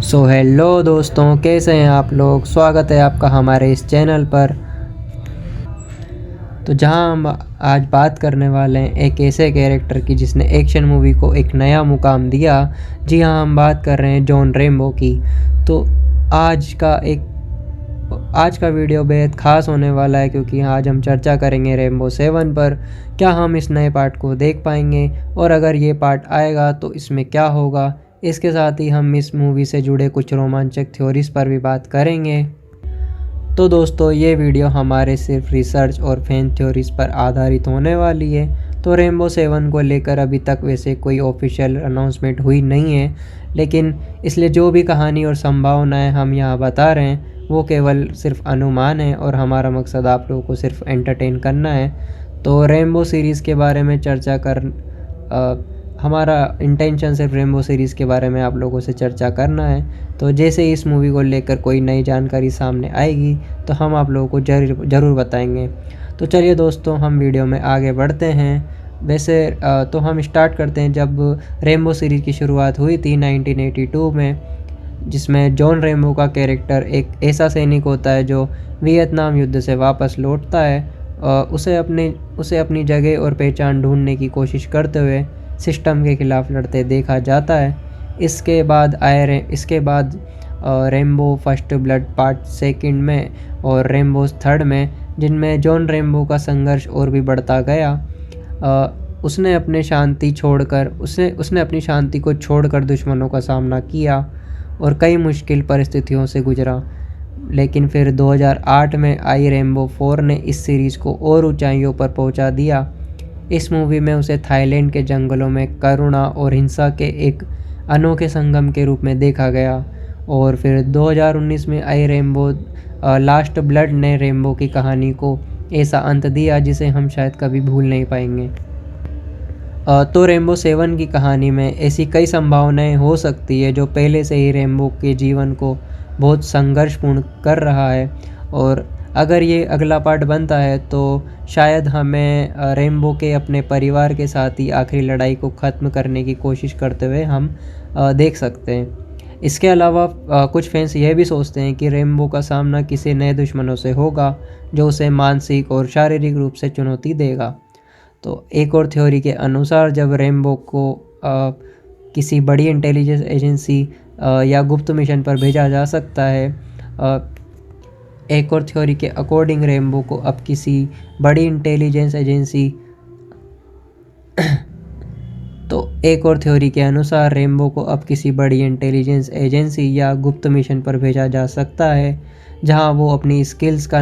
So hello दोस्तों, कैसे हैं आप लोग। स्वागत है आपका हमारे इस चैनल पर। तो जहां हम आज बात करने वाले हैं एक ऐसे कैरेक्टर की जिसने एक्शन मूवी को एक नया मुकाम दिया। जी हां, हम बात कर रहे हैं जॉन रैम्बो की। तो आज का वीडियो बेहद ख़ास होने वाला है, क्योंकि आज हम चर्चा करेंगे रैम्बो 7 पर। क्या हम इस नए पार्ट को देख पाएंगे, और अगर ये पार्ट आएगा तो इसमें क्या होगा। इसके साथ ही हम इस मूवी से जुड़े कुछ रोमांचक थ्योरीज पर भी बात करेंगे। तो दोस्तों, ये वीडियो हमारे सिर्फ रिसर्च और फैन थ्योरीज पर आधारित होने वाली है। तो रैम्बो 7 को लेकर अभी तक वैसे कोई ऑफिशियल अनाउंसमेंट हुई नहीं है, लेकिन इसलिए जो भी कहानी और संभावनाएं हम यहाँ बता रहे हैं वो केवल सिर्फ अनुमान है, और हमारा मकसद आप लोगों को सिर्फ एंटरटेन करना है। तो रैम्बो सीरीज़ के बारे में हमारा इंटेंशन सिर्फ रैम्बो सीरीज़ के बारे में आप लोगों से चर्चा करना है। तो जैसे ही इस मूवी को लेकर कोई नई जानकारी सामने आएगी तो हम आप लोगों को ज़रूर बताएंगे। तो चलिए दोस्तों, हम वीडियो में आगे बढ़ते हैं। वैसे तो हम स्टार्ट करते हैं जब रैम्बो सीरीज़ की शुरुआत हुई थी 1982 में, जिसमें जॉन रैम्बो का कैरेक्टर एक ऐसा सैनिक होता है जो वियतनाम युद्ध से वापस लौटता है। उसे अपनी जगह और पहचान ढूंढने की कोशिश करते हुए सिस्टम के खिलाफ लड़ते देखा जाता है। इसके बाद Rambo first blood part second में और रैम्बो थर्ड में, जिनमें जॉन रैम्बो का संघर्ष और भी बढ़ता गया। उसने अपनी शांति को छोड़कर दुश्मनों का सामना किया और कई मुश्किल परिस्थितियों से गुजरा। लेकिन फिर 2008 में आई रैम्बो 4 ने इस सीरीज़ को और ऊंचाइयों पर पहुंचा दिया। इस मूवी में उसे थाईलैंड के जंगलों में करुणा और हिंसा के एक अनोखे संगम के रूप में देखा गया। और फिर 2019 में आई रैम्बो लास्ट ब्लड ने रैम्बो की कहानी को ऐसा अंत दिया जिसे हम शायद कभी भूल नहीं पाएंगे। तो रैम्बो 7 की कहानी में ऐसी कई संभावनाएं हो सकती है जो पहले से ही रैम्बो के जीवन को बहुत संघर्षपूर्ण कर रहा है। और अगर ये अगला पार्ट बनता है तो शायद हमें रैम्बो के अपने परिवार के साथ ही आखिरी लड़ाई को ख़त्म करने की कोशिश करते हुए हम देख सकते हैं। इसके अलावा कुछ फैंस यह भी सोचते हैं कि रैम्बो का सामना किसी नए दुश्मनों से होगा जो उसे मानसिक और शारीरिक रूप से चुनौती देगा। तो एक और थ्योरी के अनुसार जब रैम्बो को किसी बड़ी इंटेलिजेंस एजेंसी या गुप्त मिशन पर भेजा जा सकता है। एक और थ्योरी के अकॉर्डिंग रैम्बो को अब किसी बड़ी इंटेलिजेंस एजेंसी तो एक और थ्योरी के अनुसार रैम्बो को अब किसी बड़ी इंटेलिजेंस एजेंसी या गुप्त मिशन पर भेजा जा सकता है, जहां वो अपनी स्किल्स का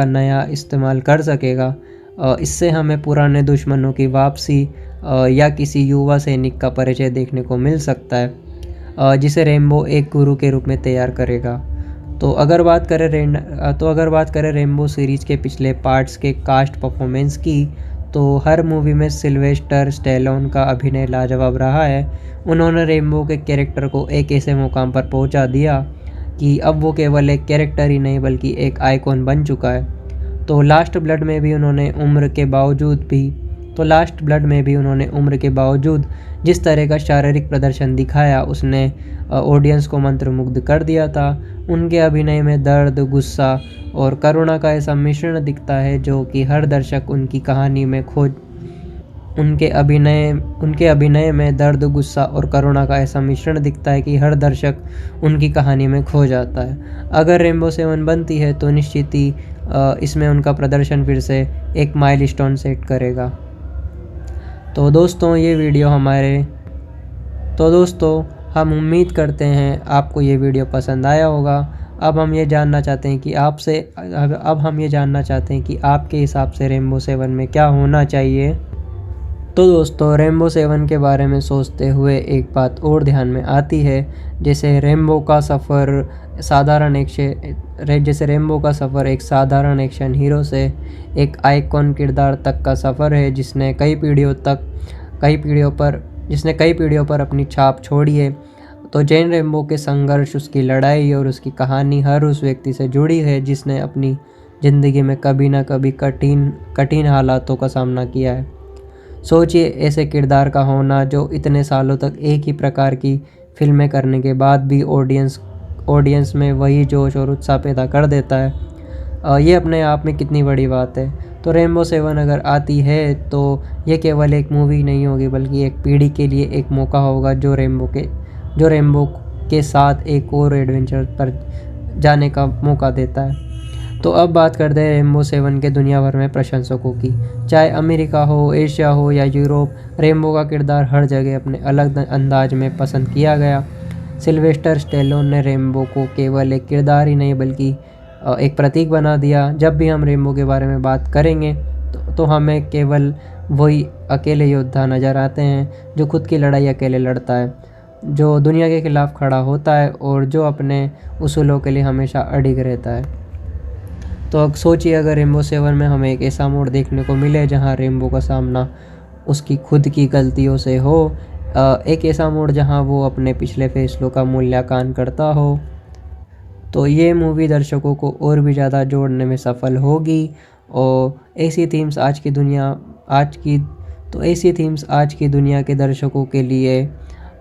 नया इस्तेमाल कर सकेगा। इससे हमें पुराने दुश्मनों की वापसी या किसी युवा सैनिक का परिचय देखने को मिल सकता है, जिसे रैम्बो एक गुरु के रूप में तैयार करेगा। तो अगर बात करें रैम्बो सीरीज़ के पिछले पार्ट्स के कास्ट परफॉर्मेंस की, तो हर मूवी में सिल्वेस्टर स्टैलोन का अभिनय लाजवाब रहा है। उन्होंने रैम्बो के कैरेक्टर को एक ऐसे मुकाम पर पहुंचा दिया कि अब वो केवल एक कैरेक्टर ही नहीं बल्कि एक आइकॉन बन चुका है। तो लास्ट ब्लड में भी उन्होंने उम्र के बावजूद जिस तरह का शारीरिक प्रदर्शन दिखाया, उसने ऑडियंस को मंत्रमुग्ध कर दिया था। उनके अभिनय में दर्द, गुस्सा और करुणा का ऐसा मिश्रण दिखता है जो कि हर दर्शक उनके अभिनय में दर्द, गुस्सा और करुणा का ऐसा मिश्रण दिखता है कि हर दर्शक उनकी कहानी में खो जाता है। अगर रैम्बो 7 बनती है तो निश्चित ही इसमें उनका प्रदर्शन फिर से एक माइलस्टोन सेट करेगा। तो दोस्तों, हम उम्मीद करते हैं आपको ये वीडियो पसंद आया होगा। अब हम ये जानना चाहते हैं कि आपके हिसाब से रैम्बो 7 में क्या होना चाहिए। तो दोस्तों, रैम्बो 7 के बारे में सोचते हुए एक बात और ध्यान में आती है। जैसे रैम्बो का सफ़र एक साधारण एक्शन हीरो से एक आइकॉन किरदार तक का सफ़र है, जिसने कई पीढ़ियों पर अपनी छाप छोड़ी है। तो जॉन रैम्बो के संघर्ष, उसकी लड़ाई और उसकी कहानी हर उस व्यक्ति से जुड़ी है जिसने अपनी ज़िंदगी में कभी ना कभी कठिन हालातों का सामना किया है। सोचिए ऐसे किरदार का होना जो इतने सालों तक एक ही प्रकार की फ़िल्में करने के बाद भी ऑडियंस में वही जोश और उत्साह पैदा कर देता है। ये अपने आप में कितनी बड़ी बात है। तो रेनबो 7 अगर आती है तो ये केवल एक मूवी नहीं होगी, बल्कि एक पीढ़ी के लिए एक मौका होगा जो रेनबो के साथ एक और एडवेंचर पर जाने का मौका देता है। तो अब बात करते हैं रेनबो 7 के दुनिया भर में प्रशंसकों की। चाहे अमेरिका हो, एशिया हो या यूरोप, रेनबो का किरदार हर जगह अपने अलग अंदाज में पसंद किया गया। सिल्वेस्टर स्टेलोन ने रेनबो को केवल एक किरदार ही नहीं बल्कि एक प्रतीक बना दिया। जब भी हम रेनबो के बारे में बात करेंगे तो हमें केवल वही अकेले योद्धा नज़र आते हैं जो खुद की लड़ाई अकेले लड़ता है, जो दुनिया के खिलाफ खड़ा होता है और जो अपने उसूलों के लिए हमेशा अडिग रहता है। तो अब सोचिए अगर रेनबो 7 में हमें एक ऐसा मोड़ देखने को मिले जहां रेनबो का सामना उसकी खुद की गलतियों से हो, एक ऐसा मोड़ जहां वो अपने पिछले फैसलों का मूल्यांकन करता हो, तो ये मूवी दर्शकों को और भी ज़्यादा जोड़ने में सफल होगी। और ऐसी थीम्स आज की दुनिया के दर्शकों के लिए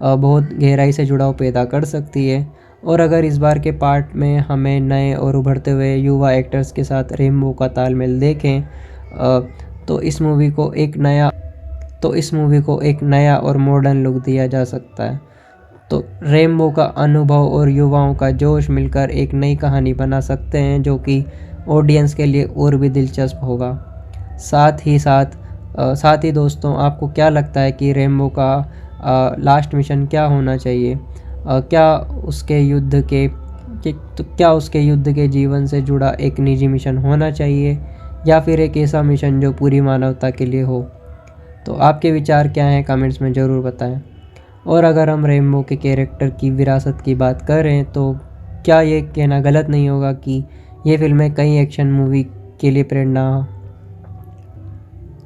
बहुत गहराई से जुड़ाव पैदा कर सकती है। और अगर इस बार के पार्ट में हमें नए और उभरते हुए युवा एक्टर्स के साथ रेनबो का तालमेल देखें, तो इस मूवी को एक नया और मॉडर्न लुक दिया जा सकता है। तो रेनबो का अनुभव और युवाओं का जोश मिलकर एक नई कहानी बना सकते हैं जो कि ऑडियंस के लिए और भी दिलचस्प होगा। साथ ही दोस्तों, आपको क्या लगता है कि रेनबो का लास्ट मिशन क्या होना चाहिए? क्या उसके युद्ध के जीवन से जुड़ा एक निजी मिशन होना चाहिए या फिर एक ऐसा मिशन जो पूरी मानवता के लिए हो? तो आपके विचार क्या हैं, कमेंट्स में ज़रूर बताएं। और अगर हम रेनबो के कैरेक्टर की विरासत की बात करें तो क्या ये कहना गलत नहीं होगा कि ये फिल्में कई एक्शन मूवी के लिए प्रेरणा।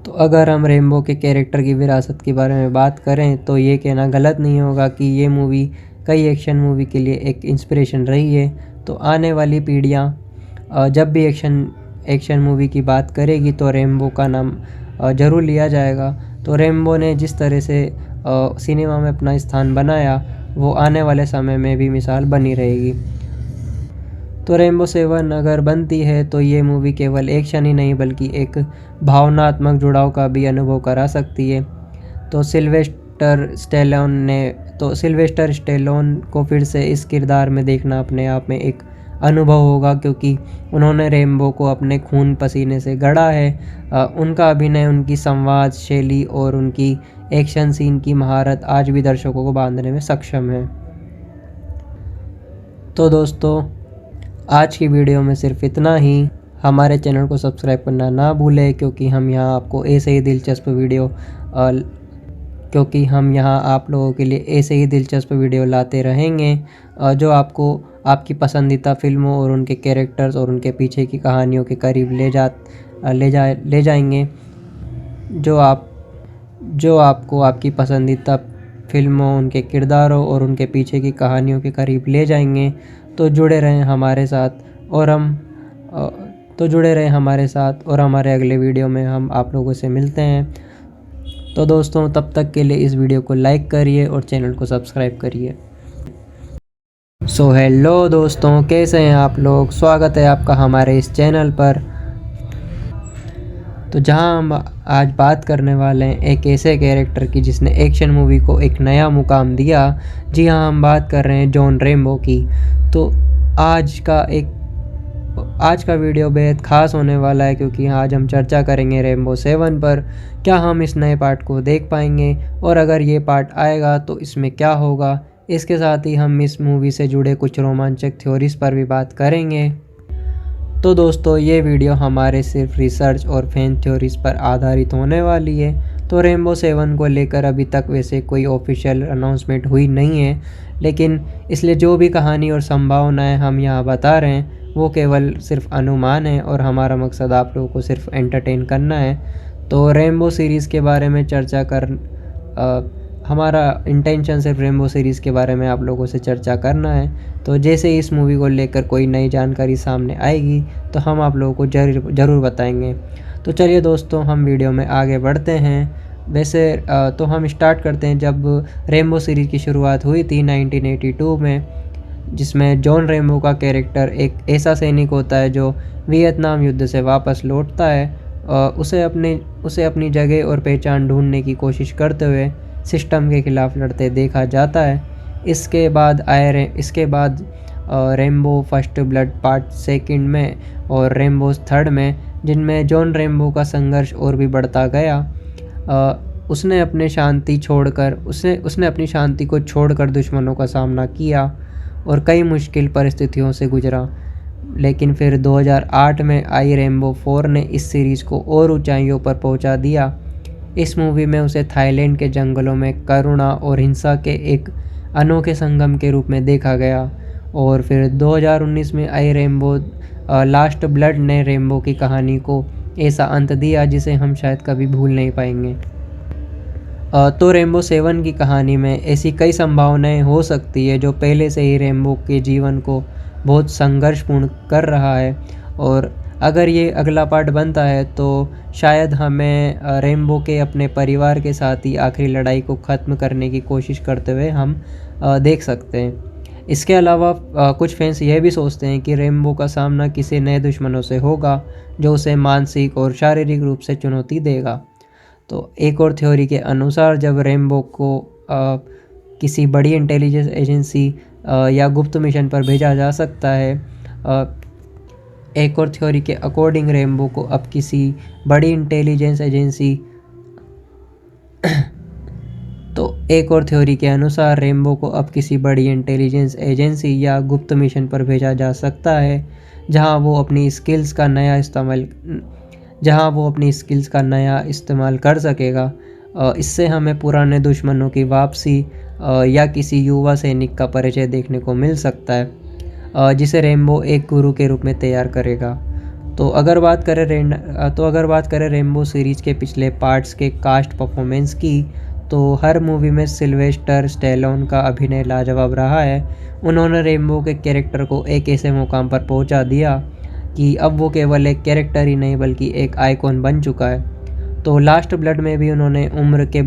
तो अगर हम रेनबो के कैरेक्टर की विरासत के बारे में बात करें तो ये कहना गलत नहीं होगा कि ये मूवी कई एक्शन मूवी के लिए एक इंस्पिरेशन रही है। तो आने वाली पीढ़ियाँ जब भी एक्शन मूवी की बात करेगी तो रेनबो का नाम ज़रूर लिया जाएगा। तो रेनबो ने जिस तरह से सिनेमा में अपना स्थान बनाया वो आने वाले समय में भी मिसाल बनी रहेगी। तो रेनबो 7 अगर बनती है तो ये मूवी केवल एक्शन ही नहीं बल्कि एक भावनात्मक जुड़ाव का भी अनुभव करा सकती है। तो सिल्वेस्टर स्टेलोन को फिर से इस किरदार में देखना अपने आप में एक अनुभव होगा, क्योंकि उन्होंने रेनबो को अपने खून पसीने से गढ़ा है। उनका अभिनय, उनकी संवाद शैली और उनकी एक्शन सीन की महारत आज भी दर्शकों को बांधने में सक्षम है। तो दोस्तों, आज की वीडियो में सिर्फ इतना ही। हमारे चैनल को सब्सक्राइब करना ना भूलें, क्योंकि हम यहाँ आप लोगों के लिए ऐसे ही दिलचस्प वीडियो लाते रहेंगे जो आपको आपकी पसंदीदा फिल्मों और उनके कैरेक्टर्स और उनके पीछे की कहानियों के करीब ले जाएंगे, जो आपको आपकी पसंदीदा फिल्मों, उनके किरदारों और उनके पीछे की कहानियों के करीब ले जाएंगे। तो जुड़े रहें हमारे साथ और हमारे अगले वीडियो में हम आप लोगों से मिलते हैं। तो दोस्तों, तब तक के लिए इस वीडियो को लाइक करिए और चैनल को सब्सक्राइब करिए। सो हेलो दोस्तों, कैसे हैं आप लोग? स्वागत है आपका हमारे इस चैनल पर। तो जहां हम आज बात करने वाले हैं एक ऐसे कैरेक्टर की जिसने एक्शन मूवी को एक नया मुकाम दिया। जी हाँ, हम बात कर रहे हैं जॉन रेनबो की। तो आज का वीडियो बेहद ख़ास होने वाला है, क्योंकि आज हम चर्चा करेंगे रेनबो 7 पर। क्या हम इस नए पार्ट को देख पाएंगे, और अगर ये पार्ट आएगा तो इसमें क्या होगा? इसके साथ ही हम इस मूवी से जुड़े कुछ रोमांचक थ्योरीज पर भी बात करेंगे। तो दोस्तों, ये वीडियो हमारे सिर्फ रिसर्च और फैन थ्योरीज पर आधारित होने वाली है। तो रेनबो 7 को लेकर अभी तक वैसे कोई ऑफिशियल अनाउंसमेंट हुई नहीं है, लेकिन इसलिए जो भी कहानी और संभावनाएं हम यहाँ बता रहे हैं वो केवल सिर्फ अनुमान है और हमारा मकसद आप लोगों को सिर्फ एंटरटेन करना है। तो रेनबो सीरीज़ के बारे में हमारा इंटेंशन सिर्फ रेनबो सीरीज़ के बारे में आप लोगों से चर्चा करना है। तो जैसे ही इस मूवी को लेकर कोई नई जानकारी सामने आएगी तो हम आप लोगों को ज़रूर बताएंगे। तो चलिए दोस्तों, हम वीडियो में आगे बढ़ते हैं वैसे तो हम स्टार्ट करते हैं जब रेम्बो सीरीज़ की शुरुआत हुई थी 1982 में, जिसमें जॉन रेम्बो का कैरेक्टर एक ऐसा सैनिक होता है जो वियतनाम युद्ध से वापस लौटता है। उसे अपनी जगह और पहचान ढूंढने की कोशिश करते हुए सिस्टम के खिलाफ लड़ते देखा जाता है। इसके बाद rainbow first blood part second में और रेम्बोस थर्ड में, जिनमें जॉन रेम्बो का संघर्ष और भी बढ़ता गया। उसने अपनी शांति को छोड़कर दुश्मनों का सामना किया और कई मुश्किल परिस्थितियों से गुजरा। लेकिन फिर 2008 में आई रेम्बो 4 ने इस सीरीज़ को और ऊंचाइयों पर पहुंचा दिया। इस मूवी में उसे थाईलैंड के जंगलों में करुणा और हिंसा के एक अनोखे संगम के रूप में देखा गया। और फिर 2019 में आई रेम्बो लास्ट ब्लड ने रेम्बो की कहानी को ऐसा अंत दिया जिसे हम शायद कभी भूल नहीं पाएंगे। तो रेम्बो 7 की कहानी में ऐसी कई संभावनाएं हो सकती है जो पहले से ही रेम्बो के जीवन को बहुत संघर्षपूर्ण कर रहा है। और अगर ये अगला पार्ट बनता है तो शायद हमें रेम्बो के अपने परिवार के साथ ही आखिरी लड़ाई को ख़त्म करने की कोशिश करते हुए हम देख सकते हैं। इसके अलावा कुछ फैंस यह भी सोचते हैं कि रेम्बो का सामना किसी नए दुश्मनों से होगा जो उसे मानसिक और शारीरिक रूप से चुनौती देगा। तो एक और थ्योरी के अनुसार जब रेम्बो को किसी बड़ी इंटेलिजेंस एजेंसी या गुप्त मिशन पर भेजा जा सकता है। एक और थ्योरी के अकॉर्डिंग रेम्बो को अब किसी बड़ी इंटेलिजेंस एजेंसी एक और थ्योरी के अनुसार रेम्बो को अब किसी बड़ी इंटेलिजेंस एजेंसी या गुप्त मिशन पर भेजा जा सकता है, जहां वो अपनी स्किल्स का नया इस्तेमाल कर सकेगा। इससे हमें पुराने दुश्मनों की वापसी या किसी युवा सैनिक का परिचय देखने को मिल सकता है, जिसे रेम्बो एक गुरु के रूप में तैयार करेगा। तो अगर बात करें रेम्बो सीरीज़ के पिछले पार्ट्स के कास्ट परफॉर्मेंस की, तो हर मूवी में सिल्वेस्टर स्टैलोन का अभिनय लाजवाब रहा है। उन्होंने रेम्बो के कैरेक्टर को एक ऐसे मुकाम पर पहुंचा दिया कि अब वो केवल एक कैरेक्टर ही नहीं बल्कि एक आइकॉन बन चुका है। तो लास्ट ब्लड में भी उन्होंने उम्र के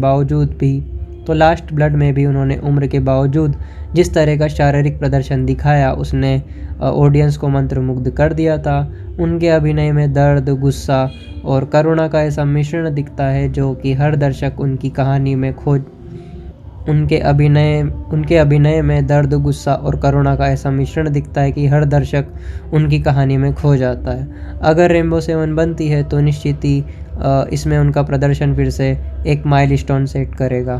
बावजूद जिस तरह का शारीरिक प्रदर्शन दिखाया, उसने ऑडियंस को मंत्रमुग्ध कर दिया था। उनके अभिनय में दर्द, गुस्सा और करुणा का ऐसा मिश्रण दिखता है जो कि हर दर्शक उनके अभिनय में दर्द, गुस्सा और करुणा का ऐसा मिश्रण दिखता है कि हर दर्शक उनकी कहानी में खो जाता है। अगर रेम्बो 7 बनती है तो निश्चित ही इसमें उनका प्रदर्शन फिर से एक माइलस्टोन सेट करेगा।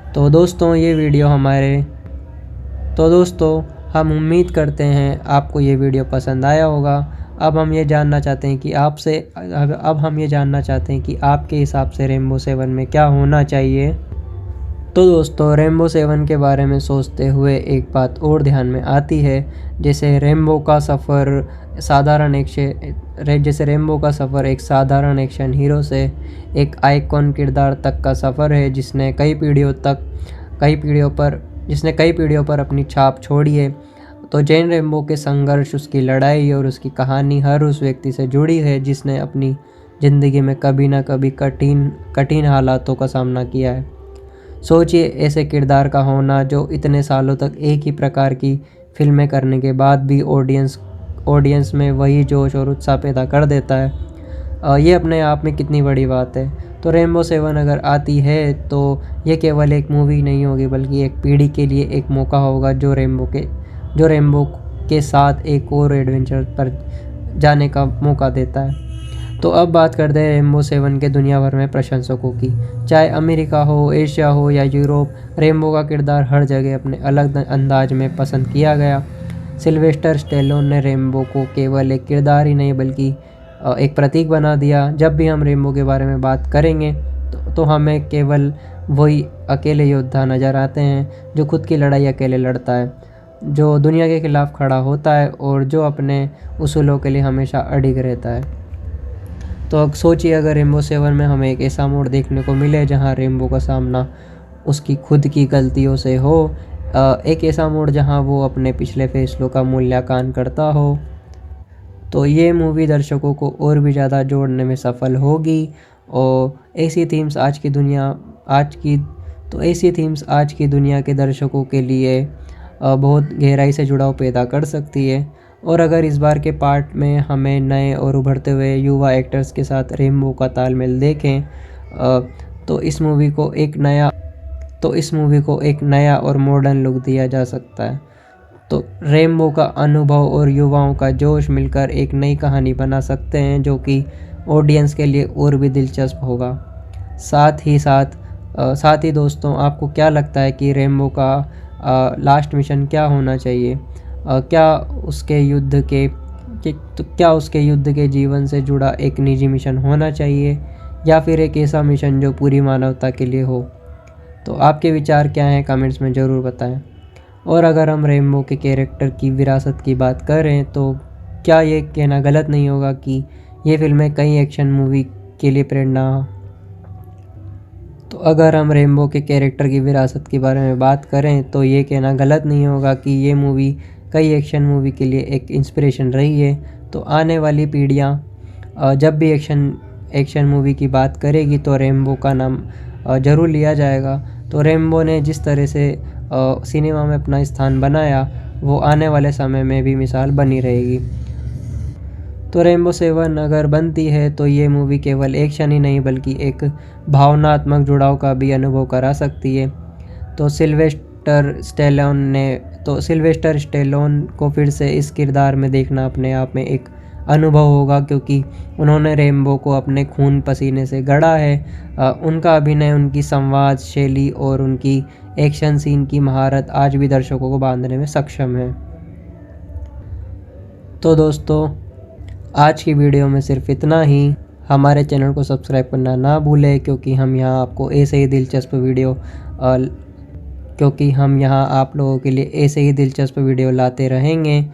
तो दोस्तों हम उम्मीद करते हैं आपको ये वीडियो पसंद आया होगा। अब हम ये जानना चाहते हैं कि आपके हिसाब से रेम्बो 7 में क्या होना चाहिए। तो दोस्तों, रेम्बो 7 के बारे में सोचते हुए एक बात और ध्यान में आती है, जैसे रेम्बो का सफ़र एक साधारण एक्शन हीरो से एक आइकॉन किरदार तक का सफ़र है, जिसने कई पीढ़ियों पर अपनी छाप छोड़ी है। तो जॉन रेम्बो के संघर्ष, उसकी लड़ाई और उसकी कहानी हर उस व्यक्ति से जुड़ी है जिसने अपनी ज़िंदगी में कभी ना कभी कठिन हालातों का सामना किया है। सोचिए ऐसे किरदार का होना जो इतने सालों तक एक ही प्रकार की फिल्में करने के बाद भी ऑडियंस में वही जोश और उत्साह पैदा कर देता है। ये अपने आप में कितनी बड़ी बात है। तो रेम्बो 7 अगर आती है तो ये केवल एक मूवी नहीं होगी बल्कि एक पीढ़ी के लिए एक मौका होगा जो रेम्बो के साथ एक और एडवेंचर पर जाने का मौका देता है। तो अब बात करते हैं रेम्बो 7 के दुनिया भर में प्रशंसकों की। चाहे अमेरिका हो, एशिया हो या यूरोप, रेम्बो का किरदार हर जगह अपने अलग अंदाज में पसंद किया गया। सिल्वेस्टर स्टैलोन ने रेम्बो को केवल एक किरदार ही नहीं बल्कि एक प्रतीक बना दिया। जब भी हम रेम्बो के बारे में बात करेंगे तो हमें केवल वही अकेले योद्धा नज़र आते हैं जो खुद की लड़ाई अकेले लड़ता है, जो दुनिया के खिलाफ खड़ा होता है और जो अपने उसूलों के लिए हमेशा अडिग रहता है। तो अब सोचिए अगर रेम्बो 7 में हमें एक ऐसा मोड़ देखने को मिले जहां रेम्बो का सामना उसकी खुद की गलतियों से हो, एक ऐसा मोड़ जहां वो अपने पिछले फैसलों का मूल्यांकन करता हो, तो ये मूवी दर्शकों को और भी ज़्यादा जोड़ने में सफल होगी। और ऐसी थीम्स आज की दुनिया के दर्शकों के लिए बहुत गहराई से जुड़ाव पैदा कर सकती है। और अगर इस बार के पार्ट में हमें नए और उभरते हुए युवा एक्टर्स के साथ रेनबो का तालमेल देखें तो इस मूवी को एक नया और मॉडर्न लुक दिया जा सकता है। तो रेनबो का अनुभव और युवाओं का जोश मिलकर एक नई कहानी बना सकते हैं जो कि ऑडियंस के लिए और भी दिलचस्प होगा। साथ ही दोस्तों, आपको क्या लगता है कि रेनबो का लास्ट मिशन क्या होना चाहिए? क्या उसके युद्ध के जीवन से जुड़ा एक निजी मिशन होना चाहिए या फिर एक ऐसा मिशन जो पूरी मानवता के लिए हो? तो आपके विचार क्या हैं, कमेंट्स में ज़रूर बताएं। और अगर हम रेनबो के कैरेक्टर की विरासत की बात करें तो क्या ये कहना गलत नहीं होगा कि ये फिल्में कई एक्शन मूवी के लिए प्रेरणा। तो अगर हम रेनबो के कैरेक्टर की विरासत के बारे में बात करें तो ये कहना गलत नहीं होगा कि ये मूवी कई एक्शन मूवी के लिए एक इंस्पिरेशन रही है। तो आने वाली पीढ़ियाँ जब भी एक्शन मूवी की बात करेगी तो रेनबो का नाम ज़रूर लिया जाएगा। तो रेनबो ने जिस तरह से सिनेमा में अपना स्थान बनाया वो आने वाले समय में भी मिसाल बनी रहेगी। तो रेनबो 7 अगर बनती है तो ये मूवी केवल एक्शन ही नहीं बल्कि एक भावनात्मक जुड़ाव का भी अनुभव करा सकती है। तो सिल्वेस्टर स्टेलोन को फिर से इस किरदार में देखना अपने आप में एक अनुभव होगा क्योंकि उन्होंने रेनबो को अपने खून पसीने से गढ़ा है। उनका अभिनय, उनकी संवाद शैली और उनकी एक्शन सीन की महारत आज भी दर्शकों को बांधने में सक्षम है। तो दोस्तों, आज की वीडियो में सिर्फ इतना ही। हमारे चैनल को सब्सक्राइब करना ना भूलें क्योंकि हम यहाँ आप लोगों के लिए ऐसे ही दिलचस्प वीडियो लाते रहेंगे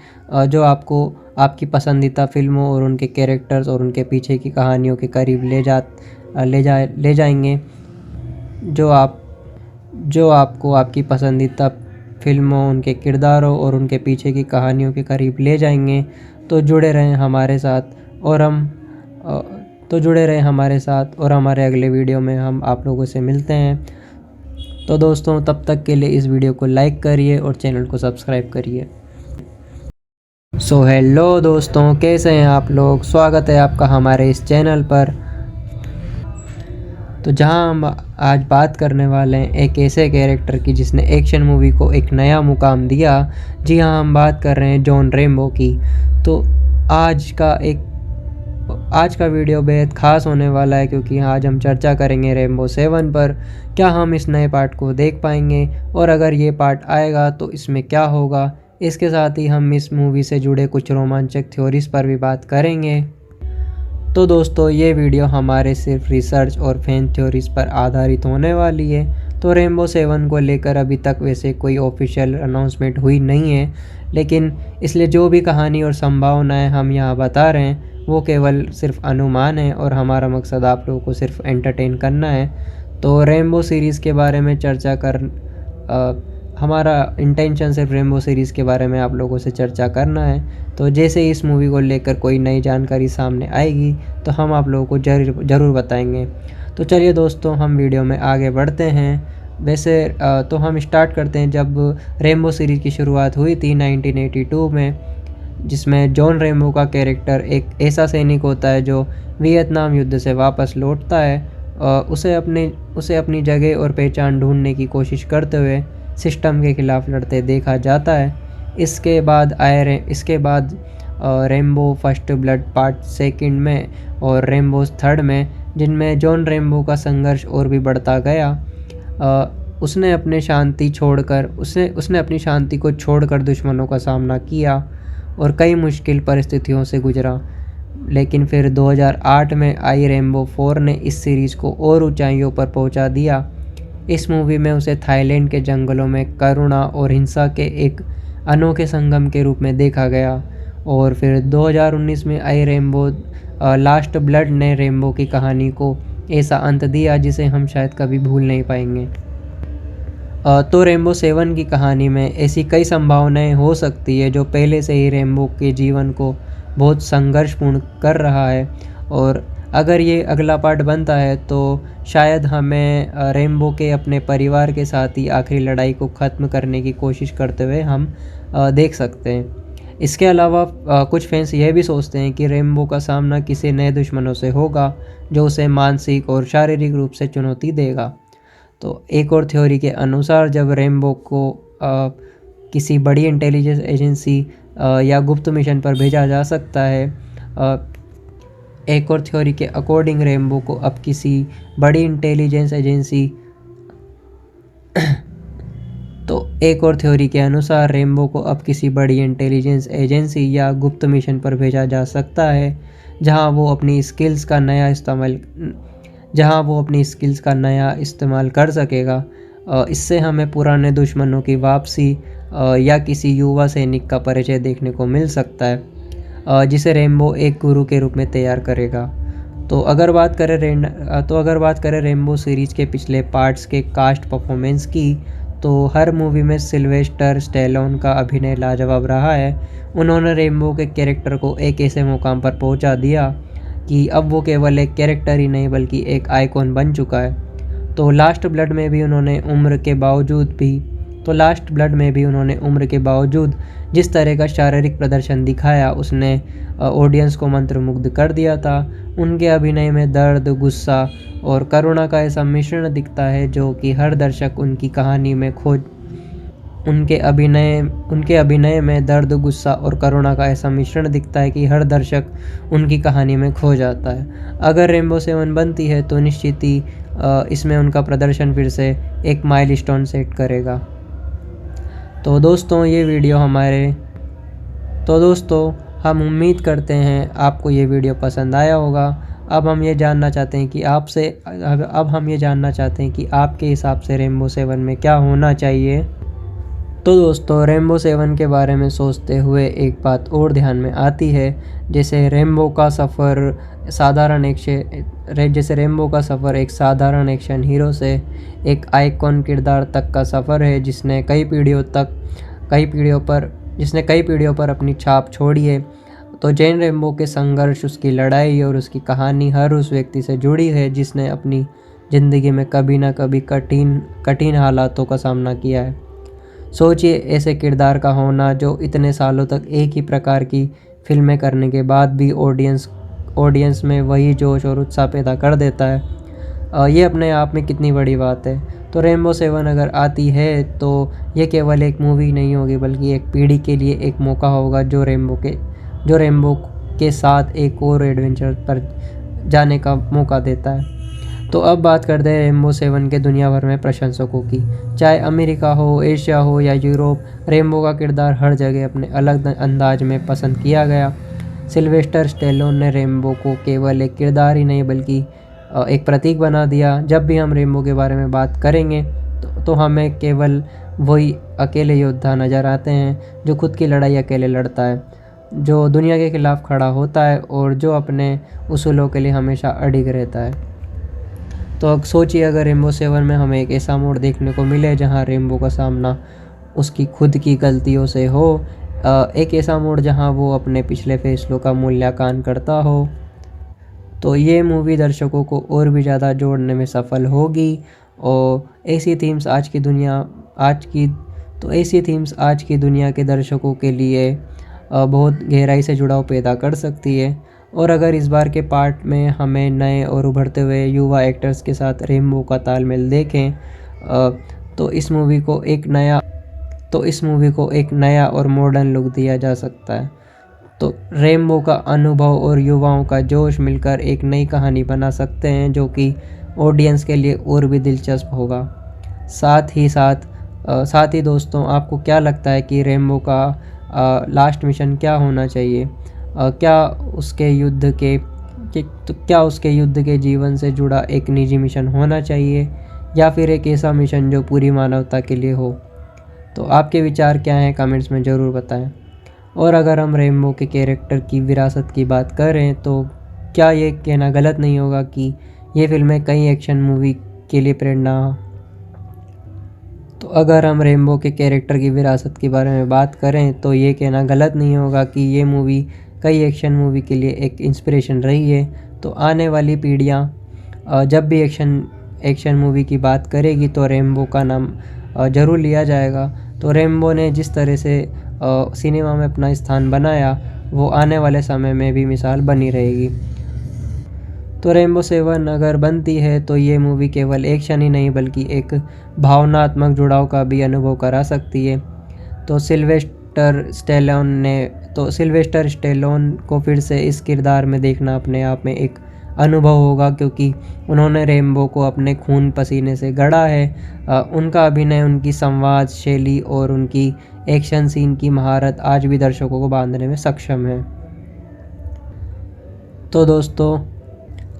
जो आपको आपकी पसंदीदा फिल्मों और उनके कैरेक्टर्स और उनके पीछे की कहानियों के करीब ले जाएंगे। जो आपको आपकी पसंदीदा फिल्मों, उनके किरदारों और उनके पीछे की कहानियों के करीब ले जाएंगे। तो जुड़े रहें हमारे साथ और हमारे अगले वीडियो में हम आप लोगों से मिलते हैं। तो दोस्तों, तब तक के लिए इस वीडियो को लाइक करिए और चैनल को सब्सक्राइब करिए। हेलो दोस्तों, कैसे हैं आप लोग? स्वागत है आपका हमारे इस चैनल पर। तो जहां हम आज बात करने वाले हैं एक ऐसे कैरेक्टर की जिसने एक्शन मूवी को एक नया मुकाम दिया। जी हाँ, हम बात कर रहे हैं जॉन रेम्बो की। तो आज का वीडियो बेहद ख़ास होने वाला है क्योंकि आज हम चर्चा करेंगे रेम्बो 7 पर। क्या हम इस नए पार्ट को देख पाएंगे और अगर ये पार्ट आएगा तो इसमें क्या होगा? इसके साथ ही हम इस मूवी से जुड़े कुछ रोमांचक थ्योरीज पर भी बात करेंगे। तो दोस्तों, ये वीडियो हमारे सिर्फ रिसर्च और फैन थ्योरीज पर आधारित होने वाली है। तो रेम्बो 7 को लेकर अभी तक वैसे कोई ऑफिशियल अनाउंसमेंट हुई नहीं है, लेकिन इसलिए जो भी कहानी और संभावनाएं हम यहाँ बता रहे हैं वो केवल सिर्फ अनुमान है और हमारा मकसद आप लोगों को सिर्फ एंटरटेन करना है। तो रेम्बो सीरीज़ के बारे में हमारा इंटेंशन सिर्फ रेम्बो सीरीज़ के बारे में आप लोगों से चर्चा करना है। तो जैसे ही इस मूवी को लेकर कोई नई जानकारी सामने आएगी तो हम आप लोगों को ज़रूर बताएंगे। तो चलिए दोस्तों, हम वीडियो में आगे बढ़ते हैं। वैसे तो हम स्टार्ट करते हैं जब रेम्बो सीरीज़ की शुरुआत हुई थी 1982 में, जिसमें जॉन रेम्बो का कैरेक्टर एक ऐसा सैनिक होता है जो वियतनाम युद्ध से वापस लौटता है। उसे अपनी जगह और पहचान ढूंढने की कोशिश करते हुए सिस्टम के खिलाफ लड़ते देखा जाता है। इसके बाद रेम्बो फर्स्ट ब्लड पार्ट 2 में और रेम्बो 3 में, जिनमें जॉन रेम्बो का संघर्ष और भी बढ़ता गया। उसने अपनी शांति को छोड़कर दुश्मनों का सामना किया और कई मुश्किल परिस्थितियों से गुजरा। लेकिन फिर 2008 में आई रेम्बो 4 ने इस सीरीज़ को और ऊंचाइयों पर पहुंचा दिया। इस मूवी में उसे थाईलैंड के जंगलों में करुणा और हिंसा के एक अनोखे संगम के रूप में देखा गया। और फिर 2019 में आई रेम्बो लास्ट ब्लड ने रेम्बो की कहानी को ऐसा अंत दिया जिसे हम शायद कभी भूल नहीं पाएंगे। तो रेम्बो 7 की कहानी में ऐसी कई संभावनाएं हो सकती है जो पहले से ही रेम्बो के जीवन को बहुत संघर्षपूर्ण कर रहा है। और अगर ये अगला पार्ट बनता है तो शायद हमें रेम्बो के अपने परिवार के साथ ही आखिरी लड़ाई को ख़त्म करने की कोशिश करते हुए हम देख सकते हैं। इसके अलावा कुछ फैंस यह भी सोचते हैं कि रेम्बो का सामना किसी नए दुश्मनों से होगा जो उसे मानसिक और शारीरिक रूप से चुनौती देगा। तो एक और थ्योरी के अनुसार जब रेम्बो को किसी बड़ी इंटेलिजेंस एजेंसी या गुप्त मिशन पर भेजा जा सकता है, एक और थ्योरी के अकॉर्डिंग रेम्बो को अब किसी बड़ी इंटेलिजेंस एजेंसी तो एक और थ्योरी के अनुसार रेम्बो को अब किसी बड़ी इंटेलिजेंस एजेंसी या गुप्त मिशन पर भेजा जा सकता है जहां वो अपनी स्किल्स का नया इस्तेमाल कर सकेगा। इससे हमें पुराने दुश्मनों की वापसी या किसी युवा सैनिक का परिचय देखने को मिल सकता है जिसे रेम्बो एक गुरु के रूप में तैयार करेगा। तो अगर बात करें रेम्बो सीरीज़ के पिछले पार्ट्स के कास्ट परफॉर्मेंस की, तो हर मूवी में सिल्वेस्टर स्टैलोन का अभिनय लाजवाब रहा है। उन्होंने रेम्बो के कैरेक्टर को एक ऐसे मुकाम पर पहुंचा दिया कि अब वो केवल एक कैरेक्टर ही नहीं बल्कि एक आइकॉन बन चुका है। तो लास्ट ब्लड में भी उन्होंने उम्र के बावजूद जिस तरह का शारीरिक प्रदर्शन दिखाया उसने ऑडियंस को मंत्रमुग्ध कर दिया था। उनके अभिनय में दर्द, गुस्सा और करुणा का ऐसा मिश्रण दिखता है जो कि हर दर्शक उनके अभिनय में दर्द, गुस्सा और करुणा का ऐसा मिश्रण दिखता है कि हर दर्शक उनकी कहानी में खो जाता है। अगर रेम्बो 7 बनती है तो निश्चित ही इसमें उनका प्रदर्शन फिर से एक माइलस्टोन सेट करेगा। तो दोस्तों हम उम्मीद करते हैं आपको ये वीडियो पसंद आया होगा। अब हम ये जानना चाहते हैं कि आपके हिसाब से रेम्बो 7 में क्या होना चाहिए। तो दोस्तों रेम्बो 7 के बारे में सोचते हुए एक बात और ध्यान में आती है, जैसे रेम्बो का सफ़र एक साधारण एक्शन हीरो से एक आइकॉन किरदार तक का सफ़र है जिसने कई पीढ़ियों पर अपनी छाप छोड़ी है। तो जैन रेम्बो के संघर्ष, उसकी लड़ाई और उसकी कहानी हर उस व्यक्ति से जुड़ी है जिसने अपनी ज़िंदगी में कभी ना कभी कठिन हालातों का सामना किया है। सोचिए ऐसे किरदार का होना जो इतने सालों तक एक ही प्रकार की फिल्में करने के बाद भी ऑडियंस में वही जोश और उत्साह पैदा कर देता है। ये अपने आप में कितनी बड़ी बात है। तो रेम्बो 7 अगर आती है तो ये केवल एक मूवी नहीं होगी बल्कि एक पीढ़ी के लिए एक मौका होगा जो रेम्बो के साथ एक और एडवेंचर पर जाने का मौका देता है। तो अब बात करते हैं रेम्बो 7 के दुनिया भर में प्रशंसकों की। चाहे अमेरिका हो, एशिया हो या यूरोप, रेम्बो का किरदार हर जगह अपने अलग अंदाज में पसंद किया गया। सिल्वेस्टर स्टैलोन ने रेम्बो को केवल एक किरदार ही नहीं बल्कि एक प्रतीक बना दिया। जब भी हम रेम्बो के बारे में बात करेंगे तो हमें केवल वही अकेले योद्धा नज़र आते हैं जो खुद की लड़ाई अकेले लड़ता है, जो दुनिया के खिलाफ खड़ा होता है और जो अपने उसूलों के लिए हमेशा अडिग रहता है। तो अब सोचिए अगर रेम्बो 7 में हमें एक ऐसा मोड़ देखने को मिले जहां रेम्बो का सामना उसकी खुद की गलतियों से हो, एक ऐसा मोड़ जहां वो अपने पिछले फैसलों का मूल्यांकन करता हो, तो ये मूवी दर्शकों को और भी ज़्यादा जोड़ने में सफल होगी। और ऐसी थीम्स आज की दुनिया के दर्शकों के लिए बहुत गहराई से जुड़ाव पैदा कर सकती है। और अगर इस बार के पार्ट में हमें नए और उभरते हुए युवा एक्टर्स के साथ रेम्बो का तालमेल देखें तो इस मूवी को एक नया और मॉडर्न लुक दिया जा सकता है। तो रेम्बो का अनुभव और युवाओं का जोश मिलकर एक नई कहानी बना सकते हैं जो कि ऑडियंस के लिए और भी दिलचस्प होगा। साथ ही दोस्तों, आपको क्या लगता है कि रेम्बो का लास्ट मिशन क्या होना चाहिए? क्या उसके युद्ध के जीवन से जुड़ा एक निजी मिशन होना चाहिए या फिर एक ऐसा मिशन जो पूरी मानवता के लिए हो? तो आपके विचार क्या हैं, कमेंट्स में ज़रूर बताएं। और अगर हम रेम्बो के कैरेक्टर की विरासत की बात करें तो क्या ये कहना गलत नहीं होगा कि ये फिल्में कई एक्शन मूवी के लिए प्रेरणा। तो अगर हम रेम्बो के कैरेक्टर की विरासत के बारे में बात करें तो ये कहना गलत नहीं होगा कि ये मूवी कई एक्शन मूवी के लिए एक इंस्पिरेशन रही है। तो आने वाली पीढ़ियाँ जब भी एक्शन मूवी की बात करेगी तो रेम्बो का नाम ज़रूर लिया जाएगा। तो रेम्बो ने जिस तरह से सिनेमा में अपना स्थान बनाया वो आने वाले समय में भी मिसाल बनी रहेगी। तो रेम्बो 7 अगर बनती है तो ये मूवी केवल एक्शन ही नहीं बल्कि एक भावनात्मक जुड़ाव का भी अनुभव करा सकती है। तो सिल्वेस्टर स्टेलोन को फिर से इस किरदार में देखना अपने आप में एक अनुभव होगा, क्योंकि उन्होंने रेम्बो को अपने खून पसीने से गढ़ा है। उनका अभिनय, उनकी संवाद शैली और उनकी एक्शन सीन की महारत आज भी दर्शकों को बांधने में सक्षम है। तो दोस्तों,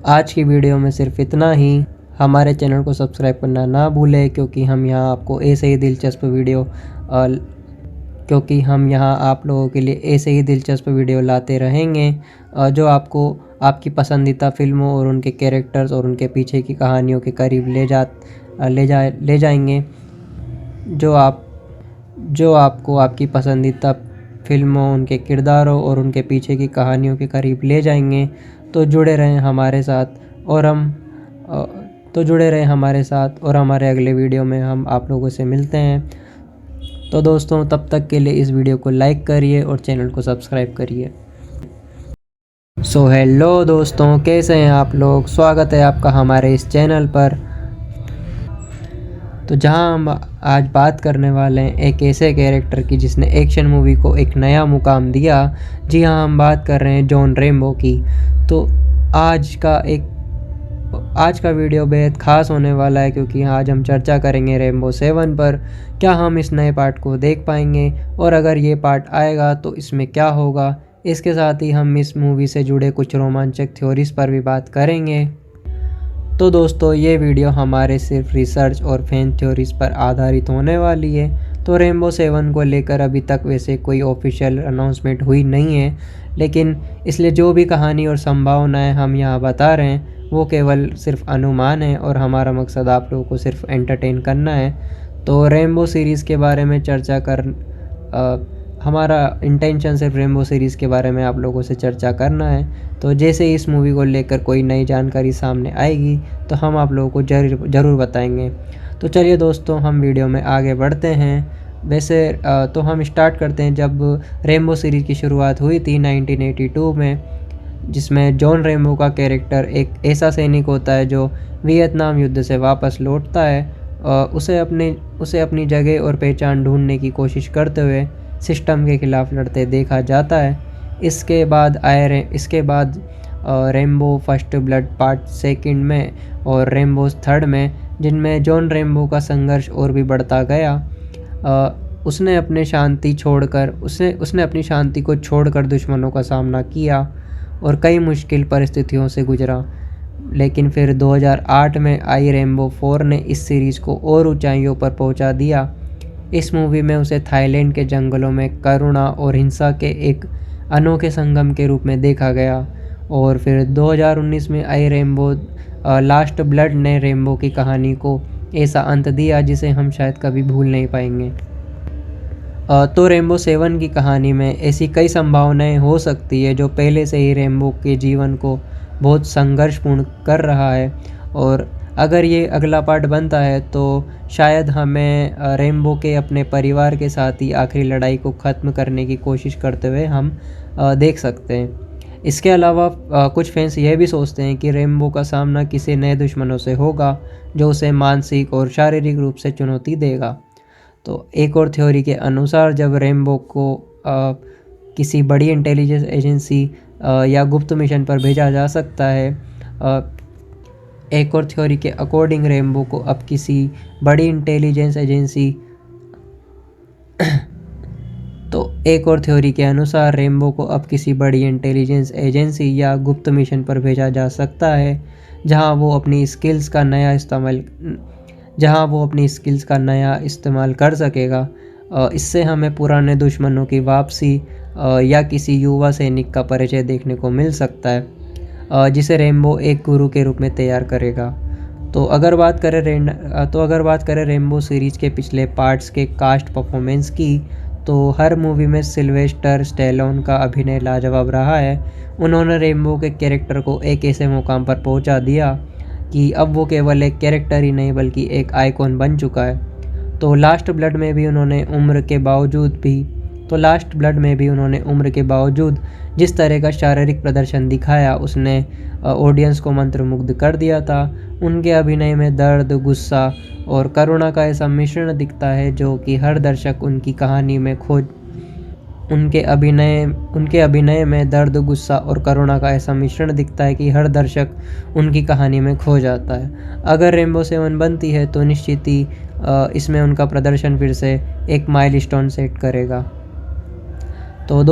आज की वीडियो में सिर्फ इतना ही। हमारे चैनल को सब्सक्राइब करना ना भूलें, क्योंकि हम यहाँ आप लोगों के लिए ऐसे ही दिलचस्प वीडियो लाते रहेंगे जो आपको आपकी पसंदीदा फिल्मों और उनके कैरेक्टर्स और उनके पीछे की कहानियों के करीब ले जाएंगे, जो आपको आपकी पसंदीदा फिल्मों, उनके किरदारों और उनके पीछे की कहानियों के करीब ले जाएंगे। तो जुड़े रहें हमारे साथ और हमारे अगले वीडियो में हम आप लोगों से मिलते हैं। तो दोस्तों, तब तक के लिए इस वीडियो को लाइक करिए और चैनल को सब्सक्राइब करिए। हेलो दोस्तों, कैसे हैं आप लोग? स्वागत है आपका हमारे इस चैनल पर। तो जहां हम आज बात करने वाले हैं एक ऐसे कैरेक्टर की जिसने एक्शन मूवी को एक नया मुकाम दिया। जी हाँ, हम बात कर रहे हैं जॉन रेम्बो की। तो आज का वीडियो बेहद ख़ास होने वाला है, क्योंकि आज हम चर्चा करेंगे रेम्बो 7 पर। क्या हम इस नए पार्ट को देख पाएंगे, और अगर ये पार्ट आएगा तो इसमें क्या होगा। इसके साथ ही हम इस मूवी से जुड़े कुछ रोमांचक थ्योरीज पर भी बात करेंगे। तो दोस्तों, ये वीडियो हमारे सिर्फ रिसर्च और फैन थ्योरीज पर आधारित होने वाली है। तो रेम्बो 7 को लेकर अभी तक वैसे कोई ऑफिशियल अनाउंसमेंट हुई नहीं है, लेकिन इसलिए जो भी कहानी और संभावनाएं हम यहाँ बता रहे हैं वो केवल सिर्फ अनुमान है, और हमारा मकसद आप लोगों को सिर्फ एंटरटेन करना है। तो रेम्बो सीरीज़ के बारे में हमारा इंटेंशन सिर्फ रेम्बो सीरीज़ के बारे में आप लोगों से चर्चा करना है। तो जैसे ही इस मूवी को लेकर कोई नई जानकारी सामने आएगी तो हम आप लोगों को ज़रूर बताएंगे। तो चलिए दोस्तों, हम वीडियो में आगे बढ़ते हैं। वैसे तो हम स्टार्ट करते हैं जब रेम्बो सीरीज़ की शुरुआत हुई थी 1982 में, जिसमें जॉन रेम्बो का कैरेक्टर एक ऐसा सैनिक होता है जो वियतनाम युद्ध से वापस लौटता है। उसे अपनी जगह और पहचान ढूंढने की कोशिश करते हुए सिस्टम के खिलाफ लड़ते देखा जाता है। इसके बाद रेम्बो फर्स्ट ब्लड पार्ट 2 में और रेम्बो 3 में, जिनमें जॉन रेम्बो का संघर्ष और भी बढ़ता गया। उसने अपनी शांति को छोड़कर दुश्मनों का सामना किया और कई मुश्किल परिस्थितियों से गुजरा। लेकिन फिर 2008 में आई रेम्बो 4 ने इस सीरीज़ को और ऊंचाइयों पर पहुंचा दिया। इस मूवी में उसे थाईलैंड के जंगलों में करुणा और हिंसा के एक अनोखे संगम के रूप में देखा गया। और फिर 2019 में आई रेम्बो लास्ट ब्लड ने रेम्बो की कहानी को ऐसा अंत दिया जिसे हम शायद कभी भूल नहीं पाएंगे। तो रेम्बो 7 की कहानी में ऐसी कई संभावनाएं हो सकती है जो पहले से ही रेम्बो के जीवन को बहुत संघर्षपूर्ण कर रहा है। और अगर ये अगला पार्ट बनता है तो शायद हमें रेम्बो के अपने परिवार के साथ ही आखिरी लड़ाई को ख़त्म करने की कोशिश करते हुए हम देख सकते हैं। इसके अलावा कुछ फैंस यह भी सोचते हैं कि रेम्बो का सामना किसी नए दुश्मनों से होगा जो उसे मानसिक और शारीरिक रूप से चुनौती देगा। तो एक और थ्योरी के अनुसार जब रेम्बो को किसी बड़ी इंटेलिजेंस एजेंसी या गुप्त मिशन पर भेजा जा सकता है। एक और थ्योरी के अकॉर्डिंग रेम्बो को अब किसी बड़ी इंटेलिजेंस एजेंसी एक और थ्योरी के अनुसार रेम्बो को अब किसी बड़ी इंटेलिजेंस एजेंसी या गुप्त मिशन पर भेजा जा सकता है, जहां वो अपनी स्किल्स का नया इस्तेमाल कर सकेगा। इससे हमें पुराने दुश्मनों की वापसी या किसी युवा सैनिक का परिचय देखने को मिल सकता है, जिसे रेम्बो एक गुरु के रूप में तैयार करेगा। तो अगर बात करें रेम्बो सीरीज़ के पिछले पार्ट्स के कास्ट परफॉर्मेंस की, तो हर मूवी में सिल्वेस्टर स्टेलोन का अभिनय लाजवाब रहा है। उन्होंने रेम्बो के कैरेक्टर को एक ऐसे मुकाम पर पहुंचा दिया कि अब वो केवल एक कैरेक्टर ही नहीं बल्कि एक आइकॉन बन चुका है। तो लास्ट ब्लड में भी उन्होंने उम्र के बावजूद जिस तरह का शारीरिक प्रदर्शन दिखाया उसने ऑडियंस को मंत्रमुग्ध कर दिया था। उनके अभिनय में दर्द, गुस्सा और करुणा का ऐसा मिश्रण दिखता है जो कि हर दर्शक उनके अभिनय में दर्द, गुस्सा और करुणा का ऐसा मिश्रण दिखता है कि हर दर्शक उनकी कहानी में खो जाता है। अगर रेम्बो 7 बनती है तो निश्चित ही इसमें उनका प्रदर्शन फिर से एक माइलस्टोन सेट करेगा। तो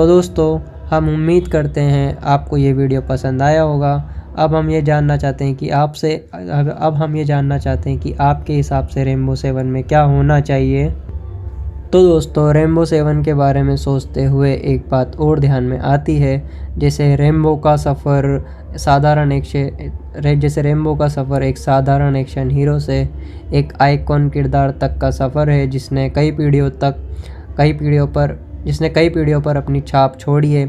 दोस्तों हम उम्मीद करते हैं आपको ये वीडियो पसंद आया होगा। अब हम ये जानना चाहते हैं कि आपके हिसाब से रेम्बो 7 में क्या होना चाहिए। तो दोस्तों, रेम्बो 7 के बारे में सोचते हुए एक बात और ध्यान में आती है, जैसे रेम्बो का सफ़र एक साधारण एक्शन हीरो से एक आइकॉन किरदार तक का सफ़र है जिसने कई पीढ़ियों पर अपनी छाप छोड़ी है।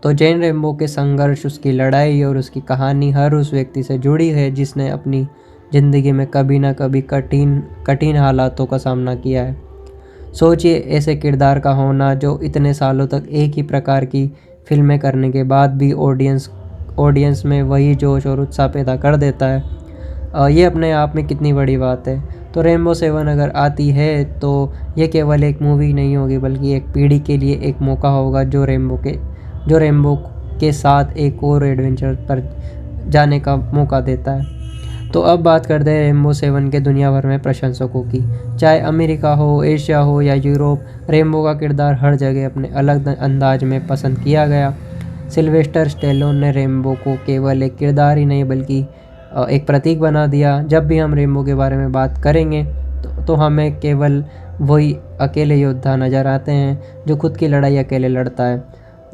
तो जैन रेम्बो के संघर्ष, उसकी लड़ाई और उसकी कहानी हर उस व्यक्ति से जुड़ी है जिसने अपनी ज़िंदगी में कभी ना कभी कठिन हालातों का सामना किया है। सोचिए ऐसे किरदार का होना जो इतने सालों तक एक ही प्रकार की फिल्में करने के बाद भी ऑडियंस में वही जोश और उत्साह पैदा कर देता है। ये अपने आप में कितनी बड़ी बात है। तो रेम्बो 7 अगर आती है तो ये केवल एक मूवी नहीं होगी बल्कि एक पीढ़ी के लिए एक मौका होगा जो रेम्बो के साथ एक और एडवेंचर पर जाने का मौका देता है। तो अब बात करते हैं रेम्बो 7 के दुनिया भर में प्रशंसकों की। चाहे अमेरिका हो, एशिया हो या यूरोप, रेम्बो का किरदार हर जगह अपने अलग अंदाज में पसंद किया गया। सिल्वेस्टर स्टेलोन ने रेम्बो को केवल एक किरदार ही नहीं बल्कि एक प्रतीक बना दिया। जब भी हम रेम्बो के बारे में बात करेंगे तो हमें केवल वही अकेले योद्धा नज़र आते हैं जो खुद की लड़ाई अकेले लड़ता है,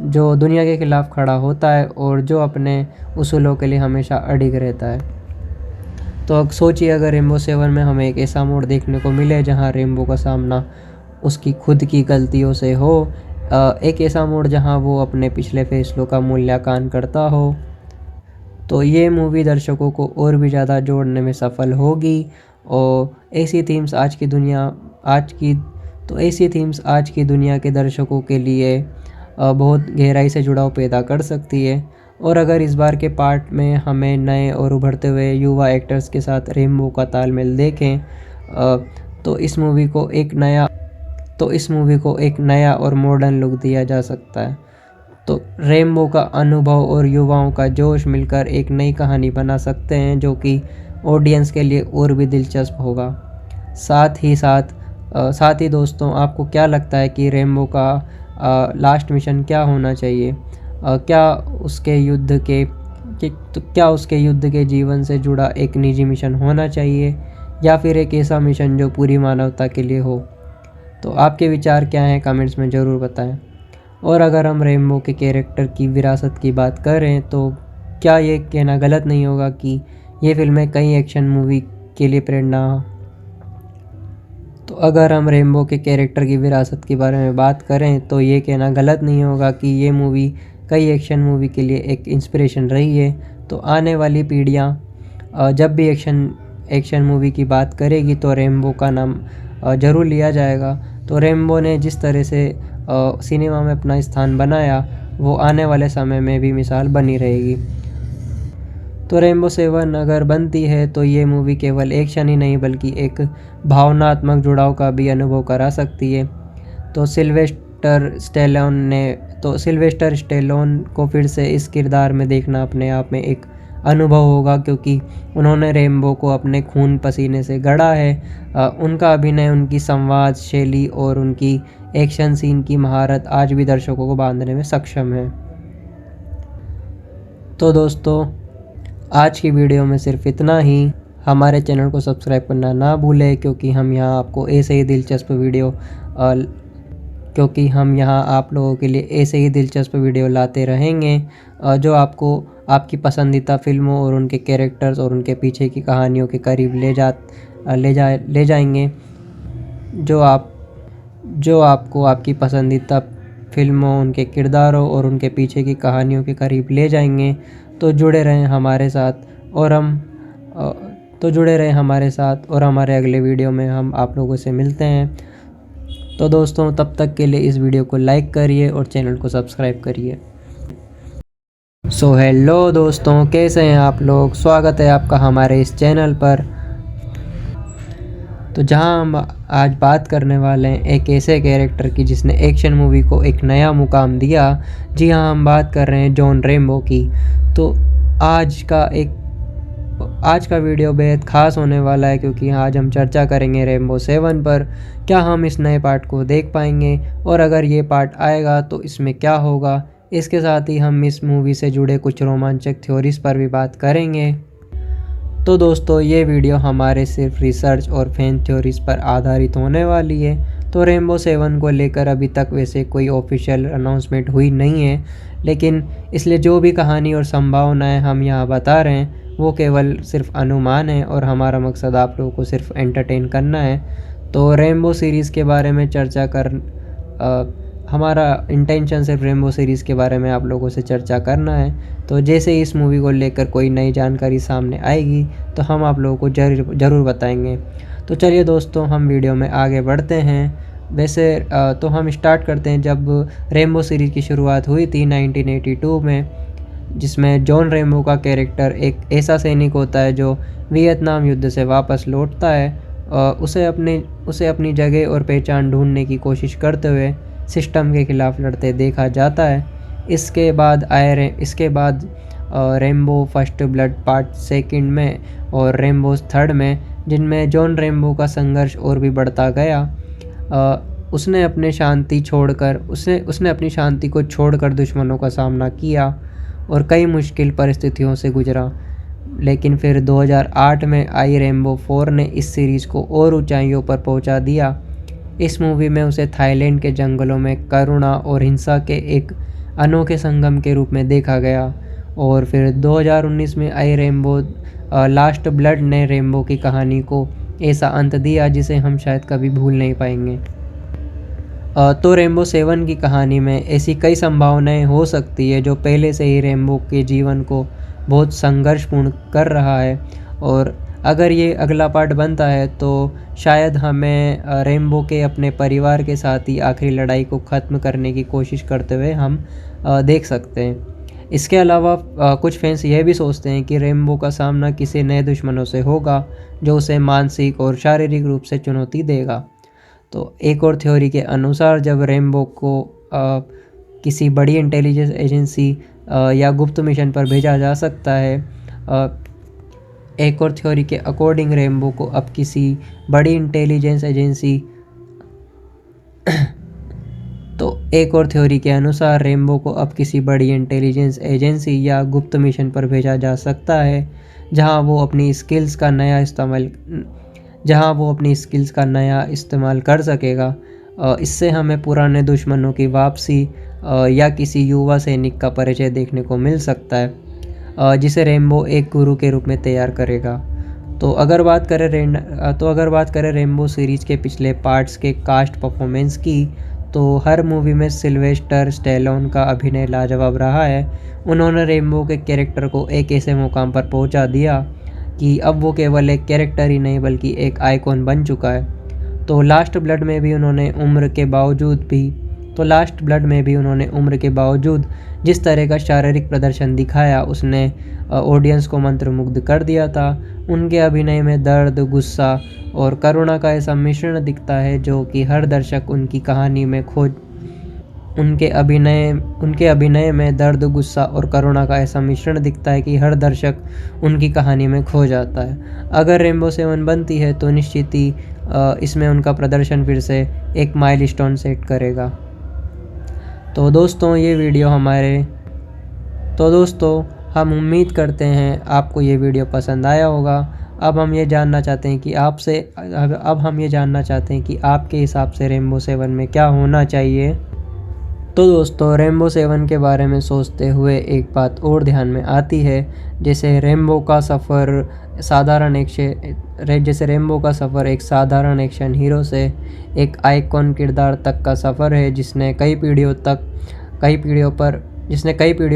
जो दुनिया के खिलाफ खड़ा होता है और जो अपने उसूलों के लिए हमेशा अडिग रहता है। तो अब सोचिए अगर रेम्बो 7 में हमें एक ऐसा मोड़ देखने को मिले जहां रेम्बो का सामना उसकी खुद की गलतियों से हो, एक ऐसा मोड़ जहां वो अपने पिछले फैसलों का मूल्यांकन करता हो, तो ये मूवी दर्शकों को और भी ज़्यादा जोड़ने में सफल होगी। और ऐसी थीम्स आज की दुनिया के दर्शकों के लिए बहुत गहराई से जुड़ाव पैदा कर सकती है। और अगर इस बार के पार्ट में हमें नए और उभरते हुए युवा एक्टर्स के साथ रेम्बो का तालमेल देखें तो इस मूवी को एक नया और मॉडर्न लुक दिया जा सकता है। तो रेम्बो का अनुभव और युवाओं का जोश मिलकर एक नई कहानी बना सकते हैं जो कि ऑडियंस के लिए और भी दिलचस्प होगा। साथ ही दोस्तों, आपको क्या लगता है कि रेम्बो का लास्ट मिशन क्या होना चाहिए? क्या उसके युद्ध के जीवन से जुड़ा एक निजी मिशन होना चाहिए या फिर एक ऐसा मिशन जो पूरी मानवता के लिए हो? तो आपके विचार क्या हैं, कमेंट्स में ज़रूर बताएं। और अगर हम रेम्बो के कैरेक्टर की विरासत की बात करें तो क्या ये कहना गलत नहीं होगा कि ये फिल्में कई एक्शन मूवी के लिए प्रेरणा। तो अगर हम रेम्बो के कैरेक्टर की विरासत के बारे में बात करें तो ये कहना गलत नहीं होगा कि ये मूवी कई एक्शन मूवी के लिए एक इंस्पिरेशन रही है। तो आने वाली पीढ़ियाँ जब भी एक्शन मूवी की बात करेगी तो रेम्बो का नाम ज़रूर लिया जाएगा। तो रेम्बो ने जिस तरह से सिनेमा में अपना स्थान बनाया वो आने वाले समय में भी मिसाल बनी रहेगी। तो रेम्बो 7 अगर बनती है तो ये मूवी केवल एक्शन ही नहीं बल्कि एक भावनात्मक जुड़ाव का भी अनुभव करा सकती है। तो सिल्वेस्टर स्टेलोन को फिर से इस किरदार में देखना अपने आप में एक अनुभव होगा क्योंकि उन्होंने रेम्बो को अपने खून पसीने से गढ़ा है। उनका अभिनय, उनकी संवाद शैली और उनकी एक्शन सीन की महारत आज भी दर्शकों को बांधने में सक्षम है। तो दोस्तों, आज की वीडियो में सिर्फ इतना ही। हमारे चैनल को सब्सक्राइब करना ना भूलें क्योंकि हम यहाँ आपको ऐसे ही दिलचस्प वीडियो लाते रहेंगे जो आपको आपकी पसंदीदा फिल्मों और उनके कैरेक्टर्स और उनके पीछे की कहानियों के करीब ले जाएंगे। जो आपको आपकी पसंदीदा फ़िल्मों, उनके किरदारों और उनके पीछे की कहानियों के करीब ले जाएंगे। तो जुड़े रहें हमारे साथ और हमारे अगले वीडियो में हम आप लोगों से मिलते हैं। तो दोस्तों, तब तक के लिए इस वीडियो को लाइक करिए और चैनल को सब्सक्राइब करिए। हेलो दोस्तों, कैसे हैं आप लोग? स्वागत है आपका हमारे इस चैनल पर। तो जहां हम आज बात करने वाले हैं एक ऐसे कैरेक्टर की जिसने एक्शन मूवी को एक नया मुकाम दिया। जी हाँ, हम बात कर रहे हैं जॉन रैम्बो की। तो आज का वीडियो बेहद ख़ास होने वाला है, क्योंकि आज हम चर्चा करेंगे रैम्बो 7 पर। क्या हम इस नए पार्ट को देख पाएंगे, और अगर ये पार्ट आएगा तो इसमें क्या होगा। इसके साथ ही हम इस मूवी से जुड़े कुछ रोमांचक थ्योरीज पर भी बात करेंगे। तो दोस्तों, ये वीडियो हमारे सिर्फ रिसर्च और फैन थ्योरीज पर आधारित होने वाली है। तो रैम्बो 7 को लेकर अभी तक वैसे कोई ऑफिशियल अनाउंसमेंट हुई नहीं है, लेकिन इसलिए जो भी कहानी और संभावनाएं हम यहाँ बता रहे हैं वो केवल सिर्फ अनुमान है, और हमारा मकसद आप लोगों को सिर्फ एंटरटेन करना है। तो रैम्बो सीरीज़ के बारे में हमारा इंटेंशन सिर्फ रैम्बो सीरीज़ के बारे में आप लोगों से चर्चा करना है। तो जैसे ही इस मूवी को लेकर कोई नई जानकारी सामने आएगी तो हम आप लोगों को ज़रूर बताएंगे। तो चलिए दोस्तों, हम वीडियो में आगे बढ़ते हैं। वैसे तो हम स्टार्ट करते हैं जब रैम्बो सीरीज़ की शुरुआत हुई थी 1982 में, जिसमें जॉन रैम्बो का कैरेक्टर एक ऐसा सैनिक होता है जो वियतनाम युद्ध से वापस लौटता है। उसे अपनी जगह और पहचान ढूंढने की कोशिश करते हुए सिस्टम के खिलाफ लड़ते देखा जाता है। इसके बाद रैम्बो फर्स्ट ब्लड पार्ट 2 में और रैम्बो 3 में, जिनमें जॉन रैम्बो का संघर्ष और भी बढ़ता गया। उसने अपनी शांति को छोड़कर दुश्मनों का सामना किया और कई मुश्किल परिस्थितियों से गुजरा। लेकिन फिर 2008 में आई रैम्बो 4 ने इस सीरीज़ को और ऊंचाइयों पर पहुंचा दिया। इस मूवी में उसे थाईलैंड के जंगलों में करुणा और हिंसा के एक अनोखे संगम के रूप में देखा गया। और फिर 2019 में आई रैम्बो लास्ट ब्लड ने रैम्बो की कहानी को ऐसा अंत दिया जिसे हम शायद कभी भूल नहीं पाएंगे। तो रैम्बो 7 की कहानी में ऐसी कई संभावनाएं हो सकती है जो पहले से ही रैम्बो के जीवन को बहुत संघर्षपूर्ण कर रहा है। और अगर ये अगला पार्ट बनता है तो शायद हमें रैम्बो के अपने परिवार के साथ ही आखिरी लड़ाई को ख़त्म करने की कोशिश करते हुए हम देख सकते हैं। इसके अलावा कुछ फैंस यह भी सोचते हैं कि रैम्बो का सामना किसी नए दुश्मनों से होगा जो उसे मानसिक और शारीरिक रूप से चुनौती देगा। तो एक और थ्योरी के अनुसार जब रैम्बो को किसी बड़ी इंटेलिजेंस एजेंसी या गुप्त मिशन पर भेजा जा सकता है। एक और थ्योरी के अकॉर्डिंग रैम्बो को अब किसी बड़ी इंटेलिजेंस एजेंसी एक और थ्योरी के अनुसार रैम्बो को अब किसी बड़ी इंटेलिजेंस एजेंसी या गुप्त मिशन पर भेजा जा सकता है, जहां वो अपनी स्किल्स का नया इस्तेमाल कर सकेगा। इससे हमें पुराने दुश्मनों की वापसी या किसी युवा सैनिक का परिचय देखने को मिल सकता है, जिसे रैम्बो एक गुरु के रूप में तैयार करेगा। तो अगर बात करें रैम्बो सीरीज़ के पिछले पार्ट्स के कास्ट परफॉर्मेंस की, तो हर मूवी में सिल्वेस्टर स्टैलोन का अभिनय लाजवाब रहा है। उन्होंने रैम्बो के कैरेक्टर को एक ऐसे मुकाम पर पहुंचा दिया कि अब वो केवल एक कैरेक्टर ही नहीं बल्कि एक आइकॉन बन चुका है। तो लास्ट ब्लड में भी उन्होंने उम्र के बावजूद जिस तरह का शारीरिक प्रदर्शन दिखाया, उसने ऑडियंस को मंत्रमुग्ध कर दिया था। उनके अभिनय में दर्द, गुस्सा और करुणा का ऐसा मिश्रण दिखता है जो कि हर दर्शक उनके अभिनय में दर्द, गुस्सा और करुणा का ऐसा मिश्रण दिखता है कि हर दर्शक उनकी कहानी में खो जाता है। अगर रैम्बो 7 बनती है तो निश्चित ही इसमें उनका प्रदर्शन फिर से एक माइलस्टोन सेट करेगा। तो दोस्तों, हम उम्मीद करते हैं आपको ये वीडियो पसंद आया होगा। अब हम ये जानना चाहते हैं कि आपके हिसाब से रैम्बो 7 में क्या होना चाहिए। तो दोस्तों रेम्बो 7 के बारे में सोचते हुए एक बात और ध्यान में आती है, जैसे रेम्बो का सफ़र एक साधारण एक्शन हीरो से एक आइकॉन किरदार तक का सफ़र है, जिसने कई पीढ़ियों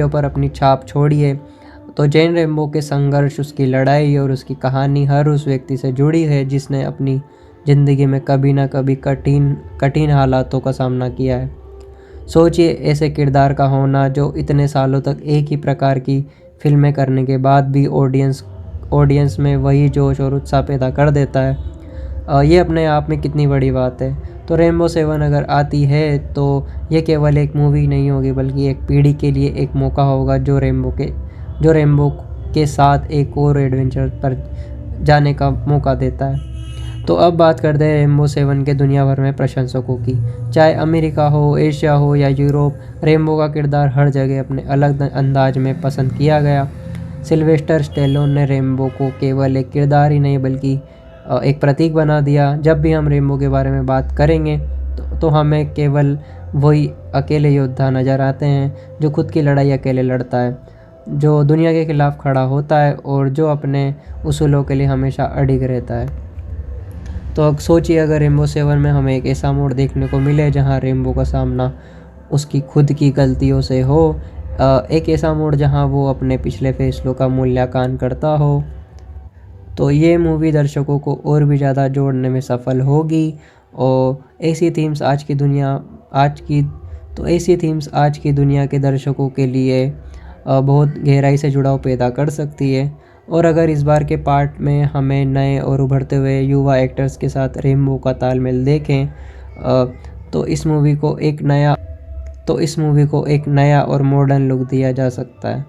पर अपनी छाप छोड़ी है। तो जैन रेम्बो के संघर्ष, उसकी लड़ाई और उसकी कहानी हर उस व्यक्ति से जुड़ी है जिसने अपनी ज़िंदगी में कभी ना कभी कठिन हालातों का सामना किया है। सोचिए ऐसे किरदार का होना जो इतने सालों तक एक ही प्रकार की फिल्में करने के बाद भी ऑडियंस में वही जोश और उत्साह पैदा कर देता है। ये अपने आप में कितनी बड़ी बात है। तो रेम्बो 7 अगर आती है तो ये केवल एक मूवी नहीं होगी, बल्कि एक पीढ़ी के लिए एक मौका होगा जो रेम्बो के साथ एक और एडवेंचर पर जाने का मौका देता है। तो अब बात करते हैं रेम्बो 7 के दुनिया भर में प्रशंसकों की। चाहे अमेरिका हो, एशिया हो या यूरोप, रेम्बो का किरदार हर जगह अपने अलग अंदाज में पसंद किया गया। सिल्वेस्टर स्टेलोन ने रेम्बो को केवल एक किरदार ही नहीं बल्कि एक प्रतीक बना दिया। जब भी हम रेम्बो के बारे में बात करेंगे तो हमें केवल वही अकेले योद्धा नज़र आते हैं जो खुद की लड़ाई अकेले लड़ता है, जो दुनिया के खिलाफ खड़ा होता है और जो अपने उसूलों के लिए हमेशा अडिग रहता है। तो अब सोचिए अगर रेम्बो 7 में हमें एक ऐसा मोड़ देखने को मिले जहां रेम्बो का सामना उसकी खुद की गलतियों से हो, एक ऐसा मोड़ जहां वो अपने पिछले फैसलों का मूल्यांकन करता हो, तो ये मूवी दर्शकों को और भी ज़्यादा जोड़ने में सफल होगी। और ऐसी थीम्स आज की दुनिया के दर्शकों के लिए बहुत गहराई से जुड़ाव पैदा कर सकती है। और अगर इस बार के पार्ट में हमें नए और उभरते हुए युवा एक्टर्स के साथ रेम्बो का तालमेल देखें, तो इस मूवी को एक नया और मॉडर्न लुक दिया जा सकता है।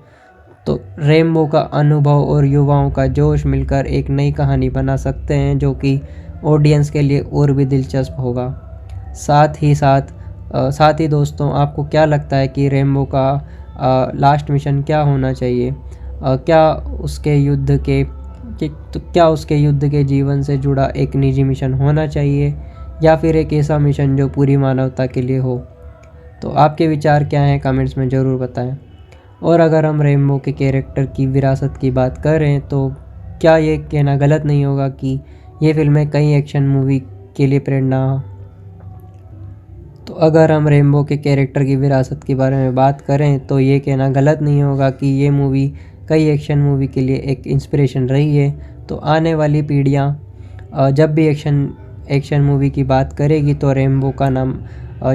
तो रेम्बो का अनुभव और युवाओं का जोश मिलकर एक नई कहानी बना सकते हैं जो कि ऑडियंस के लिए और भी दिलचस्प होगा। साथ ही दोस्तों, आपको क्या लगता है कि रेम्बो का लास्ट मिशन क्या होना चाहिए? क्या उसके युद्ध के जीवन से जुड़ा एक निजी मिशन होना चाहिए या फिर एक ऐसा मिशन जो पूरी मानवता के लिए हो? तो आपके विचार क्या हैं, कमेंट्स में ज़रूर बताएं। और अगर हम रेम्बो के कैरेक्टर की विरासत की बात करें तो क्या ये कहना गलत नहीं होगा कि ये फिल्में कई एक्शन मूवी के लिए प्रेरणा। तो अगर हम रेम्बो के कैरेक्टर की विरासत के बारे में बात करें तो ये कहना गलत नहीं होगा कि ये मूवी कई एक्शन मूवी के लिए एक इंस्पिरेशन रही है। तो आने वाली पीढ़ियाँ जब भी एक्शन मूवी की बात करेगी तो रेम्बो का नाम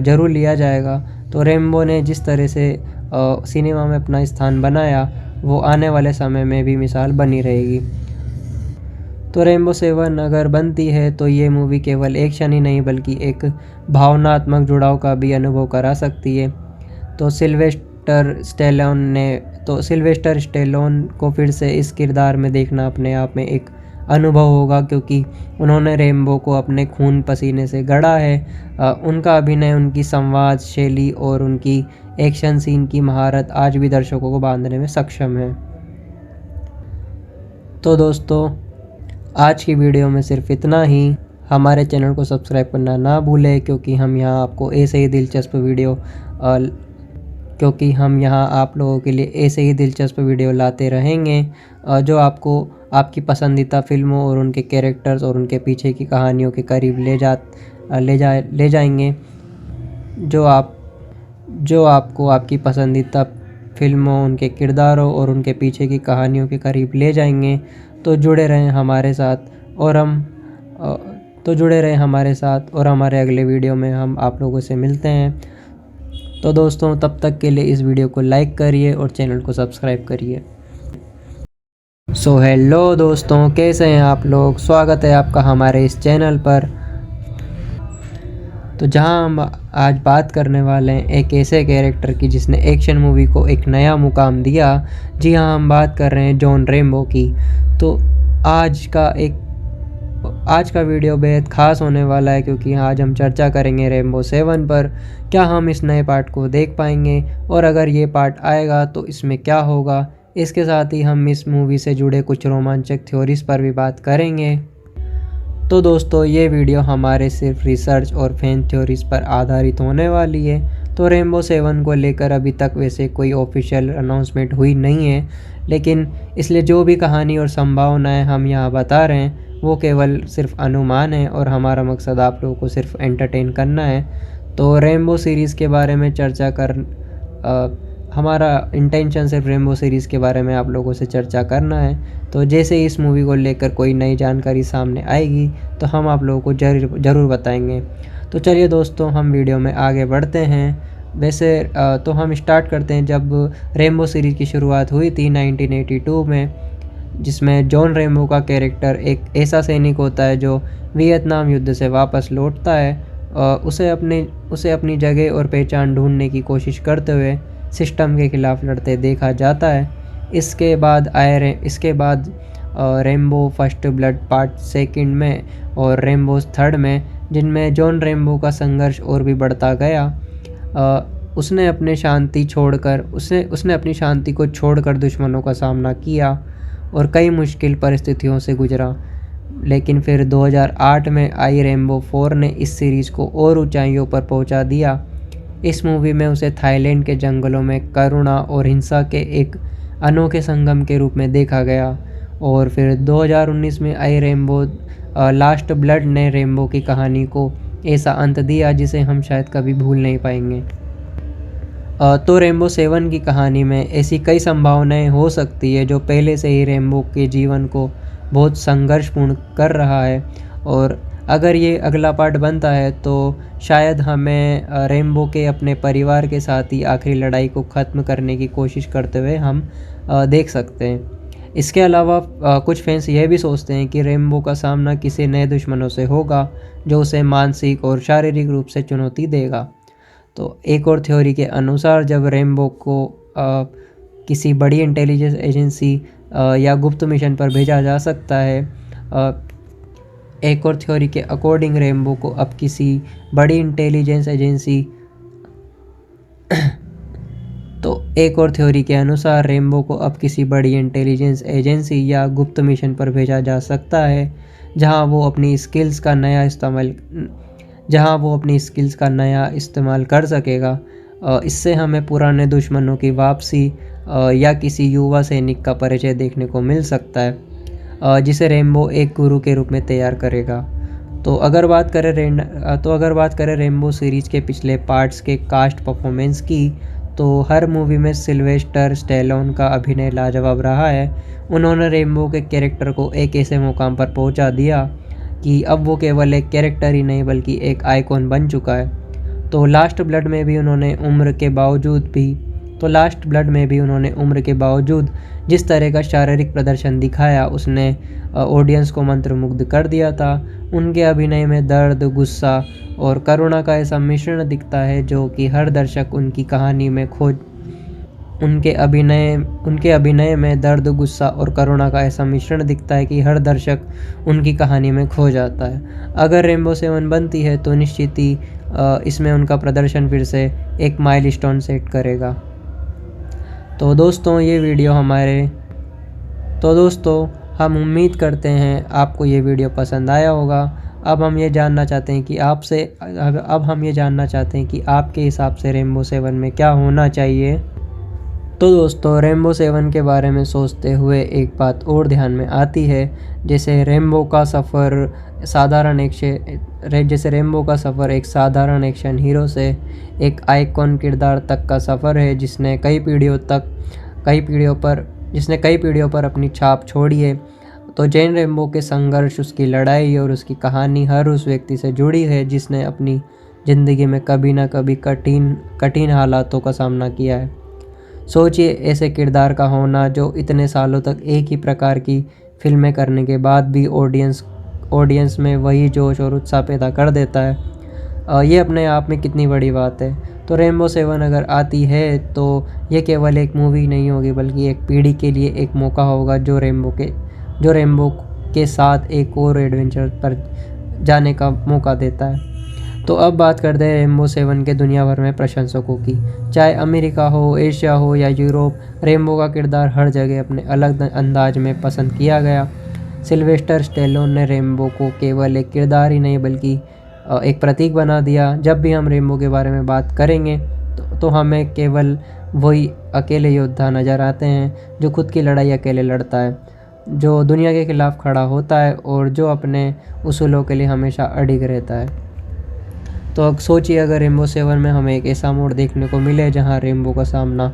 ज़रूर लिया जाएगा। तो रेम्बो ने जिस तरह से सिनेमा में अपना स्थान बनाया, वो आने वाले समय में भी मिसाल बनी रहेगी। तो रेम्बो 7 अगर बनती है तो ये मूवी केवल एक्शन ही नहीं बल्कि एक भावनात्मक जुड़ाव का भी अनुभव करा सकती है। तो सिल्वेस्टर स्टेलोन को फिर से इस किरदार में देखना अपने आप में एक अनुभव होगा, क्योंकि उन्होंने रेम्बो को अपने खून पसीने से गढ़ा है। उनका अभिनय, उनकी संवाद शैली और उनकी एक्शन सीन की महारत आज भी दर्शकों को बांधने में सक्षम है। तो दोस्तों, आज की वीडियो में सिर्फ इतना ही। हमारे चैनल को सब्सक्राइब करना ना भूलें, क्योंकि हम यहाँ आप लोगों के लिए ऐसे ही दिलचस्प वीडियो लाते रहेंगे जो आपको आपकी पसंदीदा फिल्मों और उनके कैरेक्टर्स और उनके पीछे की कहानियों के करीब ले जाएंगे, जो आपको आपकी पसंदीदा फिल्मों, उनके किरदारों और उनके पीछे की कहानियों के करीब ले जाएंगे। तो जुड़े रहें हमारे साथ और हमारे अगले वीडियो में हम आप लोगों से मिलते हैं। तो दोस्तों, तब तक के लिए इस वीडियो को लाइक करिए और चैनल को सब्सक्राइब करिए। हेलो दोस्तों, कैसे हैं आप लोग? स्वागत है आपका हमारे इस चैनल पर। तो जहां हम आज बात करने वाले हैं एक ऐसे कैरेक्टर की जिसने एक्शन मूवी को एक नया मुकाम दिया। जी हाँ, हम बात कर रहे हैं जॉन रेम्बो की। तो आज का वीडियो बेहद ख़ास होने वाला है, क्योंकि आज हम चर्चा करेंगे रेम्बो 7 पर। क्या हम इस नए पार्ट को देख पाएंगे, और अगर ये पार्ट आएगा तो इसमें क्या होगा? इसके साथ ही हम इस मूवी से जुड़े कुछ रोमांचक थ्योरीज पर भी बात करेंगे। तो दोस्तों, ये वीडियो हमारे सिर्फ रिसर्च और फैन थ्योरीज पर आधारित होने वाली है। तो रेम्बो 7 को लेकर अभी तक वैसे कोई ऑफिशियल अनाउंसमेंट हुई नहीं है, लेकिन इसलिए जो भी कहानी और संभावनाएं हम यहाँ बता रहे हैं वो केवल सिर्फ अनुमान है और हमारा मकसद आप लोगों को सिर्फ एंटरटेन करना है। तो रेम्बो सीरीज़ के बारे में चर्चा कर हमारा इंटेंशन सिर्फ रेम्बो सीरीज़ के बारे में आप लोगों से चर्चा करना है। तो जैसे ही इस मूवी को लेकर कोई नई जानकारी सामने आएगी तो हम आप लोगों को ज़रूर बताएंगे। तो चलिए दोस्तों, हम वीडियो में आगे बढ़ते हैं। वैसे तो हम स्टार्ट करते हैं जब रेम्बो सीरीज़ की शुरुआत हुई थी 1982 में, जिसमें जॉन रेम्बो का कैरेक्टर एक ऐसा सैनिक होता है जो वियतनाम युद्ध से वापस लौटता है। उसे अपनी जगह और पहचान ढूंढने की कोशिश करते हुए सिस्टम के खिलाफ लड़ते देखा जाता है। इसके बाद rainbow first blood part second में और रेम्बो थर्ड में, जिनमें जॉन रेम्बो का संघर्ष और भी बढ़ता गया। उसने अपनी शांति को छोड़कर दुश्मनों का सामना किया और कई मुश्किल परिस्थितियों से गुजरा। लेकिन फिर 2008 में आई रेम्बो 4 ने इस सीरीज़ को और ऊंचाइयों पर पहुंचा दिया। इस मूवी में उसे थाईलैंड के जंगलों में करुणा और हिंसा के एक अनोखे संगम के रूप में देखा गया। और फिर 2019 में आई रेम्बो लास्ट ब्लड ने रेम्बो की कहानी को ऐसा अंत दिया जिसे हम शायद कभी भूल नहीं पाएंगे। तो रेम्बो 7 की कहानी में ऐसी कई संभावनाएं हो सकती है जो पहले से ही रेम्बो के जीवन को बहुत संघर्षपूर्ण कर रहा है। और अगर ये अगला पार्ट बनता है तो शायद हमें रेम्बो के अपने परिवार के साथ ही आखिरी लड़ाई को ख़त्म करने की कोशिश करते हुए हम देख सकते हैं। इसके अलावा कुछ फैंस यह भी सोचते हैं कि रेम्बो का सामना किसी नए दुश्मनों से होगा जो उसे मानसिक और शारीरिक रूप से चुनौती देगा। तो एक और थ्योरी के अनुसार जब रेम्बो को किसी बड़ी इंटेलिजेंस एजेंसी या गुप्त मिशन पर भेजा जा सकता है। एक और थ्योरी के अकॉर्डिंग रेम्बो को अब किसी बड़ी इंटेलिजेंस एजेंसी एक और थ्योरी के अनुसार रेम्बो को अब किसी बड़ी इंटेलिजेंस एजेंसी या गुप्त मिशन पर भेजा जा सकता है जहां वो अपनी स्किल्स का नया इस्तेमाल कर सकेगा। इससे हमें पुराने दुश्मनों की वापसी या किसी युवा सैनिक का परिचय देखने को मिल सकता है जिसे रेम्बो एक गुरु के रूप में तैयार करेगा। तो अगर बात करें रेम्बो सीरीज़ के पिछले पार्ट्स के कास्ट परफॉर्मेंस की, तो हर मूवी में सिल्वेस्टर स्टैलोन का अभिनय लाजवाब रहा है। उन्होंने रेम्बो के कैरेक्टर को एक ऐसे मुकाम पर पहुंचा दिया कि अब वो केवल एक कैरेक्टर ही नहीं बल्कि एक आइकॉन बन चुका है। तो लास्ट ब्लड में भी उन्होंने उम्र के बावजूद जिस तरह का शारीरिक प्रदर्शन दिखाया उसने ऑडियंस को मंत्रमुग्ध कर दिया था। उनके अभिनय में दर्द, गुस्सा और करुणा का ऐसा मिश्रण दिखता है जो कि हर दर्शक उनके अभिनय में दर्द, गुस्सा और करुणा का ऐसा मिश्रण दिखता है कि हर दर्शक उनकी कहानी में खो जाता है। अगर रेम्बो 7 बनती है तो निश्चित ही इसमें उनका प्रदर्शन फिर से एक माइलस्टोन सेट करेगा। तो दोस्तों हम उम्मीद करते हैं आपको ये वीडियो पसंद आया होगा। अब हम ये जानना चाहते हैं कि आपके हिसाब से रेम्बो 7 में क्या होना चाहिए। तो दोस्तों, रेम्बो 7 के बारे में सोचते हुए एक बात और ध्यान में आती है। जैसे रेम्बो का सफ़र एक साधारण एक्शन हीरो से एक आइकॉन किरदार तक का सफ़र है जिसने कई पीढ़ियों पर अपनी छाप छोड़ी है। तो जॉन रेम्बो के संघर्ष, उसकी लड़ाई और उसकी कहानी हर उस व्यक्ति से जुड़ी है जिसने अपनी ज़िंदगी में कभी ना कभी कठिन हालातों का सामना किया है। सोचिए ऐसे किरदार का होना जो इतने सालों तक एक ही प्रकार की फिल्में करने के बाद भी ऑडियंस में वही जोश और उत्साह पैदा कर देता है। ये अपने आप में कितनी बड़ी बात है। तो रेम्बो 7 अगर आती है तो ये केवल एक मूवी नहीं होगी बल्कि एक पीढ़ी के लिए एक मौका होगा जो रेम्बो के साथ एक और एडवेंचर पर जाने का मौका देता है। तो अब बात करते हैं रेम्बो 7 के दुनिया भर में प्रशंसकों की। चाहे अमेरिका हो, एशिया हो या यूरोप, रेम्बो का किरदार हर जगह अपने अलग अंदाज में पसंद किया गया। सिल्वेस्टर स्टैलोन ने रेम्बो को केवल एक किरदार ही नहीं बल्कि एक प्रतीक बना दिया। जब भी हम रेम्बो के बारे में बात करेंगे तो हमें केवल वही अकेले योद्धा नज़र आते हैं जो खुद की लड़ाई अकेले लड़ता है, जो दुनिया के खिलाफ़ खड़ा होता है और जो अपने उसूलों के लिए हमेशा अडिग रहता है। तो अब सोचिए अगर रेम्बो 7 में हमें एक ऐसा मोड़ देखने को मिले जहां रेम्बो का सामना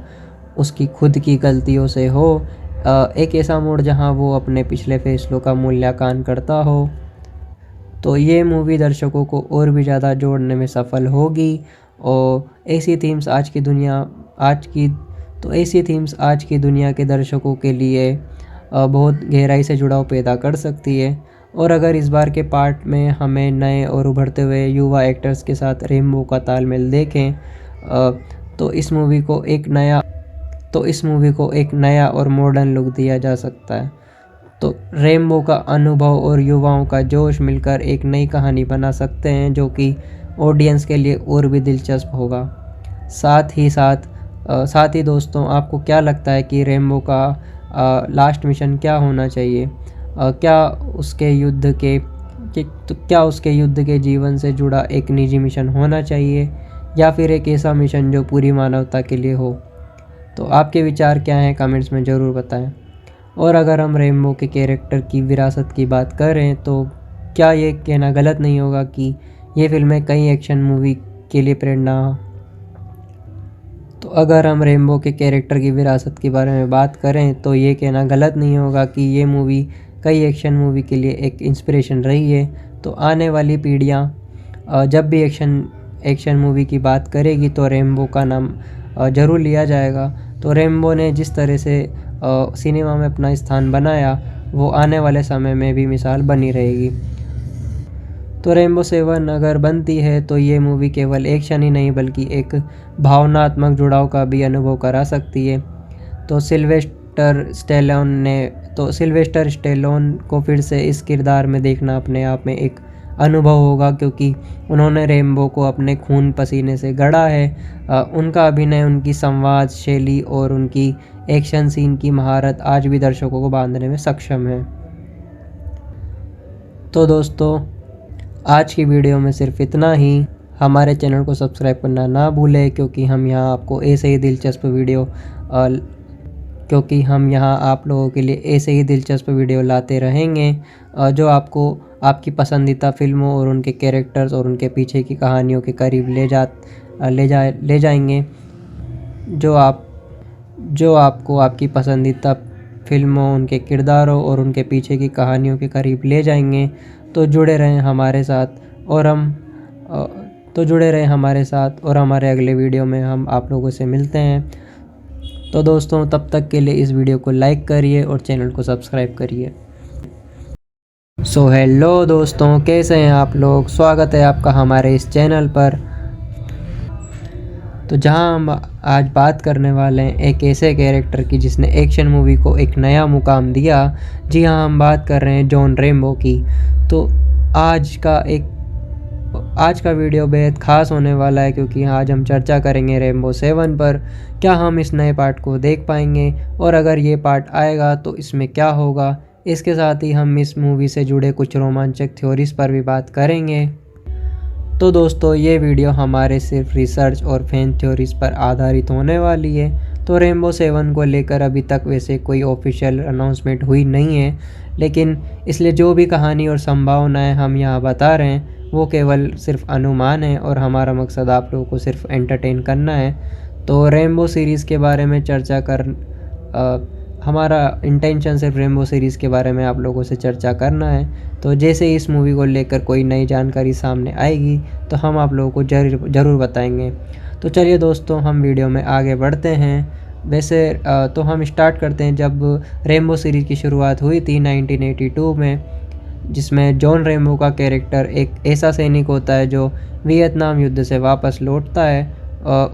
उसकी खुद की गलतियों से हो, एक ऐसा मोड़ जहां वो अपने पिछले फैसलों का मूल्यांकन करता हो, तो ये मूवी दर्शकों को और भी ज़्यादा जोड़ने में सफल होगी। और ऐसी थीम्स आज की दुनिया के दर्शकों के लिए बहुत गहराई से जुड़ाव पैदा कर सकती है। और अगर इस बार के पार्ट में हमें नए और उभरते हुए युवा एक्टर्स के साथ रेम्बो का तालमेल देखें, तो इस मूवी को एक नया और मॉडर्न लुक दिया जा सकता है। तो रेम्बो का अनुभव और युवाओं का जोश मिलकर एक नई कहानी बना सकते हैं जो कि ऑडियंस के लिए और भी दिलचस्प होगा। साथ ही दोस्तों, आपको क्या लगता है कि रेम्बो का लास्ट मिशन क्या होना चाहिए? क्या उसके युद्ध के जीवन से जुड़ा एक निजी मिशन होना चाहिए या फिर एक ऐसा मिशन जो पूरी मानवता के लिए हो? तो आपके विचार क्या हैं, कमेंट्स में ज़रूर बताएं। और अगर हम रेम्बो के कैरेक्टर की विरासत की बात करें तो क्या ये कहना गलत नहीं होगा कि ये फिल्में कई एक्शन मूवी के लिए प्रेरणा। तो अगर हम रेम्बो के कैरेक्टर की विरासत के बारे में बात करें तो ये कहना गलत नहीं होगा कि ये मूवी कई एक्शन मूवी के लिए एक इंस्पिरेशन रही है। तो आने वाली पीढ़ियाँ जब भी एक्शन मूवी की बात करेगी तो रेम्बो का नाम ज़रूर लिया जाएगा। तो रेम्बो ने जिस तरह से सिनेमा में अपना स्थान बनाया, वो आने वाले समय में भी मिसाल बनी रहेगी। तो रेम्बो 7 अगर बनती है तो ये मूवी केवल एक्शन ही नहीं बल्कि एक भावनात्मक जुड़ाव का भी अनुभव करा सकती है। तो सिल्वेस्टर स्टेलोन को फिर से इस किरदार में देखना अपने आप में एक अनुभव होगा, क्योंकि उन्होंने रेम्बो को अपने खून पसीने से गढ़ा है। उनका अभिनय, उनकी संवाद शैली और उनकी एक्शन सीन की महारत आज भी दर्शकों को बांधने में सक्षम है। तो दोस्तों, आज की वीडियो में सिर्फ इतना ही। हमारे चैनल को सब्सक्राइब करना ना भूलें, क्योंकि हम यहाँ आप लोगों के लिए ऐसे ही दिलचस्प वीडियो लाते रहेंगे जो आपको आपकी पसंदीदा फिल्मों और उनके कैरेक्टर्स और उनके पीछे की कहानियों के करीब ले जाएंगे, जो आपको आपकी पसंदीदा फिल्मों, उनके किरदारों और उनके पीछे की कहानियों के करीब ले जाएंगे। तो जुड़े रहें हमारे साथ और हमारे अगले वीडियो में हम आप लोगों से मिलते हैं। तो दोस्तों, तब तक के लिए इस वीडियो को लाइक करिए और चैनल को सब्सक्राइब करिए। सो हेलो दोस्तों, कैसे हैं आप लोग? स्वागत है आपका हमारे इस चैनल पर। तो जहां हम आज बात करने वाले हैं एक ऐसे कैरेक्टर की जिसने एक्शन मूवी को एक नया मुकाम दिया। जी हाँ, हम बात कर रहे हैं जॉन रेम्बो की। तो आज का वीडियो बेहद ख़ास होने वाला है, क्योंकि आज हम चर्चा करेंगे रेम्बो 7 पर। क्या हम इस नए पार्ट को देख पाएंगे, और अगर ये पार्ट आएगा तो इसमें क्या होगा? इसके साथ ही हम इस मूवी से जुड़े कुछ रोमांचक थ्योरीज पर भी बात करेंगे। तो दोस्तों, ये वीडियो हमारे सिर्फ रिसर्च और फैन थ्योरीज पर आधारित होने वाली है। तो रेम्बो 7 को लेकर अभी तक वैसे कोई ऑफिशियल अनाउंसमेंट हुई नहीं है, लेकिन इसलिए जो भी कहानी और संभावनाएं हम यहाँ बता रहे हैं वो केवल सिर्फ अनुमान है, और हमारा मकसद आप लोगों को सिर्फ एंटरटेन करना है। तो रेम्बो सीरीज़ के बारे में हमारा इंटेंशन सिर्फ रेम्बो सीरीज़ के बारे में आप लोगों से चर्चा करना है। तो जैसे ही इस मूवी को लेकर कोई नई जानकारी सामने आएगी तो हम आप लोगों को ज़रूर बताएंगे। तो चलिए दोस्तों, हम वीडियो में आगे बढ़ते हैं। वैसे तो हम स्टार्ट करते हैं जब रेम्बो सीरीज़ की शुरुआत हुई थी 1982 में, जिसमें जॉन रेम्बो का कैरेक्टर एक ऐसा सैनिक होता है जो वियतनाम युद्ध से वापस लौटता है।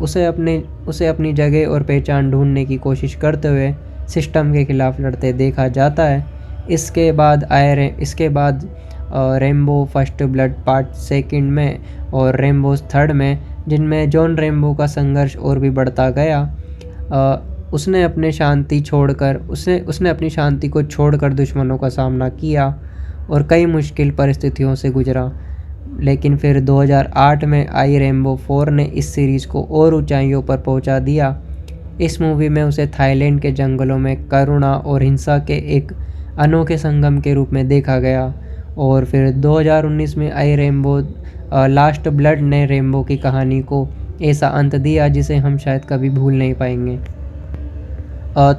उसे अपनी जगह और पहचान ढूंढने की कोशिश करते हुए सिस्टम के खिलाफ लड़ते देखा जाता है। इसके बाद रेम्बो फर्स्ट ब्लड पार्ट 2 में और रेम्बो 3 में, जिनमें जॉन रेम्बो का संघर्ष और भी बढ़ता गया। उसने अपनी शांति को छोड़कर दुश्मनों का सामना किया और कई मुश्किल परिस्थितियों से गुजरा। लेकिन फिर 2008 में आई रेम्बो 4 ने इस सीरीज़ को और ऊंचाइयों पर पहुंचा दिया। इस मूवी में उसे थाईलैंड के जंगलों में करुणा और हिंसा के एक अनोखे संगम के रूप में देखा गया। और फिर 2019 में आई रेम्बो लास्ट ब्लड ने रेम्बो की कहानी को ऐसा अंत दिया जिसे हम शायद कभी भूल नहीं पाएंगे।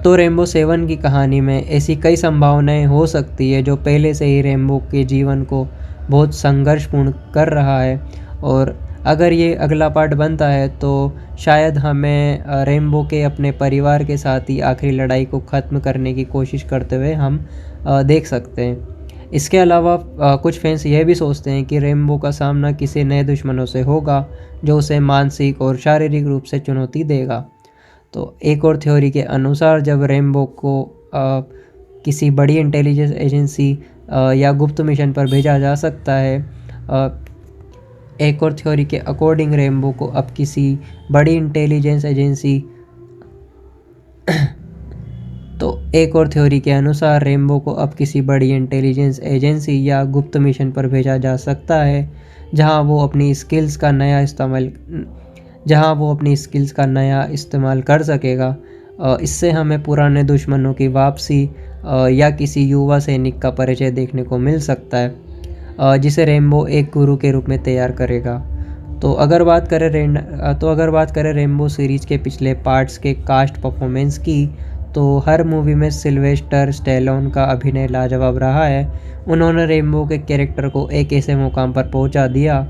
तो रेम्बो 7 की कहानी में ऐसी कई संभावनाएं हो सकती है जो पहले से ही रेम्बो के जीवन को बहुत संघर्षपूर्ण कर रहा है। और अगर ये अगला पार्ट बनता है तो शायद हमें रेम्बो के अपने परिवार के साथ ही आखिरी लड़ाई को ख़त्म करने की कोशिश करते हुए हम देख सकते हैं। इसके अलावा कुछ फैंस यह भी सोचते हैं कि रेम्बो का सामना किसी नए दुश्मनों से होगा जो उसे मानसिक और शारीरिक रूप से चुनौती देगा। तो एक और थ्योरी के अनुसार जब रेम्बो को किसी बड़ी इंटेलिजेंस एजेंसी या गुप्त मिशन पर भेजा जा सकता है। एक और थ्योरी के अकॉर्डिंग रेम्बो को अब किसी बड़ी इंटेलिजेंस एजेंसी तो एक और थ्योरी के अनुसार रेम्बो को अब किसी बड़ी इंटेलिजेंस एजेंसी या गुप्त मिशन पर भेजा जा सकता है जहां वो अपनी स्किल्स का नया इस्तेमाल कर सकेगा। इससे हमें पुराने दुश्मनों की वापसी या किसी युवा सैनिक का परिचय देखने को मिल सकता है जिसे रेम्बो एक गुरु के रूप में तैयार करेगा। तो अगर बात करें रेम्बो सीरीज़ के पिछले पार्ट्स के कास्ट परफॉर्मेंस की, तो हर मूवी में सिल्वेस्टर स्टैलोन का अभिनय लाजवाब रहा है। उन्होंने रेम्बो के कैरेक्टर को एक ऐसे मुकाम पर पहुंचा दिया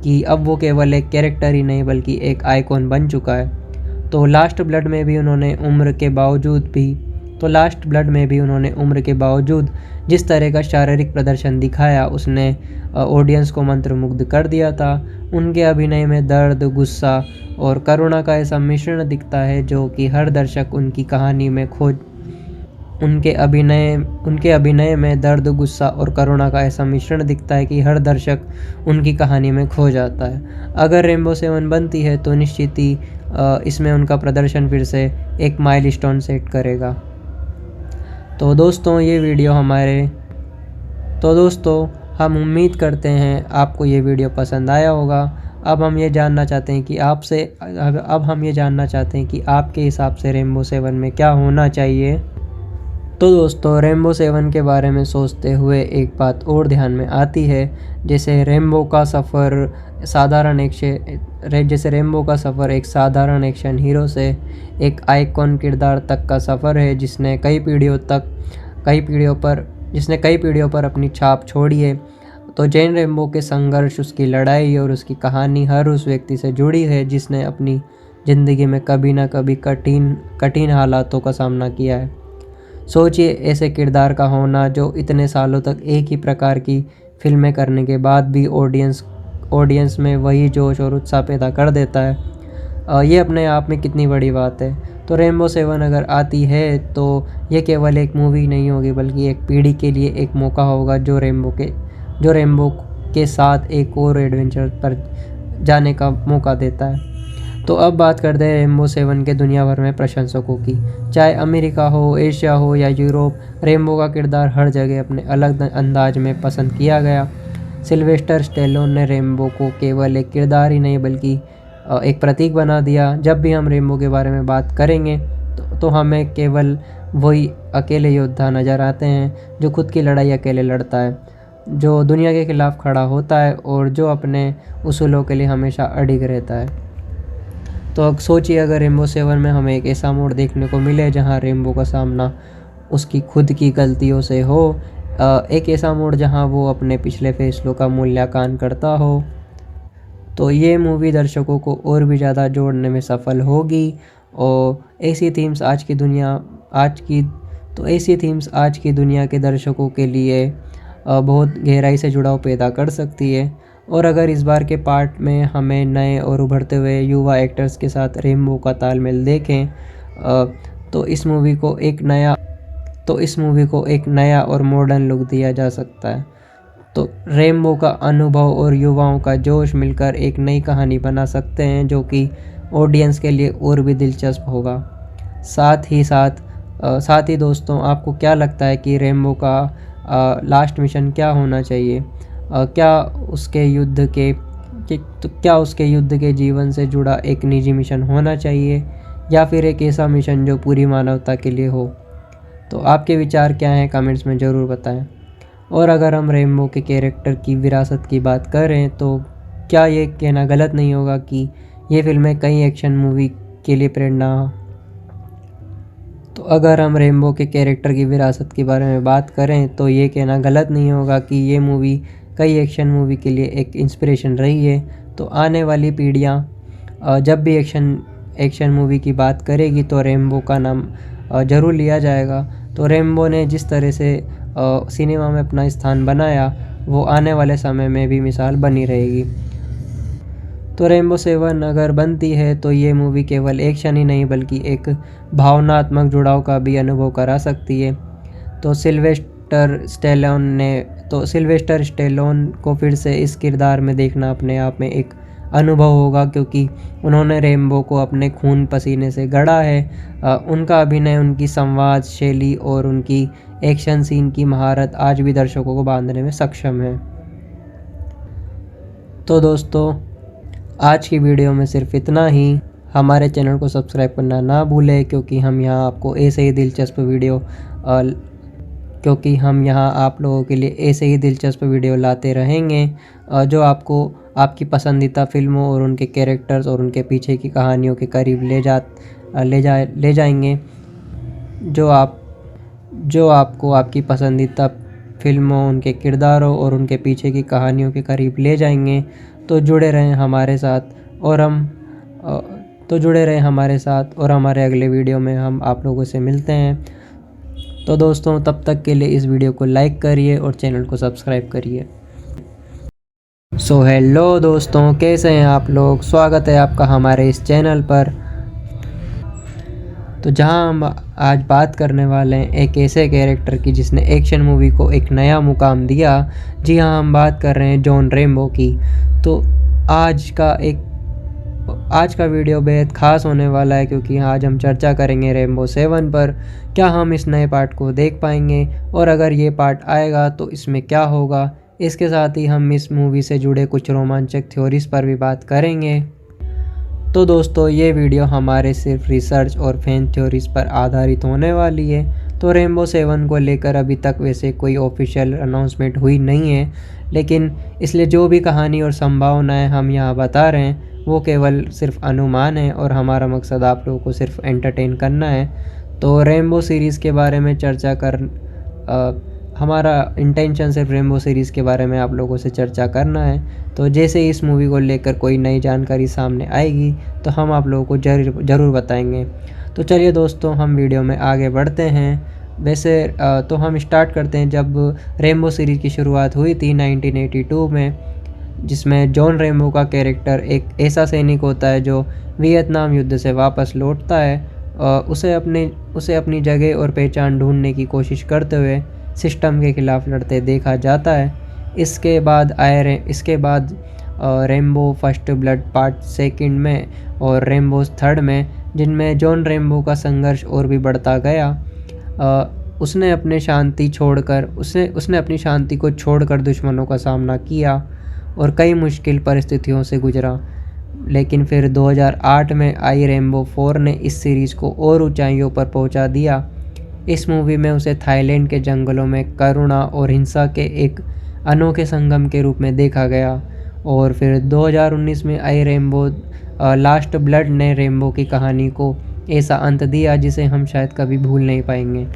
कि अब वो केवल एक कैरेक्टर ही नहीं बल्कि एक आइकॉन बन चुका है। तो लास्ट ब्लड में भी उन्होंने उम्र के बावजूद जिस तरह का शारीरिक प्रदर्शन दिखाया उसने ऑडियंस को मंत्रमुग्ध कर दिया था। उनके अभिनय में दर्द, गुस्सा और करुणा का ऐसा मिश्रण दिखता है जो कि हर दर्शक उनके अभिनय में दर्द, गुस्सा और करुणा का ऐसा मिश्रण दिखता है कि हर दर्शक उनकी कहानी में खो जाता है। अगर रेम्बो 7 बनती है तो निश्चित ही इसमें उनका प्रदर्शन फिर से एक माइलस्टोन सेट करेगा। तो दोस्तों हम उम्मीद करते हैं आपको ये वीडियो पसंद आया होगा। अब हम ये जानना चाहते हैं कि आपके हिसाब से रेम्बो 7 में क्या होना चाहिए। तो दोस्तों, रेम्बो 7 के बारे में सोचते हुए एक बात और ध्यान में आती है। जैसे रेम्बो का सफ़र एक साधारण एक्शन हीरो से एक आइकॉन किरदार तक का सफ़र है जिसने कई पीढ़ियों पर अपनी छाप छोड़ी है। तो जैन रेम्बो के संघर्ष, उसकी लड़ाई और उसकी कहानी हर उस व्यक्ति से जुड़ी है जिसने अपनी ज़िंदगी में कभी ना कभी कठिन हालातों का सामना किया है। सोचिए ऐसे किरदार का होना जो इतने सालों तक एक ही प्रकार की फिल्में करने के बाद भी ऑडियंस में वही जोश और उत्साह पैदा कर देता है। ये अपने आप में कितनी बड़ी बात है। तो रेम्बो 7 अगर आती है तो ये केवल एक मूवी नहीं होगी बल्कि एक पीढ़ी के लिए एक मौका होगा जो रेम्बो के साथ एक और एडवेंचर पर जाने का मौका देता है। तो अब बात करते हैं रेम्बो 7 के दुनिया भर में प्रशंसकों की। चाहे अमेरिका हो, एशिया हो या यूरोप, रेम्बो का किरदार हर जगह अपने अलग अंदाज में पसंद किया गया। सिल्वेस्टर स्टैलोन ने रेम्बो को केवल एक किरदार ही नहीं बल्कि एक प्रतीक बना दिया। जब भी हम रेम्बो के बारे में बात करेंगे तो हमें केवल वही अकेले योद्धा नज़र आते हैं जो खुद की लड़ाई अकेले लड़ता है, जो दुनिया के खिलाफ खड़ा होता है और जो अपने उसूलों के लिए हमेशा अडिग रहता है। तो अब सोचिए अगर रेम्बो 7 में हमें एक ऐसा मोड़ देखने को मिले जहां रेम्बो का सामना उसकी खुद की गलतियों से हो, एक ऐसा मोड़ जहां वो अपने पिछले फैसलों का मूल्यांकन करता हो, तो ये मूवी दर्शकों को और भी ज़्यादा जोड़ने में सफल होगी। और ऐसी थीम्स आज की दुनिया के दर्शकों के लिए बहुत गहराई से जुड़ाव पैदा कर सकती है। और अगर इस बार के पार्ट में हमें नए और उभरते हुए युवा एक्टर्स के साथ रेम्बो का तालमेल देखें तो इस मूवी को एक नया और मॉडर्न लुक दिया जा सकता है। तो रेम्बो का अनुभव और युवाओं का जोश मिलकर एक नई कहानी बना सकते हैं जो कि ऑडियंस के लिए और भी दिलचस्प होगा। साथ ही दोस्तों, आपको क्या लगता है कि रेम्बो का लास्ट मिशन क्या होना चाहिए? क्या उसके युद्ध के जीवन से जुड़ा एक निजी मिशन होना चाहिए या फिर एक ऐसा मिशन जो पूरी मानवता के लिए हो। तो आपके विचार क्या हैं, कमेंट्स में ज़रूर बताएं। और अगर हम रेम्बो के कैरेक्टर की विरासत की बात करें तो क्या ये कहना गलत नहीं होगा कि ये फिल्में कई एक्शन मूवी के लिए प्रेरणा। तो अगर हम रेम्बो के कैरेक्टर की विरासत के बारे में बात करें तो ये कहना गलत नहीं होगा कि ये मूवी कई एक्शन मूवी के लिए एक इंस्पिरेशन रही है। तो आने वाली पीढ़ियाँ जब भी एक्शन मूवी की बात करेगी तो रेम्बो का नाम ज़रूर लिया जाएगा। तो रेम्बो ने जिस तरह से सिनेमा में अपना स्थान बनाया वो आने वाले समय में भी मिसाल बनी रहेगी। तो रेम्बो 7 अगर बनती है तो ये मूवी केवल एक्शन ही नहीं बल्कि एक भावनात्मक जुड़ाव का भी अनुभव करा सकती है। तो सिल्वेस्टर स्टेलोन को फिर से इस किरदार में देखना अपने आप में एक अनुभव होगा, क्योंकि उन्होंने रेम्बो को अपने खून पसीने से गढ़ा है। उनका अभिनय, उनकी संवाद शैली और उनकी एक्शन सीन की महारत आज भी दर्शकों को बांधने में सक्षम है। तो दोस्तों, आज की वीडियो में सिर्फ इतना ही। हमारे चैनल को सब्सक्राइब करना ना भूलें, क्योंकि हम यहाँ आपको ऐसे ही दिलचस्प वीडियो लाते रहेंगे जो आपको आपकी पसंदीदा फिल्मों और उनके कैरेक्टर्स और उनके पीछे की कहानियों के करीब ले जाएंगे। जो आपको आपकी पसंदीदा फिल्मों, उनके किरदारों और उनके पीछे की कहानियों के करीब ले जाएंगे। तो जुड़े रहें हमारे साथ और हमारे अगले वीडियो में हम आप लोगों से मिलते हैं। तो दोस्तों, तब तक के लिए इस वीडियो को लाइक करिए और चैनल को सब्सक्राइब करिए। हेलो दोस्तों, कैसे हैं आप लोग? स्वागत है आपका हमारे इस चैनल पर। तो जहां हम आज बात करने वाले हैं एक ऐसे कैरेक्टर की जिसने एक्शन मूवी को एक नया मुकाम दिया। जी हाँ, हम बात कर रहे हैं जॉन रेम्बो की। तो आज का वीडियो बेहद ख़ास होने वाला है, क्योंकि आज हम चर्चा करेंगे रेम्बो 7 पर। क्या हम इस नए पार्ट को देख पाएंगे, और अगर ये पार्ट आएगा तो इसमें क्या होगा। इसके साथ ही हम इस मूवी से जुड़े कुछ रोमांचक थ्योरीज पर भी बात करेंगे। तो दोस्तों, ये वीडियो हमारे सिर्फ रिसर्च और फैन थ्योरीज पर आधारित होने वाली है। तो रेम्बो 7 को लेकर अभी तक वैसे कोई ऑफिशियल अनाउंसमेंट हुई नहीं है, लेकिन इसलिए जो भी कहानी और संभावनाएं हम यहाँ बता रहे हैं वो केवल सिर्फ अनुमान है, और हमारा मकसद आप लोगों को सिर्फ एंटरटेन करना है। तो रेम्बो सीरीज़ के बारे में हमारा इंटेंशन सिर्फ रेम्बो सीरीज़ के बारे में आप लोगों से चर्चा करना है। तो जैसे ही इस मूवी को लेकर कोई नई जानकारी सामने आएगी तो हम आप लोगों को ज़रूर बताएंगे। तो चलिए दोस्तों, हम वीडियो में आगे बढ़ते हैं। वैसे तो हम स्टार्ट करते हैं जब रेम्बो सीरीज़ की शुरुआत हुई थी 1982 में, जिसमें जॉन रेम्बो का कैरेक्टर एक ऐसा सैनिक होता है जो वियतनाम युद्ध से वापस लौटता है। उसे अपनी जगह और पहचान ढूंढने की कोशिश करते हुए सिस्टम के खिलाफ लड़ते देखा जाता है। इसके बाद रेम्बो फर्स्ट ब्लड पार्ट 2 में और रेम्बो 3 में, जिनमें जॉन रेम्बो का संघर्ष और भी बढ़ता गया। उसने अपनी शांति को छोड़कर दुश्मनों का सामना किया और कई मुश्किल परिस्थितियों से गुजरा। लेकिन फिर 2008 में आई रेम्बो 4 ने इस सीरीज़ को और ऊंचाइयों पर पहुंचा दिया। इस मूवी में उसे थाईलैंड के जंगलों में करुणा और हिंसा के एक अनोखे संगम के रूप में देखा गया। और फिर 2019 में आई रेम्बो लास्ट ब्लड ने रेम्बो की कहानी को ऐसा अंत दिया जिसे हम शायद कभी भूल नहीं पाएंगे।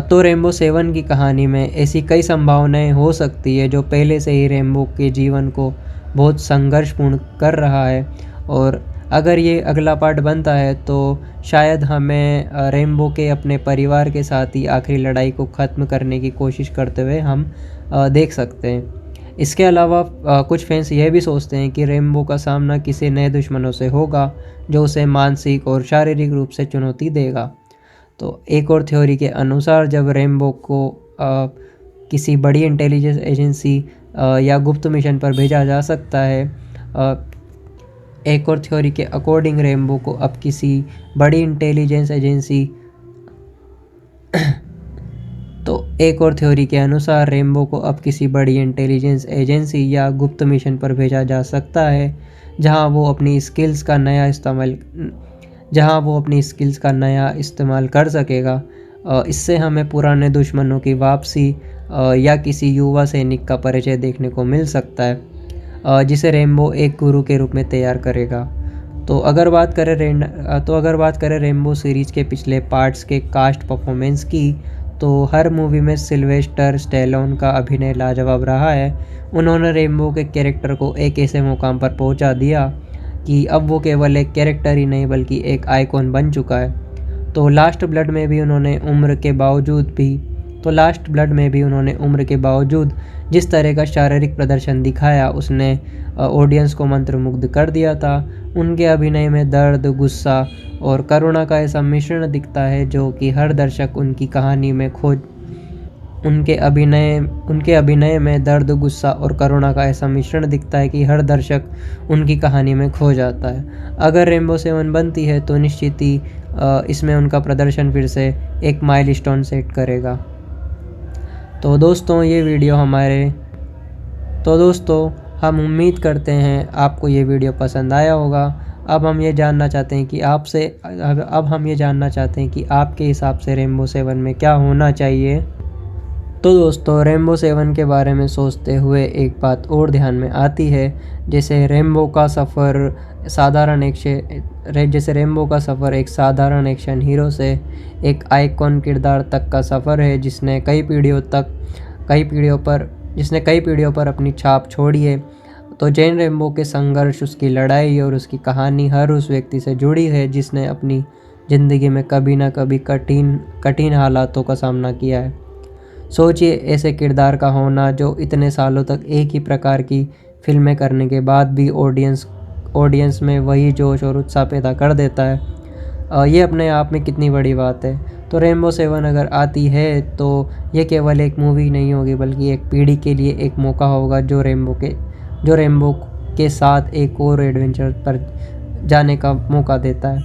तो रेम्बो 7 की कहानी में ऐसी कई संभावनाएं हो सकती है जो पहले से ही रेम्बो के जीवन को बहुत संघर्षपूर्ण कर रहा है। और अगर ये अगला पार्ट बनता है तो शायद हमें रेम्बो के अपने परिवार के साथ ही आखिरी लड़ाई को ख़त्म करने की कोशिश करते हुए हम देख सकते हैं। इसके अलावा कुछ फैंस यह भी सोचते हैं कि रेम्बो का सामना किसी नए दुश्मनों से होगा जो उसे मानसिक और शारीरिक रूप से चुनौती देगा। तो एक और थ्योरी के अनुसार जब रेम्बो को किसी बड़ी इंटेलिजेंस एजेंसी या गुप्त मिशन पर भेजा जा सकता है। एक और थ्योरी के अकॉर्डिंग रेम्बो को अब किसी बड़ी इंटेलिजेंस एजेंसी तो एक और थ्योरी के अनुसार रेम्बो को अब किसी बड़ी इंटेलिजेंस एजेंसी या गुप्त मिशन पर भेजा जा सकता है, जहां वो अपनी स्किल्स का नया इस्तेमाल कर सकेगा। इससे हमें पुराने दुश्मनों की वापसी या किसी युवा सैनिक का परिचय देखने को मिल सकता है, जिसे रेम्बो एक गुरु के रूप में तैयार करेगा। तो अगर बात करें रेम्बो सीरीज़ के पिछले पार्ट्स के कास्ट परफॉर्मेंस की, तो हर मूवी में सिल्वेस्टर स्टैलोन का अभिनय लाजवाब रहा है। उन्होंने रेम्बो के कैरेक्टर को एक ऐसे मुकाम पर पहुंचा दिया कि अब वो केवल एक कैरेक्टर ही नहीं बल्कि एक आइकॉन बन चुका है। तो लास्ट ब्लड में भी उन्होंने उम्र के बावजूद जिस तरह का शारीरिक प्रदर्शन दिखाया, उसने ऑडियंस को मंत्रमुग्ध कर दिया था। उनके अभिनय में दर्द, गुस्सा और करुणा का ऐसा मिश्रण दिखता है जो कि हर दर्शक उनके अभिनय में दर्द, गुस्सा और करुणा का ऐसा मिश्रण दिखता है कि हर दर्शक उनकी कहानी में खो जाता है। अगर रेम्बो 7 बनती है तो निश्चित ही इसमें उनका प्रदर्शन फिर से एक माइलस्टोन सेट करेगा। तो दोस्तों हम उम्मीद करते हैं आपको ये वीडियो पसंद आया होगा। अब हम ये जानना चाहते हैं कि आपके हिसाब से रेम्बो 7 में क्या होना चाहिए। तो दोस्तों, रेम्बो 7 के बारे में सोचते हुए एक बात और ध्यान में आती है, जैसे रेम्बो का सफ़र एक साधारण एक्शन हीरो से एक आइकॉन किरदार तक का सफ़र है, जिसने कई पीढ़ियों पर अपनी छाप छोड़ी है। तो जैन रेम्बो के संघर्ष, उसकी लड़ाई और उसकी कहानी हर उस व्यक्ति से जुड़ी है जिसने अपनी ज़िंदगी में कभी ना कभी कठिन हालातों का सामना किया है। सोचिए ऐसे किरदार का होना जो इतने सालों तक एक ही प्रकार की फिल्में करने के बाद भी ऑडियंस में वही जोश और उत्साह पैदा कर देता है। ये अपने आप में कितनी बड़ी बात है। तो रेम्बो 7 अगर आती है तो ये केवल एक मूवी नहीं होगी बल्कि एक पीढ़ी के लिए एक मौका होगा जो रेम्बो के साथ एक और एडवेंचर पर जाने का मौका देता है।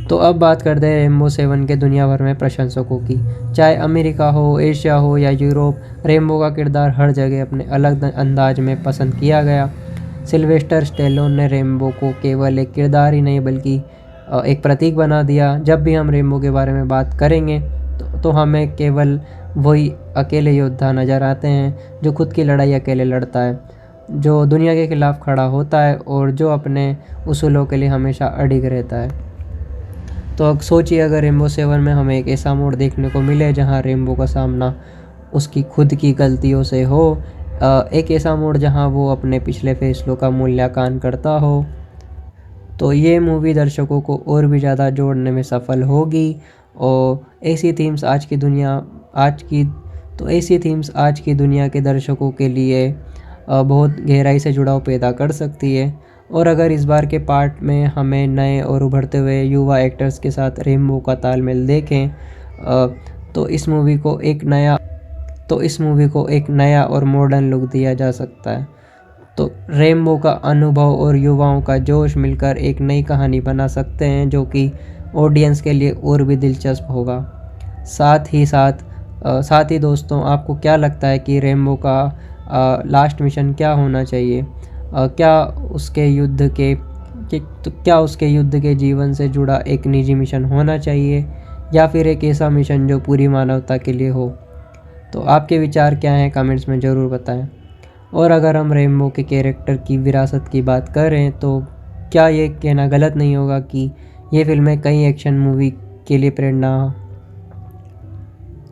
तो अब बात करते हैं रेम्बो 7 के दुनिया भर में प्रशंसकों की। चाहे अमेरिका हो, एशिया हो या यूरोप, रेम्बो का किरदार हर जगह अपने अलग अंदाज में पसंद किया गया। सिल्वेस्टर स्टैलोन ने रेम्बो को केवल एक किरदार ही नहीं बल्कि एक प्रतीक बना दिया। जब भी हम रेम्बो के बारे में बात करेंगे तो हमें केवल वही अकेले योद्धा नज़र आते हैं जो खुद की लड़ाई अकेले लड़ता है, जो दुनिया के खिलाफ खड़ा होता है और जो अपने उसूलों के लिए हमेशा अडिग रहता है। तो अब सोचिए अगर रेम्बो 7 में हमें एक ऐसा मोड़ देखने को मिले जहां रेम्बो का सामना उसकी खुद की गलतियों से हो, एक ऐसा मोड़ जहां वो अपने पिछले फैसलों का मूल्यांकन करता हो, तो ये मूवी दर्शकों को और भी ज़्यादा जोड़ने में सफल होगी। और ऐसी थीम्स आज की दुनिया के दर्शकों के लिए बहुत गहराई से जुड़ाव पैदा कर सकती है। और अगर इस बार के पार्ट में हमें नए और उभरते हुए युवा एक्टर्स के साथ रेम्बो का तालमेल देखें, तो इस मूवी को एक नया और मॉडर्न लुक दिया जा सकता है। तो रेम्बो का अनुभव और युवाओं का जोश मिलकर एक नई कहानी बना सकते हैं जो कि ऑडियंस के लिए और भी दिलचस्प होगा। साथ ही दोस्तों, आपको क्या लगता है कि रेम्बो का लास्ट मिशन क्या होना चाहिए? क्या उसके युद्ध के जीवन से जुड़ा एक निजी मिशन होना चाहिए या फिर एक ऐसा मिशन जो पूरी मानवता के लिए हो? तो आपके विचार क्या हैं, कमेंट्स में ज़रूर बताएं। और अगर हम रेम्बो के कैरेक्टर की विरासत की बात करें तो क्या ये कहना गलत नहीं होगा कि ये फिल्में कई एक्शन मूवी के लिए प्रेरणा।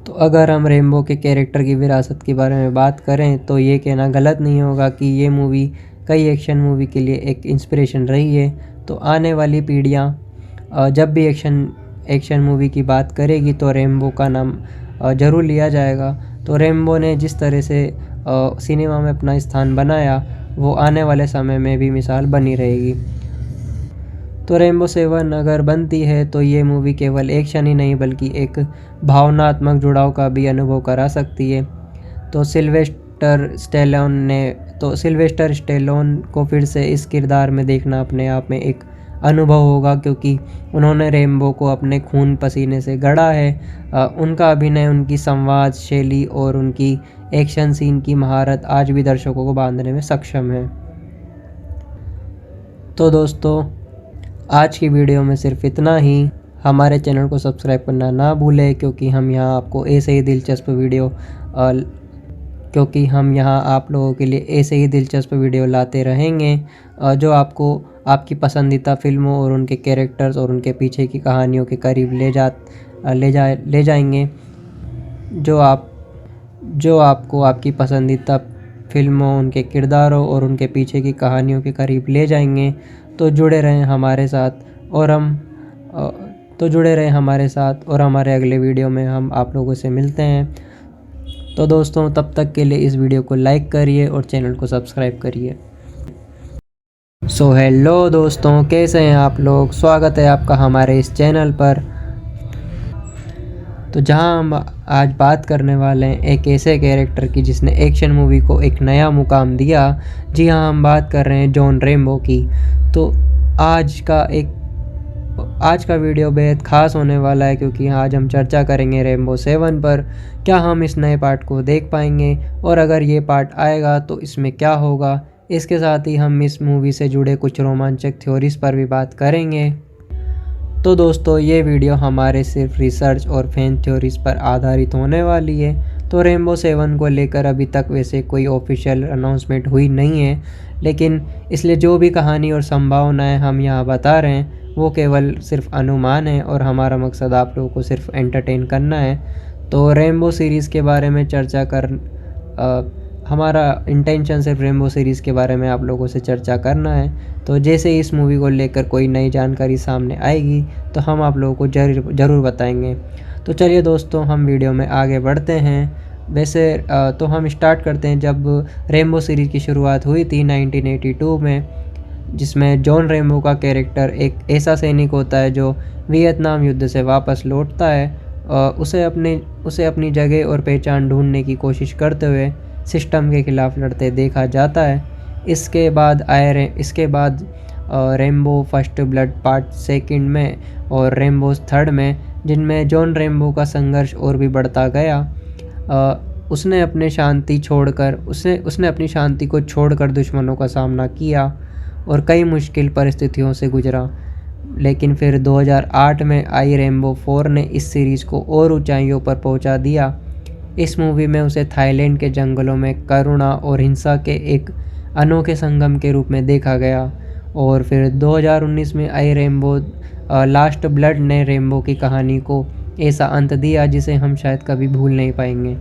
तो अगर हम रेम्बो के कैरेक्टर की विरासत के बारे में बात करें तो ये कहना गलत नहीं होगा कि ये मूवी कई एक्शन मूवी के लिए एक इंस्पिरेशन रही है। तो आने वाली पीढ़ियाँ जब भी एक्शन मूवी की बात करेगी तो रेम्बो का नाम ज़रूर लिया जाएगा। तो रेम्बो ने जिस तरह से सिनेमा में अपना स्थान बनाया, वो आने वाले समय में भी मिसाल बनी रहेगी। तो रेम्बो 7 अगर बनती है तो ये मूवी केवल एक्शन ही नहीं बल्कि एक भावनात्मक जुड़ाव का भी अनुभव करा सकती है। तो सिल्वेस्टर स्टैलोन को फिर से इस किरदार में देखना अपने आप में एक अनुभव होगा, क्योंकि उन्होंने रेम्बो को अपने खून पसीने से गढ़ा है। उनका अभिनय, उनकी संवाद शैली और उनकी एक्शन सीन की महारत आज भी दर्शकों को बांधने में सक्षम है। तो दोस्तों, आज की वीडियो में सिर्फ इतना ही। हमारे चैनल को सब्सक्राइब करना ना भूलें, क्योंकि हम यहाँ आपको ऐसे ही दिलचस्प वीडियो आप लोगों के लिए ऐसे ही दिलचस्प वीडियो लाते रहेंगे, जो आपको आपकी पसंदीदा फिल्मों और उनके कैरेक्टर्स और उनके पीछे की कहानियों के करीब ले जाएंगे, जो आपको आपकी पसंदीदा फिल्मों, उनके किरदारों और उनके पीछे की कहानियों के करीब ले जाएंगे। तो जुड़े रहें हमारे साथ और हमारे अगले वीडियो में हम आप लोगों से मिलते हैं। तो दोस्तों, तब तक के लिए इस वीडियो को लाइक करिए और चैनल को सब्सक्राइब करिए। हेलो दोस्तों, कैसे हैं आप लोग? स्वागत है आपका हमारे इस चैनल पर। तो जहां हम आज बात करने वाले हैं एक ऐसे कैरेक्टर की जिसने एक्शन मूवी को एक नया मुकाम दिया। जी हाँ, हम बात कर रहे हैं जॉन रेम्बो की। तो आज का वीडियो बेहद ख़ास होने वाला है, क्योंकि आज हम चर्चा करेंगे रेम्बो 7 पर। क्या हम इस नए पार्ट को देख पाएंगे, और अगर ये पार्ट आएगा तो इसमें क्या होगा। इसके साथ ही हम इस मूवी से जुड़े कुछ रोमांचक थ्योरीज पर भी बात करेंगे। तो दोस्तों, ये वीडियो हमारे सिर्फ रिसर्च और फैन थ्योरीज पर आधारित होने वाली है। तो रेम्बो 7 को लेकर अभी तक वैसे कोई ऑफिशियल अनाउंसमेंट हुई नहीं है, लेकिन इसलिए जो भी कहानी और संभावनाएं हम यहाँ बता रहे हैं वो केवल सिर्फ अनुमान है, और हमारा मकसद आप लोगों को सिर्फ एंटरटेन करना है। तो रेम्बो सीरीज़ के बारे में हमारा इंटेंशन सिर्फ रेम्बो सीरीज़ के बारे में आप लोगों से चर्चा करना है। तो जैसे ही इस मूवी को लेकर कोई नई जानकारी सामने आएगी तो हम आप लोगों को ज़रूर बताएंगे। तो चलिए दोस्तों, हम वीडियो में आगे बढ़ते हैं। वैसे तो हम स्टार्ट करते हैं जब रेम्बो सीरीज़ की शुरुआत हुई थी 1982 में, जिसमें जॉन रेम्बो का कैरेक्टर एक ऐसा सैनिक होता है जो वियतनाम युद्ध से वापस लौटता है। उसे अपनी जगह और पहचान ढूंढने की कोशिश करते हुए सिस्टम के खिलाफ लड़ते देखा जाता है। इसके बाद रेम्बो फर्स्ट ब्लड पार्ट 2 में और रेम्बो 3 में, जिनमें जॉन रेम्बो का संघर्ष और भी बढ़ता गया। उसने अपनी शांति को छोड़कर दुश्मनों का सामना किया और कई मुश्किल परिस्थितियों से गुजरा। लेकिन फिर 2008 में आई रेम्बो 4 ने इस सीरीज़ को और ऊंचाइयों पर पहुंचा दिया। इस मूवी में उसे थाईलैंड के जंगलों में करुणा और हिंसा के एक अनोखे संगम के रूप में देखा गया। और फिर 2019 में आई रेम्बो लास्ट ब्लड ने रेम्बो की कहानी को ऐसा अंत दिया जिसे हम शायद कभी भूल नहीं पाएंगे।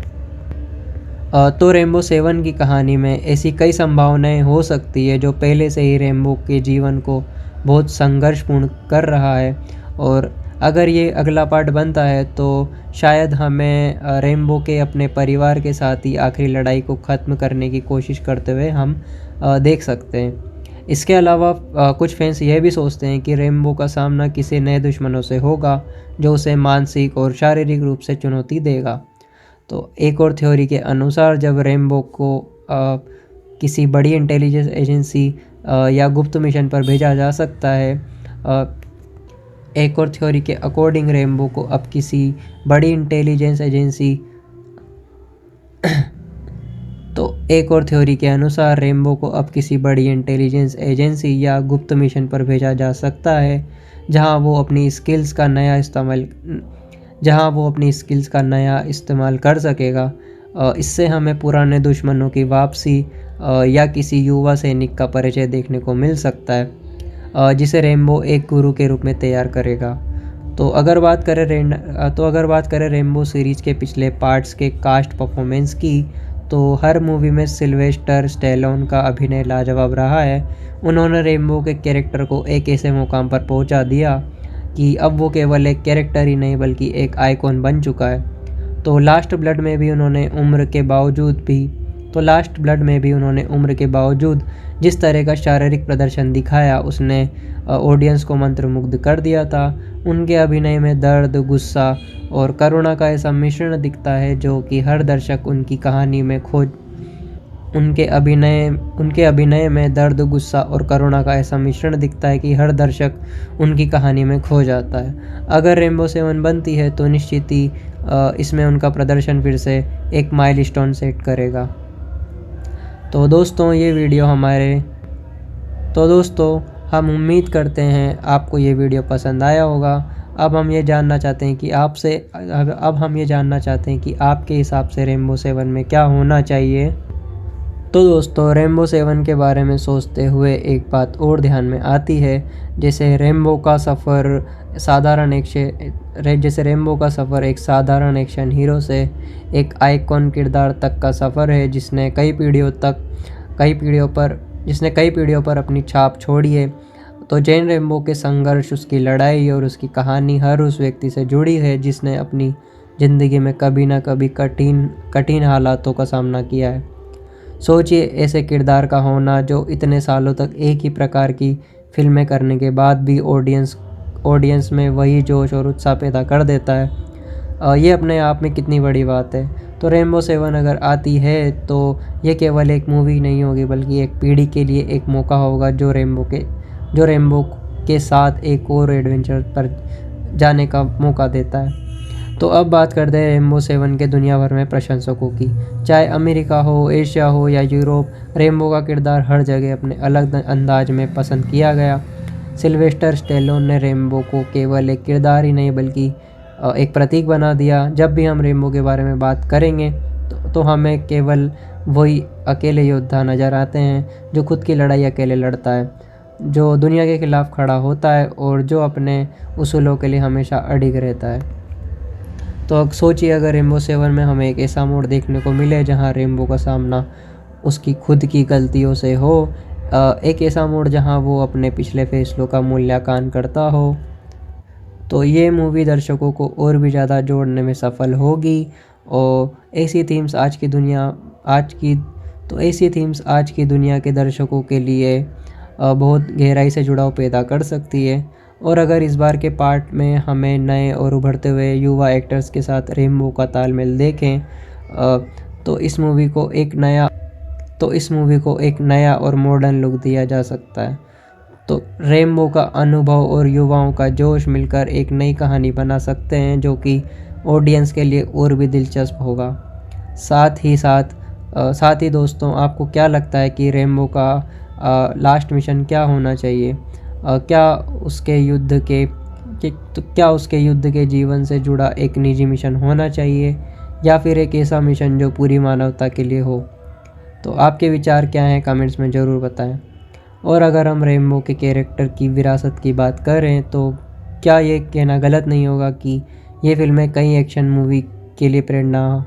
तो रेम्बो 7 की कहानी में ऐसी कई संभावनाएं हो सकती है जो पहले से ही रेम्बो के जीवन को बहुत संघर्षपूर्ण कर रहा है। और अगर ये अगला पार्ट बनता है तो शायद हमें रेम्बो के अपने परिवार के साथ ही आखिरी लड़ाई को ख़त्म करने की कोशिश करते हुए हम देख सकते हैं। इसके अलावा कुछ फैंस यह भी सोचते हैं कि रेम्बो का सामना किसी नए दुश्मनों से होगा जो उसे मानसिक और शारीरिक रूप से चुनौती देगा। तो एक और थ्योरी के अनुसार जब रेम्बो को किसी बड़ी इंटेलिजेंस एजेंसी या गुप्त मिशन पर भेजा जा सकता है। एक और थ्योरी के अकॉर्डिंग रेम्बो को अब किसी बड़ी इंटेलिजेंस एजेंसी एक और थ्योरी के अनुसार रेम्बो को अब किसी बड़ी इंटेलिजेंस एजेंसी या गुप्त मिशन पर भेजा जा सकता है, जहां वो अपनी स्किल्स का नया इस्तेमाल कर सकेगा। इससे हमें पुराने दुश्मनों की वापसी या किसी युवा सैनिक का परिचय देखने को मिल सकता है, जिसे रेम्बो एक गुरु के रूप में तैयार करेगा। तो अगर बात करें रेम्बो सीरीज़ के पिछले पार्ट्स के कास्ट परफॉर्मेंस की, तो हर मूवी में सिल्वेस्टर स्टैलोन का अभिनय लाजवाब रहा है। उन्होंने रेम्बो के कैरेक्टर को एक ऐसे मुकाम पर पहुंचा दिया कि अब वो केवल एक कैरेक्टर ही नहीं बल्कि एक आइकॉन बन चुका है। तो लास्ट ब्लड में भी उन्होंने उम्र के बावजूद जिस तरह का शारीरिक प्रदर्शन दिखाया, उसने ऑडियंस को मंत्रमुग्ध कर दिया था। उनके अभिनय में दर्द, गुस्सा और करुणा का ऐसा मिश्रण दिखता है जो कि हर दर्शक उनकी कहानी में उनके अभिनय में दर्द, गुस्सा और करुणा का ऐसा मिश्रण दिखता है कि हर दर्शक उनकी कहानी में खो जाता है। अगर रेम्बो 7 बनती है तो निश्चित ही इसमें उनका प्रदर्शन फिर से एक माइलस्टोन सेट करेगा। तो दोस्तों हम उम्मीद करते हैं आपको ये वीडियो पसंद आया होगा। अब हम ये जानना चाहते हैं कि आपके हिसाब से रेम्बो 7 में क्या होना चाहिए। तो दोस्तों, रेम्बो 7 के बारे में सोचते हुए एक बात और ध्यान में आती है, जैसे रेम्बो का सफ़र एक साधारण एक्शन हीरो से एक आइकॉन किरदार तक का सफ़र है, जिसने कई पीढ़ियों पर अपनी छाप छोड़ी है। तो जैन रेम्बो के संघर्ष, उसकी लड़ाई और उसकी कहानी हर उस व्यक्ति से जुड़ी है जिसने अपनी ज़िंदगी में कभी ना कभी कठिन हालातों का सामना किया है। सोचिए ऐसे किरदार का होना जो इतने सालों तक एक ही प्रकार की फिल्में करने के बाद भी ऑडियंस में वही जोश और उत्साह पैदा कर देता है। ये अपने आप में कितनी बड़ी बात है। तो रेम्बो 7 अगर आती है तो ये केवल एक मूवी नहीं होगी, बल्कि एक पीढ़ी के लिए एक मौका होगा जो रेम्बो के साथ एक और एडवेंचर पर जाने का मौका देता है। तो अब बात करते हैं रेम्बो 7 के दुनिया भर में प्रशंसकों की। चाहे अमेरिका हो, एशिया हो या यूरोप, रेम्बो का किरदार हर जगह अपने अलग अंदाज में पसंद किया गया। सिल्वेस्टर स्टेलोन ने रेम्बो को केवल एक किरदार ही नहीं बल्कि एक प्रतीक बना दिया। जब भी हम रेम्बो के बारे में बात करेंगे तो हमें केवल वही अकेले योद्धा नज़र आते हैं जो खुद की लड़ाई अकेले लड़ता है, जो दुनिया के खिलाफ खड़ा होता है और जो अपने उसूलों के लिए हमेशा अडिग रहता है। तो अब सोचिए, अगर रेम्बो 7 में हमें एक ऐसा मोड़ देखने को मिले जहां रेम्बो का सामना उसकी खुद की गलतियों से हो, एक ऐसा मोड़ जहां वो अपने पिछले फैसलों का मूल्यांकन करता हो, तो ये मूवी दर्शकों को और भी ज़्यादा जोड़ने में सफल होगी। और ऐसी थीम्स आज की दुनिया के दर्शकों के लिए बहुत गहराई से जुड़ाव पैदा कर सकती है। और अगर इस बार के पार्ट में हमें नए और उभरते हुए युवा एक्टर्स के साथ रेम्बो का तालमेल देखें, तो इस मूवी को एक नया और मॉडर्न लुक दिया जा सकता है। तो रेम्बो का अनुभव और युवाओं का जोश मिलकर एक नई कहानी बना सकते हैं जो कि ऑडियंस के लिए और भी दिलचस्प होगा। साथ ही दोस्तों, आपको क्या लगता है कि रेम्बो का लास्ट मिशन क्या होना चाहिए? क्या उसके युद्ध के जीवन से जुड़ा एक निजी मिशन होना चाहिए, या फिर एक ऐसा मिशन जो पूरी मानवता के लिए हो? तो आपके विचार क्या हैं, कमेंट्स में ज़रूर बताएं। और अगर हम रेम्बो के कैरेक्टर की विरासत की बात करें तो क्या ये कहना गलत नहीं होगा कि ये फिल्में कई एक्शन मूवी के लिए प्रेरणा।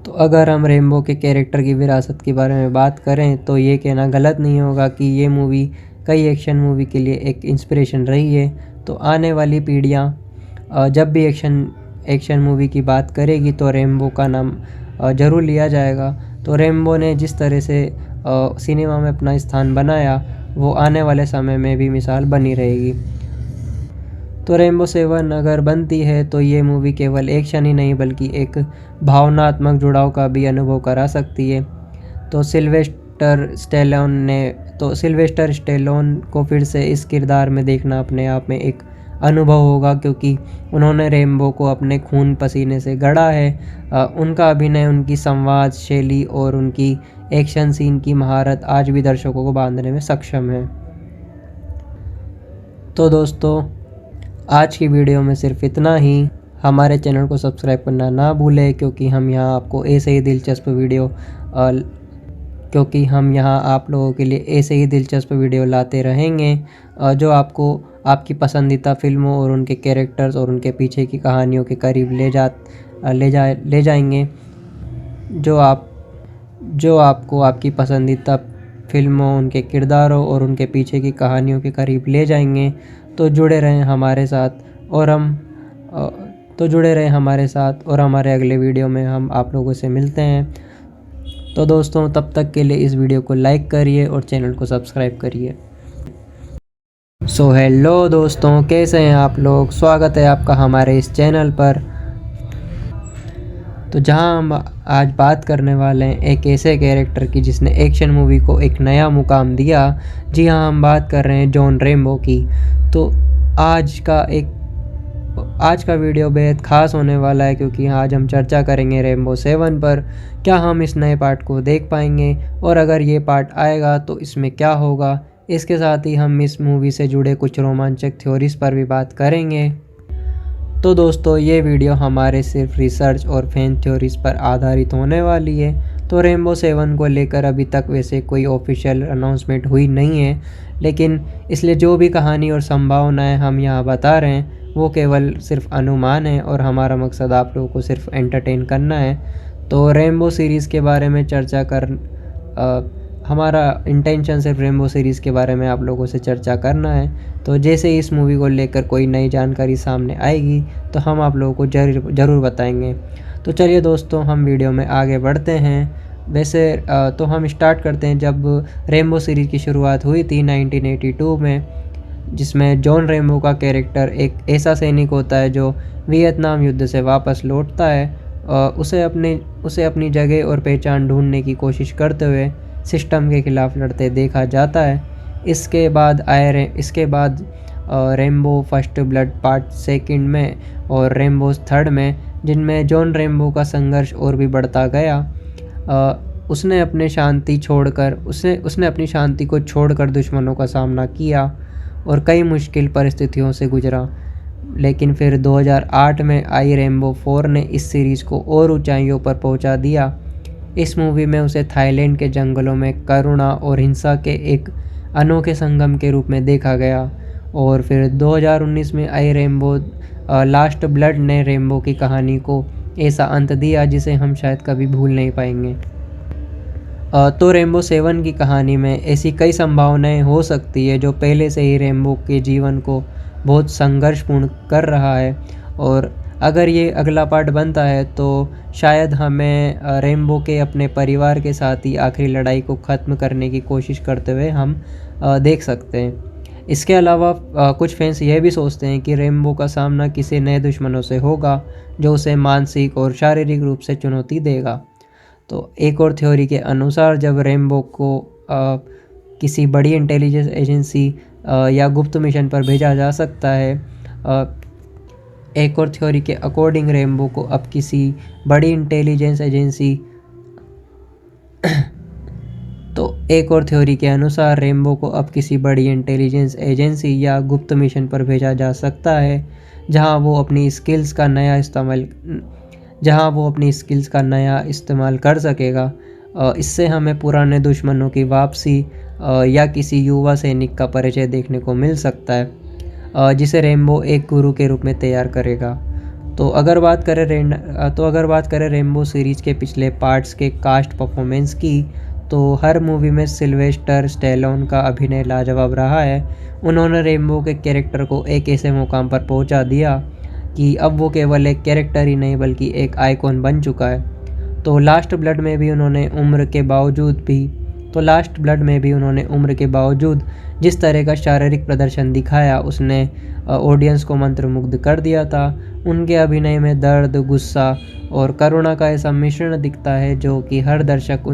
तो अगर हम रेम्बो के कैरेक्टर की विरासत के बारे में बात करें तो ये कहना गलत नहीं होगा कि ये मूवी कई एक्शन मूवी के लिए एक इंस्पिरेशन रही है। तो आने वाली पीढ़ियाँ जब भी एक्शन मूवी की बात करेगी तो रेम्बो का नाम ज़रूर लिया जाएगा। तो रेम्बो ने जिस तरह से सिनेमा में अपना स्थान बनाया, वो आने वाले समय में भी मिसाल बनी रहेगी। तो रेम्बो 7 अगर बनती है तो ये मूवी केवल एक्शन ही नहीं बल्कि एक भावनात्मक जुड़ाव का भी अनुभव करा सकती है। तो सिल्वेस्टर स्टेलोन को फिर से इस किरदार में देखना अपने आप में एक अनुभव होगा, क्योंकि उन्होंने रेम्बो को अपने खून पसीने से गढ़ा है। उनका अभिनय, उनकी संवाद शैली और उनकी एक्शन सीन की महारत आज भी दर्शकों को बांधने में सक्षम है। तो दोस्तों, आज की वीडियो में सिर्फ इतना ही। हमारे चैनल को सब्सक्राइब करना ना भूलें, क्योंकि हम यहाँ आप लोगों के लिए ऐसे ही दिलचस्प वीडियो लाते रहेंगे जो आपको आपकी पसंदीदा फिल्मों और उनके कैरेक्टर्स और उनके पीछे की कहानियों के करीब ले जाएंगे, जो आपको आपकी पसंदीदा फिल्मों, उनके किरदारों और उनके पीछे की कहानियों के करीब ले जाएंगे। तो जुड़े रहें हमारे साथ और हमारे अगले वीडियो में हम आप लोगों से मिलते हैं। तो दोस्तों, तब तक के लिए इस वीडियो को लाइक करिए और चैनल को सब्सक्राइब करिए। सो हेलो दोस्तों, कैसे हैं आप लोग? स्वागत है आपका हमारे इस चैनल पर। तो जहां हम आज बात करने वाले हैं एक ऐसे कैरेक्टर की जिसने एक्शन मूवी को एक नया मुकाम दिया। जी हाँ, हम बात कर रहे हैं जॉन रैम्बो की। तो आज का वीडियो बेहद ख़ास होने वाला है क्योंकि आज हम चर्चा करेंगे रैम्बो 7 पर। क्या हम इस नए पार्ट को देख पाएंगे और अगर ये पार्ट आएगा तो इसमें क्या होगा। इसके साथ ही हम इस मूवी से जुड़े कुछ रोमांचक थ्योरीज पर भी बात करेंगे। तो दोस्तों, ये वीडियो हमारे सिर्फ रिसर्च और फैन थ्योरीज पर आधारित होने वाली है। तो रैम्बो 7 को लेकर अभी तक वैसे कोई ऑफिशियल अनाउंसमेंट हुई नहीं है, लेकिन इसलिए जो भी कहानी और संभावनाएं हम यहाँ बता रहे हैं वो केवल सिर्फ अनुमान है और हमारा मकसद आप लोगों को सिर्फ एंटरटेन करना है। तो रैम्बो सीरीज़ के बारे में हमारा इंटेंशन सिर्फ रैम्बो सीरीज़ के बारे में आप लोगों से चर्चा करना है। तो जैसे ही इस मूवी को लेकर कोई नई जानकारी सामने आएगी तो हम आप लोगों को ज़रूर बताएंगे। तो चलिए दोस्तों, हम वीडियो में आगे बढ़ते हैं। वैसे तो हम स्टार्ट करते हैं जब रैम्बो सीरीज़ की शुरुआत हुई थी 1982 में, जिसमें जॉन रैम्बो का कैरेक्टर एक ऐसा सैनिक होता है जो वियतनाम युद्ध से वापस लौटता है। उसे अपनी जगह और पहचान ढूंढने की कोशिश करते हुए सिस्टम के खिलाफ लड़ते देखा जाता है। इसके बाद रैम्बो फर्स्ट ब्लड पार्ट 2 में और रैम्बो 3 में, जिनमें जॉन रैम्बो का संघर्ष और भी बढ़ता गया। उसने अपनी शांति को छोड़कर दुश्मनों का सामना किया और कई मुश्किल परिस्थितियों से गुजरा। लेकिन फिर 2008 में आई रैम्बो 4 ने इस सीरीज़ को और ऊंचाइयों पर पहुंचा दिया। इस मूवी में उसे थाईलैंड के जंगलों में करुणा और हिंसा के एक अनोखे संगम के रूप में देखा गया। और फिर 2019 में आई रैम्बो लास्ट ब्लड ने रैम्बो की कहानी को ऐसा अंत दिया जिसे हम शायद कभी भूल नहीं पाएंगे। तो रैम्बो 7 की कहानी में ऐसी कई संभावनाएं हो सकती है जो पहले से ही रैम्बो के जीवन को बहुत संघर्षपूर्ण कर रहा है। और अगर ये अगला पार्ट बनता है तो शायद हमें रैम्बो के अपने परिवार के साथ ही आखिरी लड़ाई को ख़त्म करने की कोशिश करते हुए हम देख सकते हैं। इसके अलावा कुछ फैंस यह भी सोचते हैं कि रैम्बो का सामना किसी नए दुश्मनों से होगा जो उसे मानसिक और शारीरिक रूप से चुनौती देगा। तो एक और थ्योरी के अनुसार जब रैम्बो को किसी बड़ी इंटेलिजेंस एजेंसी या गुप्त मिशन पर भेजा जा सकता है। एक और थ्योरी के अकॉर्डिंग रैम्बो को अब किसी बड़ी इंटेलिजेंस एजेंसी एक और थ्योरी के अनुसार रैम्बो को अब किसी बड़ी इंटेलिजेंस एजेंसी या गुप्त मिशन पर भेजा जा सकता है जहां वो अपनी स्किल्स का नया इस्तेमाल कर सकेगा। इससे हमें पुराने दुश्मनों की वापसी या किसी युवा सैनिक का परिचय देखने को मिल सकता है जिसे रैम्बो एक गुरु के रूप में तैयार करेगा। तो अगर बात करें रैम्बो सीरीज़ के पिछले पार्ट्स के कास्ट परफॉर्मेंस की, तो हर मूवी में सिल्वेस्टर स्टैलोन का अभिनय लाजवाब रहा है। उन्होंने रैम्बो के कैरेक्टर को एक ऐसे मुकाम पर पहुंचा दिया कि अब वो केवल एक कैरेक्टर ही नहीं बल्कि एक आइकॉन बन चुका है। तो लास्ट ब्लड में भी उन्होंने उम्र के बावजूद जिस तरह का शारीरिक प्रदर्शन दिखाया उसने ऑडियंस को मंत्रमुग्ध कर दिया था। उनके अभिनय में दर्द, गुस्सा और करुणा का ऐसा मिश्रण दिखता है जो कि हर दर्शक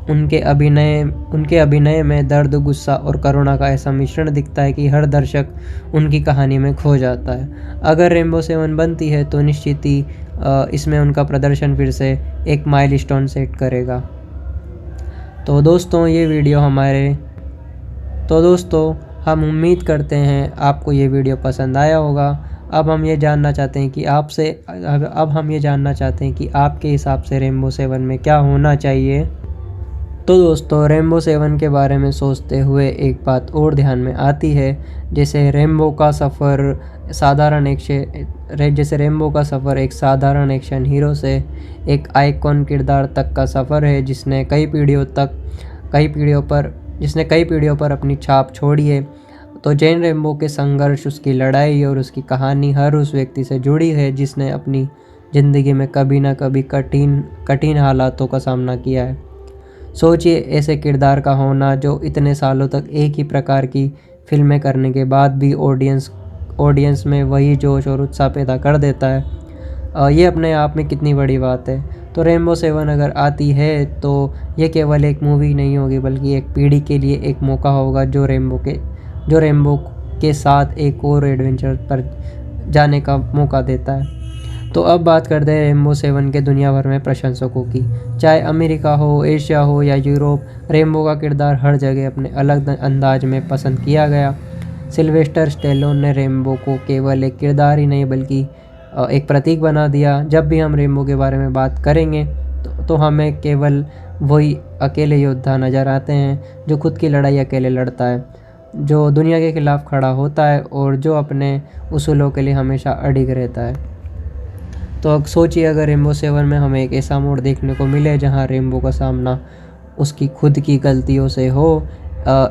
उनके अभिनय में दर्द, गुस्सा और करुणा का ऐसा मिश्रण दिखता है कि हर दर्शक उनकी कहानी में खो जाता है। अगर रैम्बो 7 बनती है तो निश्चित ही इसमें उनका प्रदर्शन फिर से एक माइलस्टोन सेट करेगा। तो दोस्तों हम उम्मीद करते हैं आपको ये वीडियो पसंद आया होगा। अब हम ये जानना चाहते हैं कि आपके हिसाब से रैम्बो 7 में क्या होना चाहिए। तो दोस्तों, रैम्बो 7 के बारे में सोचते हुए एक बात और ध्यान में आती है। जैसे रैम्बो का सफ़र एक साधारण एक्शन हीरो से एक आइकॉन किरदार तक का सफ़र है जिसने कई पीढ़ियों पर अपनी छाप छोड़ी है। तो जॉन रैम्बो के संघर्ष, उसकी लड़ाई और उसकी कहानी हर उस व्यक्ति से जुड़ी है जिसने अपनी ज़िंदगी में कभी ना कभी कठिन हालातों का सामना किया है। सोचिए ऐसे किरदार का होना जो इतने सालों तक एक ही प्रकार की फिल्में करने के बाद भी ऑडियंस में वही जोश और उत्साह पैदा कर देता है। ये अपने आप में कितनी बड़ी बात है। तो रेम्बो 7 अगर आती है तो ये केवल एक मूवी नहीं होगी, बल्कि एक पीढ़ी के लिए एक मौका होगा जो रेम्बो के साथ एक और एडवेंचर पर जाने का मौका देता है। तो अब बात करते हैं रेम्बो 7 के दुनिया भर में प्रशंसकों की। चाहे अमेरिका हो, एशिया हो या यूरोप, रेम्बो का किरदार हर जगह अपने अलग अंदाज में पसंद किया गया। सिल्वेस्टर स्टेलोन ने रेम्बो को केवल एक किरदार ही नहीं बल्कि एक प्रतीक बना दिया। जब भी हम रेम्बो के बारे में बात करेंगे तो हमें केवल वही अकेले योद्धा नज़र आते हैं जो खुद की लड़ाई अकेले लड़ता है, जो दुनिया के खिलाफ़ खड़ा होता है और जो अपने उसूलों के लिए हमेशा अडिग रहता है। तो अब सोचिए, अगर रेम्बो 7 में हमें एक ऐसा मोड़ देखने को मिले जहां रेम्बो का सामना उसकी खुद की गलतियों से हो,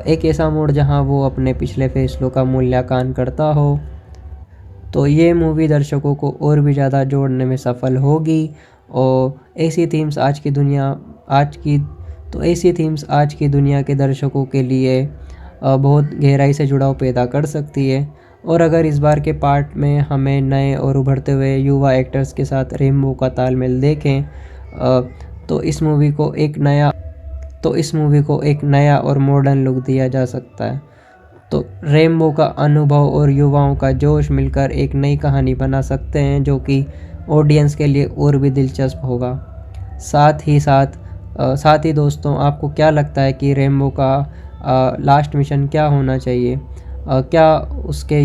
एक ऐसा मोड़ जहां वो अपने पिछले फैसलों का मूल्यांकन करता हो, तो ये मूवी दर्शकों को और भी ज़्यादा जोड़ने में सफल होगी। और ऐसी थीम्स आज की दुनिया के दर्शकों के लिए बहुत गहराई से जुड़ाव पैदा कर सकती है। और अगर इस बार के पार्ट में हमें नए और उभरते हुए युवा एक्टर्स के साथ रेम्बो का तालमेल देखें, तो इस मूवी को एक नया और मॉडर्न लुक दिया जा सकता है। तो रेम्बो का अनुभव और युवाओं का जोश मिलकर एक नई कहानी बना सकते हैं जो कि ऑडियंस के लिए और भी दिलचस्प होगा। साथ ही दोस्तों, आपको क्या लगता है कि रेम्बो का लास्ट मिशन क्या होना चाहिए? क्या उसके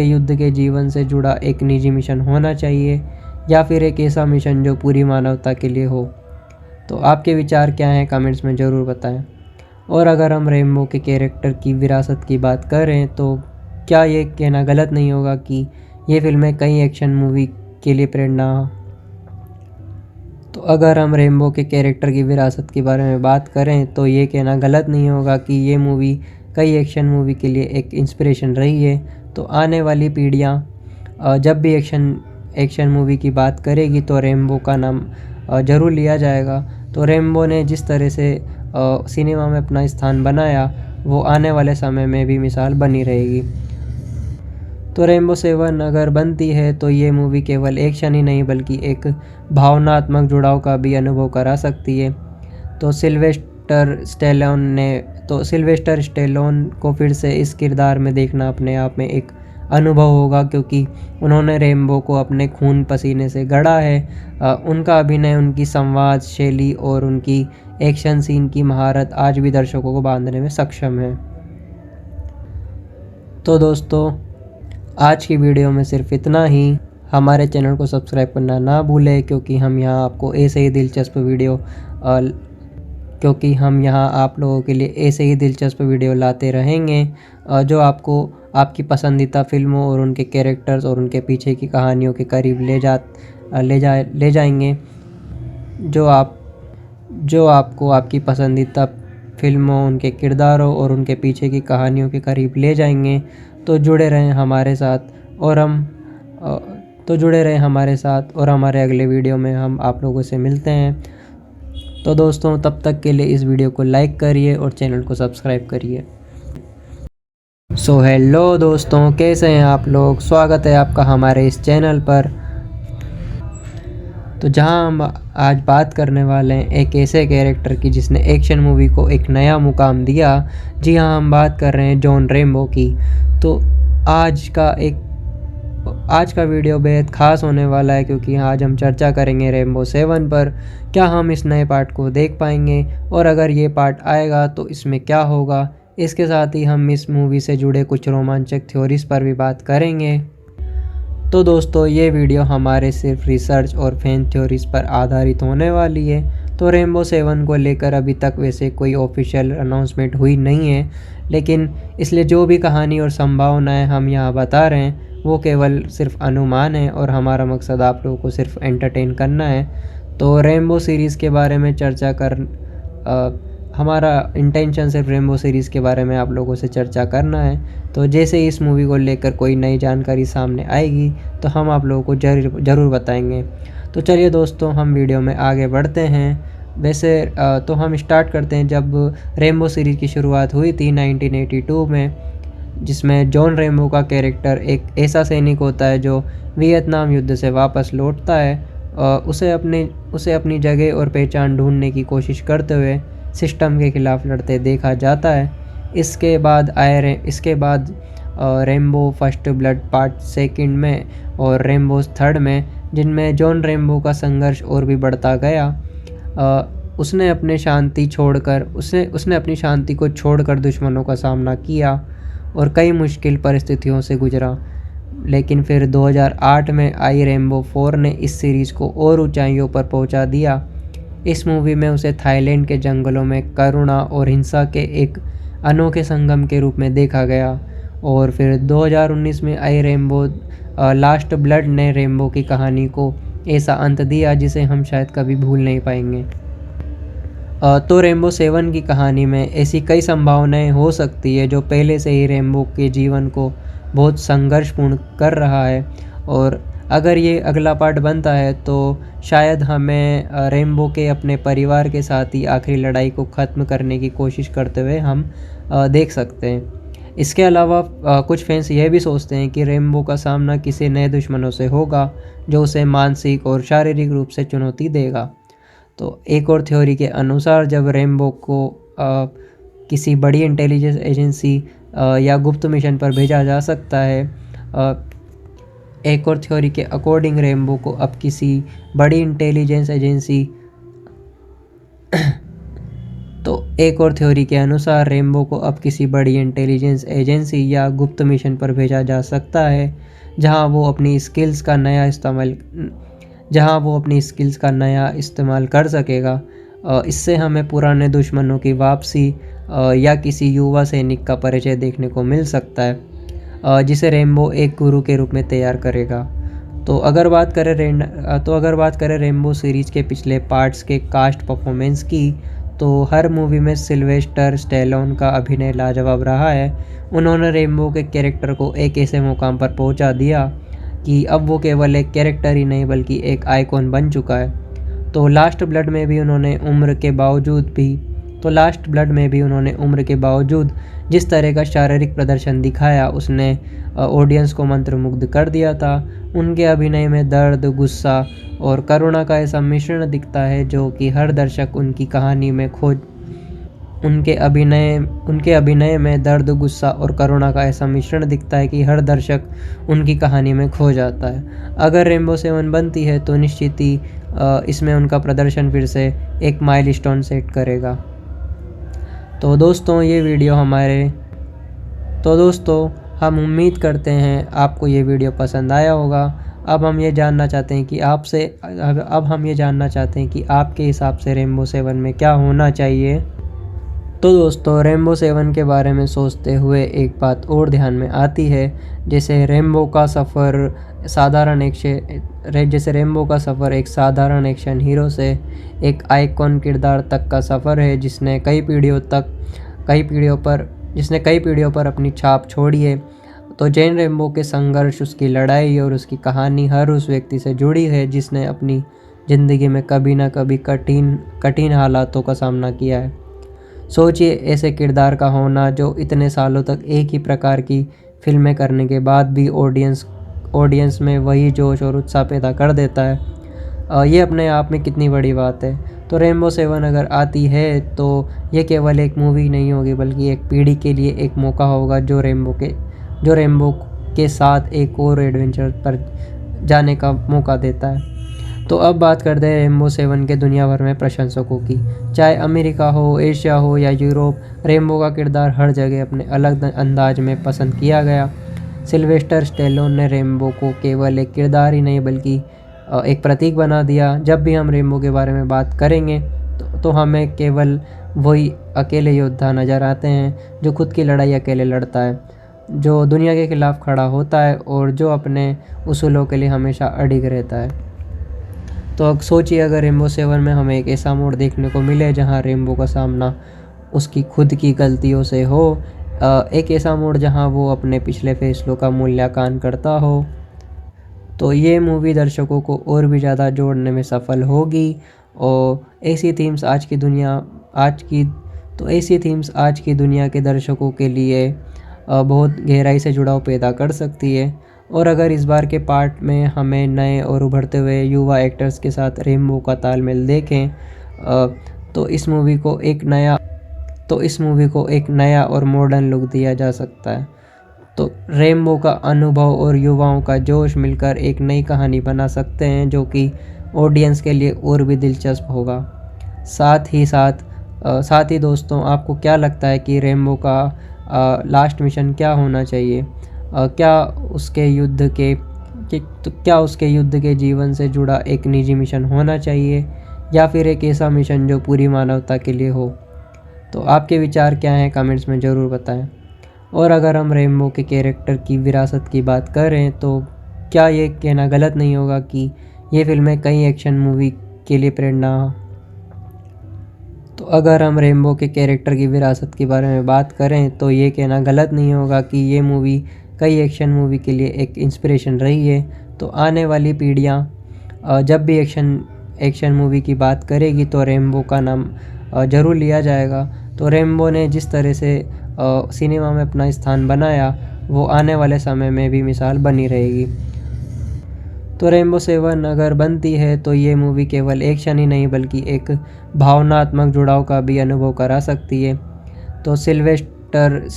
युद्ध के जीवन से जुड़ा एक निजी मिशन होना चाहिए या फिर एक ऐसा मिशन जो पूरी मानवता के लिए हो? तो आपके विचार क्या हैं, कमेंट्स में ज़रूर बताएं। और अगर हम रेम्बो के कैरेक्टर की विरासत की बात करें तो क्या ये कहना गलत नहीं होगा कि ये फिल्में कई एक्शन मूवी के लिए प्रेरणा। तो अगर हम रेम्बो के कैरेक्टर की विरासत के बारे में बात करें तो ये कहना गलत नहीं होगा कि ये मूवी कई एक्शन मूवी के लिए एक इंस्पिरेशन रही है। तो आने वाली पीढ़ियाँ जब भी एक्शन मूवी की बात करेगी तो रेम्बो का नाम ज़रूर लिया जाएगा। तो रेम्बो ने जिस तरह से सिनेमा में अपना स्थान बनाया, वो आने वाले समय में भी मिसाल बनी रहेगी। तो रेम्बो 7 अगर बनती है तो ये मूवी केवल एक्शन ही नहीं बल्कि एक भावनात्मक जुड़ाव का भी अनुभव करा सकती है। तो सिल्वेस्टर स्टेलोन को फिर से इस किरदार में देखना अपने आप में एक अनुभव होगा, क्योंकि उन्होंने रेम्बो को अपने खून पसीने से गढ़ा है। उनका अभिनय, उनकी संवाद शैली और उनकी एक्शन सीन की महारत आज भी दर्शकों को बांधने में सक्षम है। तो दोस्तों, आज की वीडियो में सिर्फ इतना ही। हमारे चैनल को सब्सक्राइब करना ना भूलें, क्योंकि हम यहाँ आप लोगों के लिए ऐसे ही दिलचस्प वीडियो लाते रहेंगे जो आपको आपकी पसंदीदा फिल्मों और उनके कैरेक्टर्स और उनके पीछे की कहानियों के करीब ले जाएंगे, जो आपको आपकी पसंदीदा फिल्मों, उनके किरदारों और उनके पीछे की कहानियों के करीब ले जाएंगे। तो जुड़े रहें हमारे साथ और हमारे अगले वीडियो में हम आप लोगों से मिलते हैं। तो दोस्तों, तब तक के लिए इस वीडियो को लाइक करिए और चैनल को सब्सक्राइब करिए। हेलो दोस्तों, कैसे हैं आप लोग? स्वागत है आपका हमारे इस चैनल पर। तो जहां हम आज बात करने वाले हैं एक ऐसे कैरेक्टर की जिसने एक्शन मूवी को एक नया मुकाम दिया। जी हाँ, हम बात कर रहे हैं जॉन रेम्बो की। तो आज का वीडियो बेहद ख़ास होने वाला है, क्योंकि आज हम चर्चा करेंगे रेम्बो 7 पर। क्या हम इस नए पार्ट को देख पाएंगे, और अगर ये पार्ट आएगा तो इसमें क्या होगा? इसके साथ ही हम इस मूवी से जुड़े कुछ रोमांचक थ्योरीज पर भी बात करेंगे। तो दोस्तों, ये वीडियो हमारे सिर्फ रिसर्च और फैन थ्योरीज पर आधारित होने वाली है। तो रेम्बो 7 को लेकर अभी तक वैसे कोई ऑफिशियल अनाउंसमेंट हुई नहीं है, लेकिन इसलिए जो भी कहानी और संभावनाएं हम यहाँ बता रहे हैं वो केवल सिर्फ अनुमान है, और हमारा मकसद आप लोगों को सिर्फ एंटरटेन करना है। तो रेम्बो सीरीज़ के बारे में हमारा इंटेंशन सिर्फ रेम्बो सीरीज़ के बारे में आप लोगों से चर्चा करना है। तो जैसे ही इस मूवी को लेकर कोई नई जानकारी सामने आएगी तो हम आप लोगों को ज़रूर बताएंगे। तो चलिए दोस्तों, हम वीडियो में आगे बढ़ते हैं। वैसे तो हम स्टार्ट करते हैं जब रेम्बो सीरीज़ की शुरुआत हुई थी 1982 में। जिसमें जॉन रेम्बो का कैरेक्टर एक ऐसा सैनिक होता है जो वियतनाम युद्ध से वापस लौटता है। उसे अपनी जगह और पहचान ढूंढने की कोशिश करते हुए सिस्टम के खिलाफ लड़ते देखा जाता है। इसके बाद rainbow first blood part second में और रेम्बो थर्ड में, जिनमें जॉन रेम्बो का संघर्ष और भी बढ़ता गया। उसने अपनी शांति को छोड़कर दुश्मनों का सामना किया और कई मुश्किल परिस्थितियों से गुजरा। लेकिन फिर 2008 में आई रेम्बो 4 ने इस सीरीज़ को और ऊंचाइयों पर पहुंचा दिया। इस मूवी में उसे थाईलैंड के जंगलों में करुणा और हिंसा के एक अनोखे संगम के रूप में देखा गया। और फिर 2019 में आई रेम्बो लास्ट ब्लड ने रेम्बो की कहानी को ऐसा अंत दिया जिसे हम शायद कभी भूल नहीं पाएंगे। तो रेम्बो 7 की कहानी में ऐसी कई संभावनाएं हो सकती है जो पहले से ही रेम्बो के जीवन को बहुत संघर्षपूर्ण कर रहा है। और अगर ये अगला पार्ट बनता है तो शायद हमें रेम्बो के अपने परिवार के साथ ही आखिरी लड़ाई को ख़त्म करने की कोशिश करते हुए हम देख सकते हैं। इसके अलावा कुछ फैंस यह भी सोचते हैं कि रेम्बो का सामना किसी नए दुश्मनों से होगा जो उसे मानसिक और शारीरिक रूप से चुनौती देगा। तो एक और थ्योरी के अनुसार जब रेम्बो को किसी बड़ी इंटेलिजेंस एजेंसी या गुप्त मिशन पर भेजा जा सकता है। एक और थ्योरी के अकॉर्डिंग रेम्बो को अब किसी बड़ी इंटेलिजेंस एजेंसी एक और थ्योरी के अनुसार रेम्बो को अब किसी बड़ी इंटेलिजेंस एजेंसी या गुप्त मिशन पर भेजा जा सकता है जहां वो अपनी स्किल्स का नया इस्तेमाल कर सकेगा। इससे हमें पुराने दुश्मनों की वापसी या किसी युवा सैनिक का परिचय देखने को मिल सकता है जिसे रेम्बो एक गुरु के रूप में तैयार करेगा। तो अगर बात करें रेम्बो सीरीज़ के पिछले पार्ट्स के कास्ट परफॉर्मेंस की, तो हर मूवी में सिल्वेस्टर स्टैलोन का अभिनय लाजवाब रहा है। उन्होंने रेम्बो के कैरेक्टर को एक ऐसे मुकाम पर पहुंचा दिया कि अब वो केवल एक कैरेक्टर ही नहीं बल्कि एक आइकॉन बन चुका है। तो लास्ट ब्लड में भी उन्होंने उम्र के बावजूद जिस तरह का शारीरिक प्रदर्शन दिखाया उसने ऑडियंस को मंत्रमुग्ध कर दिया था। उनके अभिनय में दर्द, गुस्सा और करुणा का ऐसा मिश्रण दिखता है जो कि हर दर्शक उनके अभिनय में दर्द, गुस्सा और करुणा का ऐसा मिश्रण दिखता है कि हर दर्शक उनकी कहानी में खो जाता है। अगर रेम्बो 7 बनती है तो निश्चित ही इसमें उनका प्रदर्शन फिर से एक माइलस्टोन सेट करेगा। तो दोस्तों हम उम्मीद करते हैं आपको ये वीडियो पसंद आया होगा। अब हम ये जानना चाहते हैं कि आपके हिसाब से रेम्बो 7 में क्या होना चाहिए। तो दोस्तों रेम्बो 7 के बारे में सोचते हुए एक बात और ध्यान में आती है, जैसे रेम्बो का सफ़र एक साधारण एक्शन हीरो से एक आइकॉन किरदार तक का सफ़र है जिसने कई पीढ़ियों पर अपनी छाप छोड़ी है। तो जॉन रेम्बो के संघर्ष, उसकी लड़ाई और उसकी कहानी हर उस व्यक्ति से जुड़ी है जिसने अपनी ज़िंदगी में कभी ना कभी कठिन हालातों का सामना किया है। सोचिए ऐसे किरदार का होना जो इतने सालों तक एक ही प्रकार की फिल्में करने के बाद भी ऑडियंस में वही जोश और उत्साह पैदा कर देता है। ये अपने आप में कितनी बड़ी बात है। तो रेम्बो 7 अगर आती है तो ये केवल एक मूवी नहीं होगी बल्कि एक पीढ़ी के लिए एक मौका होगा जो रेम्बो के साथ एक और एडवेंचर पर जाने का मौका देता है। तो अब बात करते हैं रेम्बो 7 के दुनिया भर में प्रशंसकों की। चाहे अमेरिका हो, एशिया हो या यूरोप, रेम्बो का किरदार हर जगह अपने अलग अंदाज में पसंद किया गया। सिल्वेस्टर स्टैलोन ने रेम्बो को केवल एक किरदार ही नहीं बल्कि एक प्रतीक बना दिया। जब भी हम रेम्बो के बारे में बात करेंगे तो हमें केवल वही अकेले योद्धा नज़र आते हैं जो खुद की लड़ाई अकेले लड़ता है, जो दुनिया के खिलाफ खड़ा होता है और जो अपने उसूलों के लिए हमेशा अडिग रहता है। तो अब सोचिए अगर रेम्बो 7 में हमें एक ऐसा मोड़ देखने को मिले जहां रेम्बो का सामना उसकी खुद की गलतियों से हो, एक ऐसा मोड़ जहां वो अपने पिछले फैसलों का मूल्यांकन करता हो, तो ये मूवी दर्शकों को और भी ज़्यादा जोड़ने में सफल होगी। और ऐसी थीम्स आज की दुनिया के दर्शकों के लिए बहुत गहराई से जुड़ाव पैदा कर सकती है। और अगर इस बार के पार्ट में हमें नए और उभरते हुए युवा एक्टर्स के साथ रेम्बो का तालमेल देखें तो इस मूवी को एक नया और मॉडर्न लुक दिया जा सकता है। तो रेम्बो का अनुभव और युवाओं का जोश मिलकर एक नई कहानी बना सकते हैं जो कि ऑडियंस के लिए और भी दिलचस्प होगा। साथ ही दोस्तों, आपको क्या लगता है कि रेम्बो का लास्ट मिशन क्या होना चाहिए? क्या उसके युद्ध के जीवन से जुड़ा एक निजी मिशन होना चाहिए या फिर एक ऐसा मिशन जो पूरी मानवता के लिए हो? तो आपके विचार क्या हैं, कमेंट्स में ज़रूर बताएं। और अगर हम रेम्बो के कैरेक्टर की विरासत की बात करें तो क्या ये कहना गलत नहीं होगा कि ये फिल्में कई एक्शन मूवी के लिए प्रेरणा। तो अगर हम रेम्बो के कैरेक्टर की विरासत के बारे में बात करें तो ये कहना गलत नहीं होगा कि ये मूवी कई एक्शन मूवी के लिए एक इंस्पिरेशन रही है। तो आने वाली पीढ़ियाँ जब भी एक्शन मूवी की बात करेगी तो रेम्बो का नाम ज़रूर लिया जाएगा। तो रेम्बो ने जिस तरह से सिनेमा में अपना स्थान बनाया वो आने वाले समय में भी मिसाल बनी रहेगी। तो रेम्बो 7 अगर बनती है तो ये मूवी केवल एक्शन ही नहीं बल्कि एक भावनात्मक जुड़ाव का भी अनुभव करा सकती है। तो सिल्वेस्टर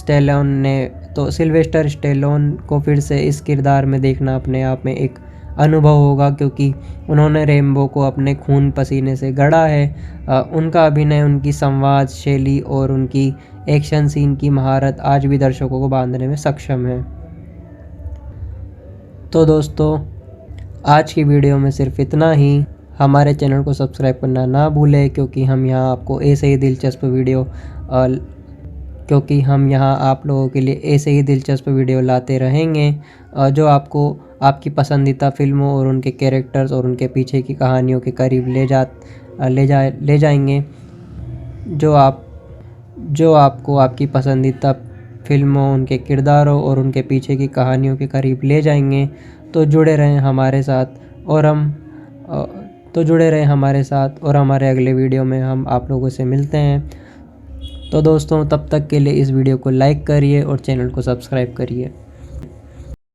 स्टेलोन को फिर से इस किरदार में देखना अपने आप में एक अनुभव होगा क्योंकि उन्होंने रेम्बो को अपने खून पसीने से गढ़ा है। उनका अभिनय, उनकी संवाद शैली और उनकी एक्शन सीन की महारत आज भी दर्शकों को बांधने में सक्षम है। तो दोस्तों, आज की वीडियो में सिर्फ इतना ही। हमारे चैनल को सब्सक्राइब करना ना भूलें क्योंकि हम यहाँ आप लोगों के लिए ऐसे ही दिलचस्प वीडियो लाते रहेंगे जो आपको आपकी पसंदीदा फिल्मों और उनके कैरेक्टर्स और उनके पीछे की कहानियों के करीब ले जाएंगे। जो आपको आपकी पसंदीदा फिल्मों, उनके किरदारों और उनके पीछे की कहानियों के करीब ले जाएंगे। तो जुड़े रहें हमारे साथ और हमारे अगले वीडियो में हम आप लोगों से मिलते हैं। तो दोस्तों, तब तक के लिए इस वीडियो को लाइक करिए और चैनल को सब्सक्राइब करिए।